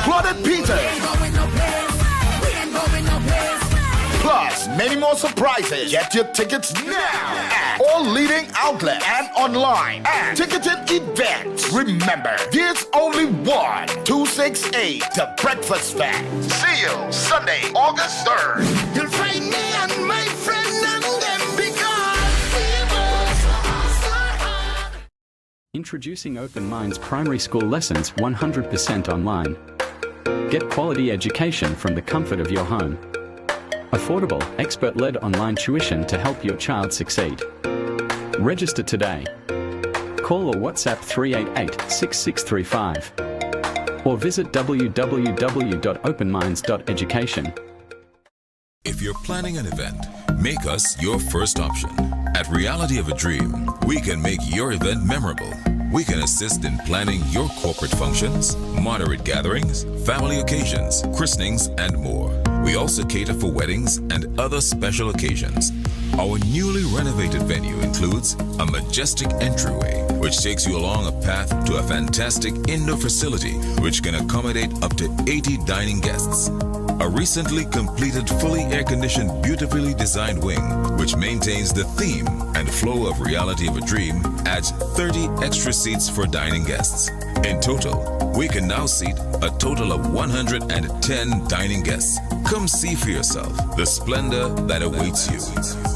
Speaker 2: Claudette Peters, plus many more surprises. Get your tickets now at all leading outlets and online and ticketed events. Remember, there's only one 268 The Breakfast Fest. See you Sunday, August 3rd. You'll find me and my friend and them because we were so hard.
Speaker 8: Introducing Open Minds primary school lessons 100% online. Get quality education from the comfort of your home. Affordable, expert-led online tuition to help your child succeed. Register today. Call or WhatsApp 388-6635 or visit www.openminds.education.
Speaker 20: If you're planning an event, make us your first option. At Reality of a Dream, we can make your event memorable. We can assist in planning your corporate functions, moderate gatherings, family occasions, christenings, and more. We also cater for weddings and other special occasions. Our newly renovated venue includes a majestic entryway, which takes you along a path to a fantastic indoor facility which can accommodate up to 80 dining guests. A recently completed, fully air-conditioned, beautifully designed wing, which maintains the theme and flow of Reality of a Dream, adds 30 extra seats for dining guests. In total, we can now seat a total of 110 dining guests. Come see for yourself the splendor that awaits you.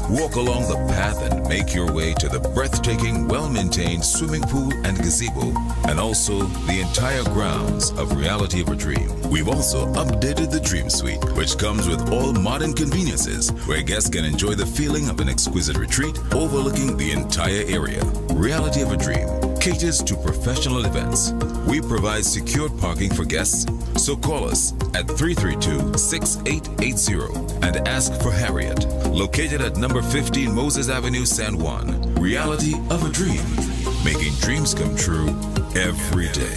Speaker 20: Walk along the path and make your way to the breathtaking, well-maintained swimming pool and gazebo, and also the entire grounds of Reality of a Dream. We've also updated the Dream Suite, which comes with all modern conveniences, where guests can enjoy the feeling of an exquisite retreat overlooking the entire area. Reality of a Dream caters to professional events. We provide secured parking for guests, so call us at 332-6880 and ask for Harriet, located at number 15 Moses Avenue, San Juan. Reality of a Dream, making dreams come true every day.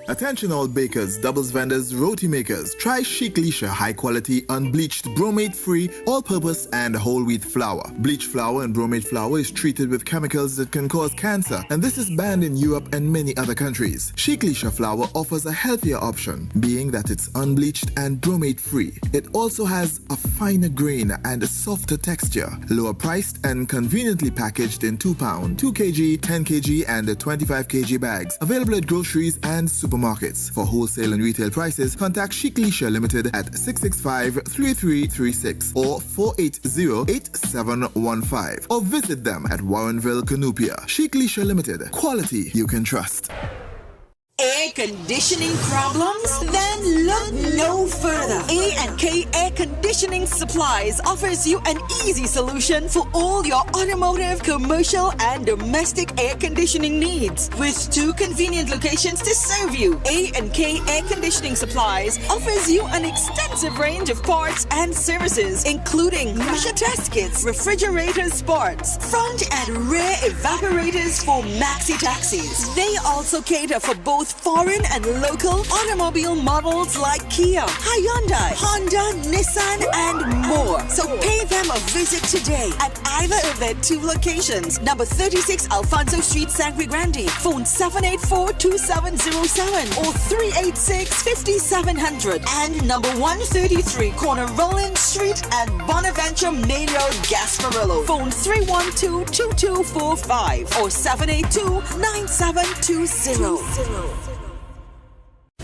Speaker 24: Attention all bakers, doubles vendors, roti makers. Try Chic Leisha high quality, unbleached, bromate free, all purpose and whole wheat flour. Bleach flour and bromate flour is treated with chemicals that can cause cancer, and this is banned in Europe and many other countries. Chic Leisha flour offers a healthier option, being that it's unbleached and bromate free. It also has a finer grain and a softer texture, lower priced and conveniently packaged in 2 pound, 2 kg, 10 kg and 25 kg bags. Available at groceries and supermarkets. For wholesale and retail prices, contact Chic Leisha Limited at 665-3336 or 480-8715 or visit them at Warrenville, Canupia. Chic Leisha Limited. Quality you can trust.
Speaker 10: Air conditioning problems? Then look no further. A&K Air Conditioning Supplies offers you an easy solution for all your automotive, commercial, and domestic air conditioning needs. With 2 convenient locations to serve you, A&K Air Conditioning Supplies offers you an extensive range of parts and services, including pressure test kits, refrigerator parts, front and rear evaporators for maxi taxis. They also cater for both foreign and local automobile models like Kia, Hyundai, Honda, Nissan, and more. So pay them a visit today at either of their 2 locations. Number 36 Alfonso Street, Sangre Grande. Phone 784-2707 or 386-5700. And number 133 Corner Roland Street and Bonaventure Main Road, Gasparillo. Phone 312-2245 or 782-9720.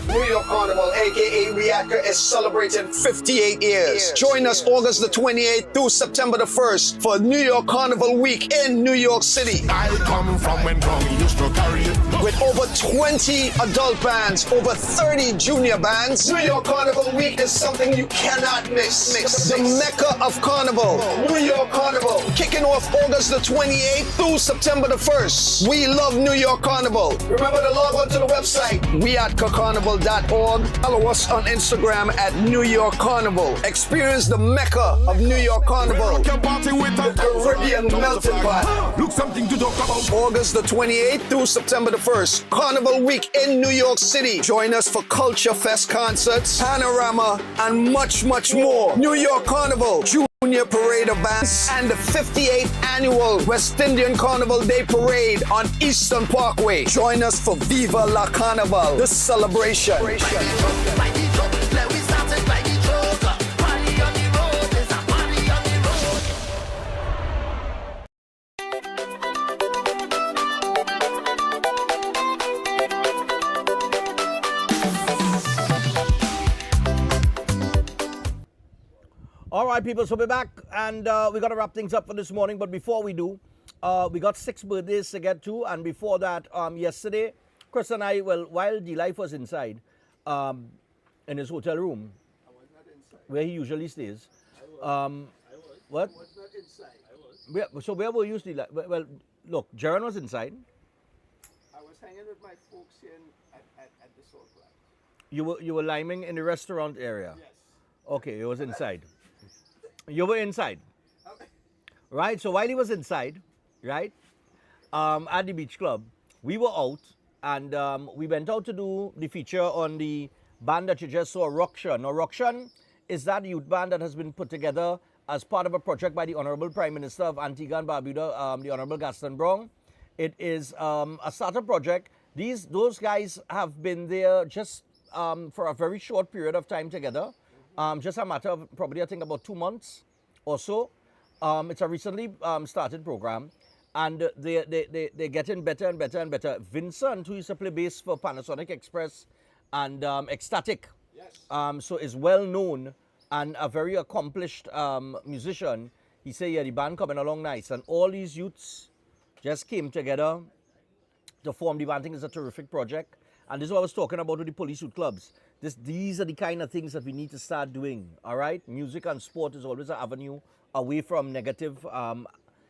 Speaker 18: New York Carnival, aka Reactor, is celebrating 58 years. Join us August the 28th through September the 1st for New York Carnival Week in New York City.
Speaker 2: I come from when Tommy used to carry it.
Speaker 18: With over 20 adult bands, over 30 junior bands, New York Carnival Week is something you cannot miss. The Mecca of Carnival, New York Carnival, kicking off August the 28th through September the 1st. We love New York Carnival. Remember to log on to the website, weatcarnival.org. Follow us on Instagram at New York Carnival. Experience the Mecca of New York Carnival. The Caribbean melting pot.
Speaker 2: Look something to talk about.
Speaker 18: August the 28th through September the 1st. Carnival Week in New York City. Join us for Culture Fest concerts, Panorama, and much, much more. New York Carnival, Junior Parade of Bands, and the 58th Annual West Indian Carnival Day Parade on Eastern Parkway. Join us for Viva La Carnival, the celebration.
Speaker 3: All right, people, so we're back, and we got to wrap things up for this morning. But before we do, we got 6 birthdays to get to, and before that, yesterday, Chris and I, well, while D-Life was inside, in his hotel room, where he usually stays. What?
Speaker 22: I was not inside.
Speaker 3: So where were you, D-Life? Well, look, Jaron was inside.
Speaker 22: I was hanging with my folks here at the Salt Plant.
Speaker 3: You were liming in the restaurant area?
Speaker 22: Yes.
Speaker 3: Okay, you was inside. You were inside. Right, so while he was inside, right, at the beach club, we were out, and we went out to do the feature on the band that you just saw, Roxan. Now, Roxan is that youth band that has been put together as part of a project by the Honorable Prime Minister of Antigua and Barbuda, the Honorable Gaston Brown. It is a startup project. Those guys have been there just for a very short period of time together. Just a matter of probably, I think, about 2 months or so. It's a recently started program, and they're getting better and better and better. Vincent, who used to play bass for Panasonic Express and Ecstatic,
Speaker 22: yes.
Speaker 3: So is well known and a very accomplished musician. He said, yeah, the band coming along nice. And all these youths just came together to form the band. I think it's a terrific project. And this is what I was talking about with the police youth clubs. These are the kind of things that we need to start doing, all right? Music and sport is always an avenue away from negative,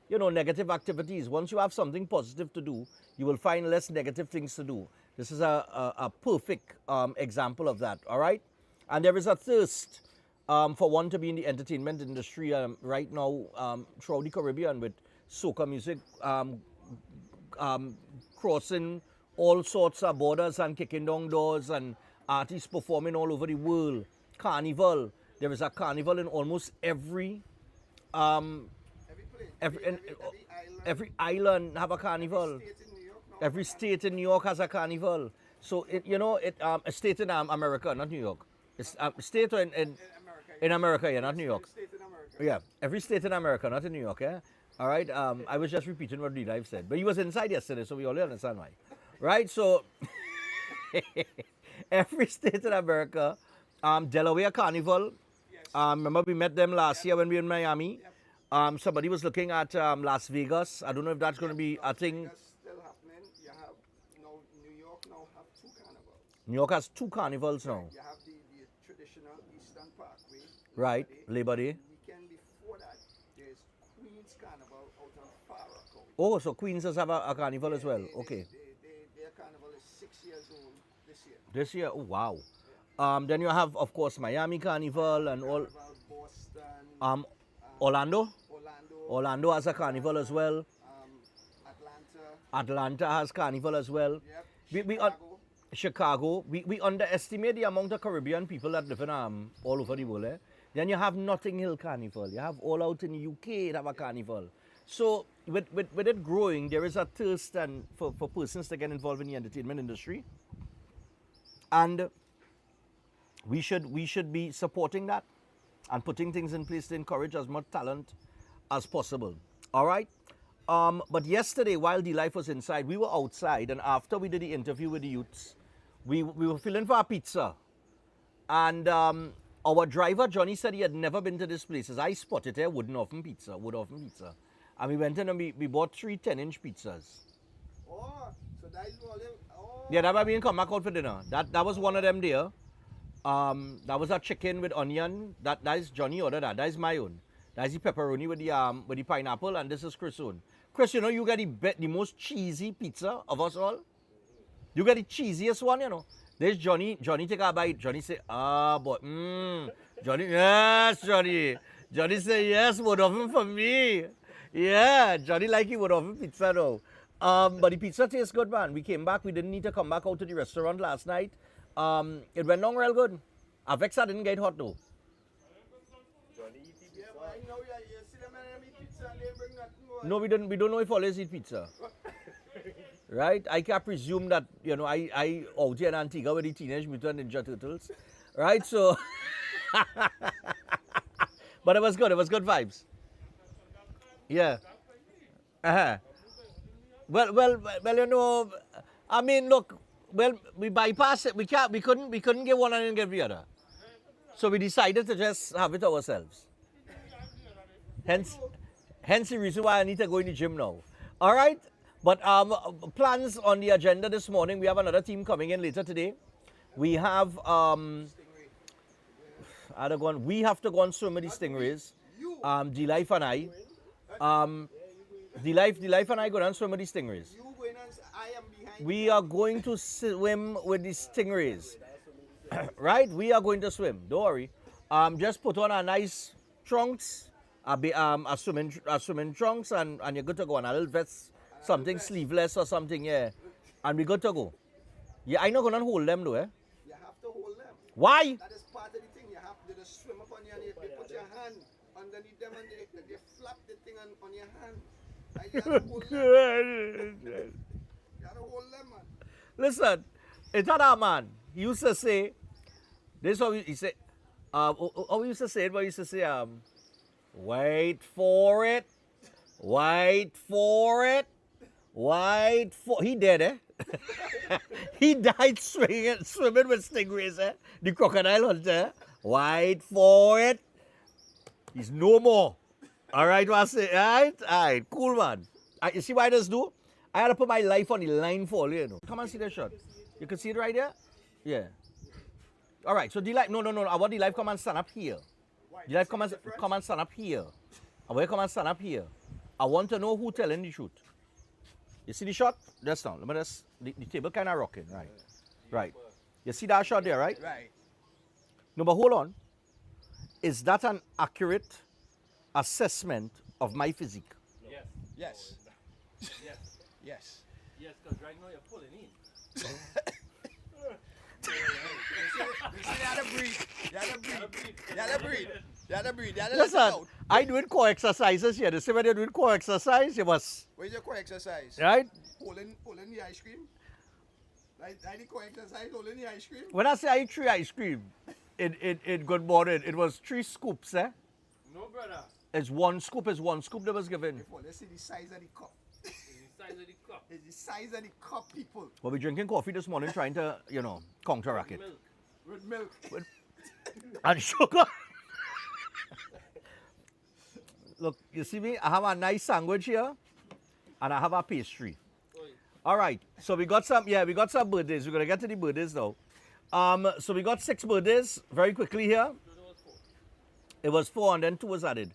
Speaker 3: negative activities. Once you have something positive to do, you will find less negative things to do. This is a perfect example of that, all right? And there is a thirst for one to be in the entertainment industry right now throughout the Caribbean with soca music crossing all sorts of borders and kicking down doors and artists performing all over the world. Carnival. There is a carnival in almost every every island have a carnival. Every state in New York has a carnival. So a state in America, not New York. It's a state in America, yeah, not New York. Yeah, every state in America, not in New York, yeah. All right. I was just repeating what D-Live said, but he was inside yesterday, so we all understand why. Right. So every state in America, Delaware Carnival. Remember we met them last year when we were in Miami. Somebody was looking at Las Vegas. I don't know if that's going to be a thing.
Speaker 22: Still happening. You have New York now have 2 carnivals.
Speaker 3: New York has 2 carnivals now.
Speaker 22: You have the traditional Eastern Parkway.
Speaker 3: Right, Labor Day.
Speaker 22: The weekend before that, there's Queens Carnival out on Farrakhan.
Speaker 3: Oh, so Queens does have a carnival as well. Okay.
Speaker 22: Their carnival is 6 years old this year.
Speaker 3: This year, oh wow. Then you have, of course, Miami Carnival and all.
Speaker 22: Boston.
Speaker 3: Orlando. Orlando has a carnival as well. Atlanta has carnival as well.
Speaker 22: Yep.
Speaker 3: Chicago. We underestimate the amount of Caribbean people that live in all over the world. Then you have Notting Hill Carnival. You have all out in the UK that have a carnival. So with it growing, there is a thirst for persons to get involved in the entertainment industry. And we should be supporting that and putting things in place to encourage as much talent as possible. All right? But yesterday, while D-Life was inside, we were outside, and after we did the interview with the youths, we were feeling for a pizza. And our driver, Johnny, said he had never been to this place. As I spotted there, Wood Oven Pizza. And we went in and we bought 3 10-inch pizzas.
Speaker 22: Oh, so that is all. Oh.
Speaker 3: Yeah, that might be come back out for dinner. That was one of them there. That was a chicken with onion. That is Johnny ordered that. That is my own. That is the pepperoni with the pineapple, and this is Chris' own. Chris, you get the most cheesy pizza of us all. You get the cheesiest one, There's Johnny. Johnny take a bite. Johnny say, but Johnny, yes, Johnny. Johnny say, yes, wood oven for me. Yeah, Johnny like he wood oven pizza though. But the pizza tastes good, man. We came back. We didn't need to come back out to the restaurant last night. It went on real good. Avexa didn't get hot though. No, we don't know if always eat pizza. Right? I can presume that, I out here in Antigua with the Teenage Mutant Ninja Turtles. Right? So, but it was good. It was good vibes. Yeah. Well, I mean, look, we bypassed it. We couldn't get one and then get the other. So we decided to just have it ourselves. Hence the reason why I need to go in the gym now. All right? But plans on the agenda this morning. We have another team coming in later today. We have we have to go and swim with the stingrays. D-Life and I. D-Life and I go down and swim with the stingrays. We are going to swim with the stingrays. Right? We are going to swim. Don't worry. Just put on a nice trunks, a swimming trunks, and you're good to go. And a little vest, something sleeveless or something, yeah. And we're good to go. Yeah, I'm not going to hold them though, eh?
Speaker 22: You have to hold them.
Speaker 3: Why?
Speaker 22: That is part of the thing. You have to just swim up on your knee. They put your hand underneath them and they flap the thing on your hand. You have to hold them. You have to hold them, man.
Speaker 3: Listen, it's not that man. He used to say, this is how he said, he used to say it, but he used to say, wait for it, he dead, eh? He died swimming with stingrays, eh? The crocodile hunter, wait for it. He's no more. All right, what I say? All right, cool, man. You see what I just do? I had to put my life on the line for you, Come and see the shot. You can see it right there? Yeah. All right, so D-Life, no. I want D-Life come and stand up here. D-Life come and stand up here. I want you come and stand up here. I want to know who telling the truth. You see the shot? Just now. The table kind of rocking, right? Right. You see that shot there, right?
Speaker 22: Right.
Speaker 3: No, but hold on. Is that an accurate assessment of my physique?
Speaker 22: Yes. Yes. Yes.
Speaker 11: Yes, because right now you're pulling in.
Speaker 3: Listen, I doing core exercises here. The same way you're doing core exercise, you must.
Speaker 22: Where's your core exercise?
Speaker 3: Right?
Speaker 22: Holding the ice cream. Like the core exercise, holding the ice cream.
Speaker 3: When I say I eat 3 ice cream in Good Morning, it was 3 scoops, eh?
Speaker 22: No, brother.
Speaker 3: It's 1 scoop that was given.
Speaker 22: Let's see the size of the cup. It's the size of the cup, people.
Speaker 3: Well, we're drinking coffee this morning trying to, counteract it.
Speaker 22: With milk.
Speaker 3: And sugar. Look, you see me? I have a nice sandwich here, and I have a pastry. All right, so we got some birthdays. We're going to get to the birthdays now. So we got 6 birthdays very quickly here. It was 4 and then 2 was added.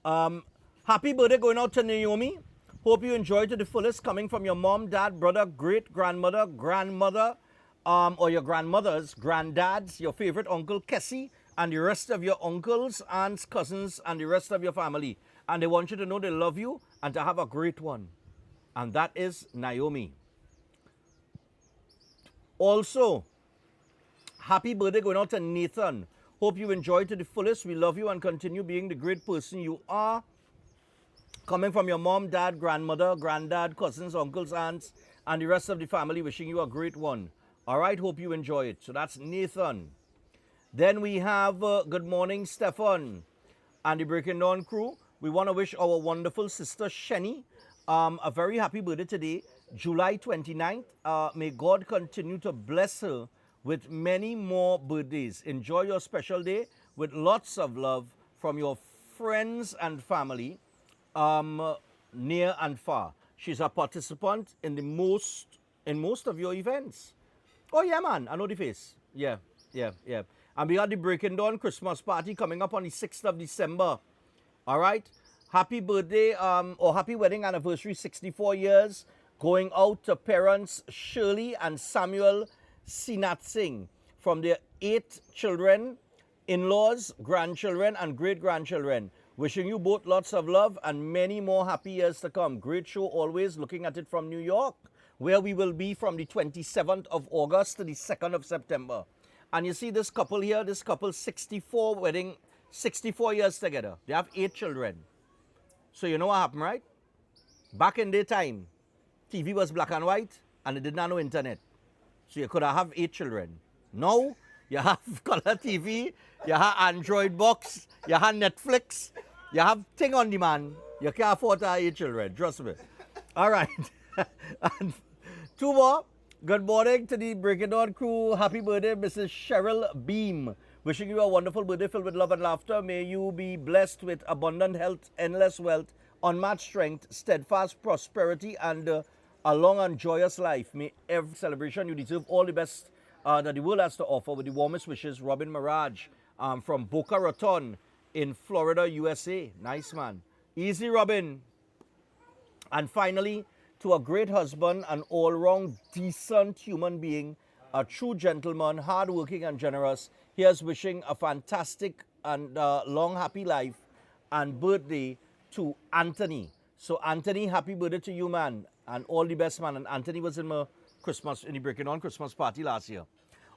Speaker 3: Happy birthday going out to Naomi. Hope you enjoyed to the fullest, coming from your mom, dad, brother, great-grandmother, grandmother, or your grandmothers, granddads, your favorite uncle, Kessie, and the rest of your uncles, aunts, cousins, and the rest of your family. And they want you to know they love you and to have a great one. And that is Naomi. Also, happy birthday going out to Nathan. Hope you enjoyed to the fullest. We love you and continue being the great person you are. Coming from your mom, dad, grandmother, granddad, cousins, uncles, aunts, and the rest of the family, wishing you a great one. All right, hope you enjoy it. So that's Nathan. Then we have good morning, Stefan, and the Breaking Dawn crew. We want to wish our wonderful sister, Shenny, a very happy birthday today, July 29th. May God continue to bless her with many more birthdays. Enjoy your special day with lots of love from your friends and family, near and far. She's a participant in most of your events. Oh yeah, man, I know the face. Yeah. And we got the Breaking Dawn Christmas party coming up on the 6th of December. All right. Happy birthday or happy wedding anniversary, 64 years. Going out to parents Shirley and Samuel Sinat Singh from their 8 children, in-laws, grandchildren, and great-grandchildren. Wishing you both lots of love and many more happy years to come. Great show always, looking at it from New York, where we will be from the 27th of August to the 2nd of September. And you see this couple here, 64 years together. They have 8 children. So you know what happened, right? Back in their time, TV was black and white and they did not know internet. So you could have 8 children. Now, you have color TV, you have Android box, you have Netflix, you have thing on demand. You can't afford to have 8 children, trust me. All right. And 2 more. Good morning to the Breaking Dawn crew. Happy birthday, Mrs. Cheryl Beam. Wishing you a wonderful birthday filled with love and laughter. May you be blessed with abundant health, endless wealth, unmatched strength, steadfast prosperity, and a long and joyous life. May every celebration you deserve all the best that the world has to offer. With the warmest wishes, Robin Mirage from Boca Raton in Florida, USA. Nice, man. Easy, Robin. And finally, to a great husband, an all-round decent human being, a true gentleman, hardworking and generous. Here's wishing a fantastic and long, happy life and birthday to Anthony. So, Anthony, happy birthday to you, man, and all the best, man. And Anthony was in the Breaking Dawn Christmas party last year.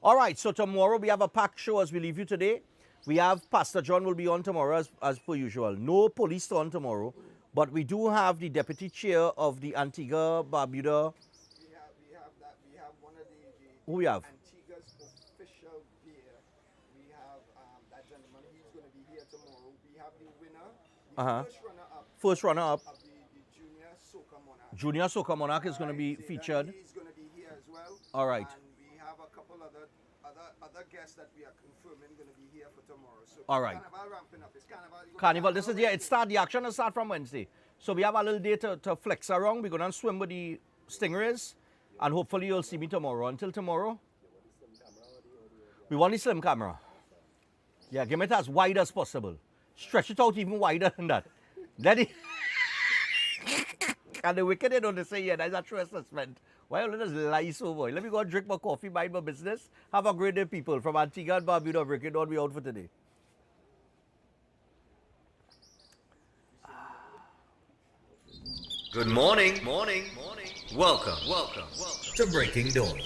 Speaker 3: All right, so tomorrow we have a packed show as we leave you today. We have Pastor John will be on tomorrow as per usual. No police on tomorrow. But we do have the deputy chair of the Antigua, Barbuda.
Speaker 22: We have one of the
Speaker 3: Who we have?
Speaker 22: Antigua's official beer. We have that gentleman. He's going to be here tomorrow. We have the winner,
Speaker 3: First runner-up.
Speaker 22: of the Junior Soca Monarch.
Speaker 3: Junior Soca Monarch is going to be featured.
Speaker 22: He's going to be here as well.
Speaker 3: All right.
Speaker 22: And we have a couple other guests that we are confirming going to be here for tomorrow. So
Speaker 3: All right.
Speaker 22: Carnival ramping up. It's Carnival.
Speaker 3: Carnival. This is the action will start from Wednesday. So we have a little day to flex around. We're going to swim with the stingrays. And hopefully you'll see me tomorrow. Until tomorrow, we want the slim camera. Yeah, give it as wide as possible. Stretch it out even wider than that. Let it. And the wicked, they don't say, yeah, that's a true assessment. Why all of this lie so, boy? Let me go and drink my coffee, mind my business. Have a great day, people. From Antigua and Barbuda, Breaking Dawn, we out for today.
Speaker 11: Good morning. Morning.
Speaker 3: Welcome to Breaking Dawn.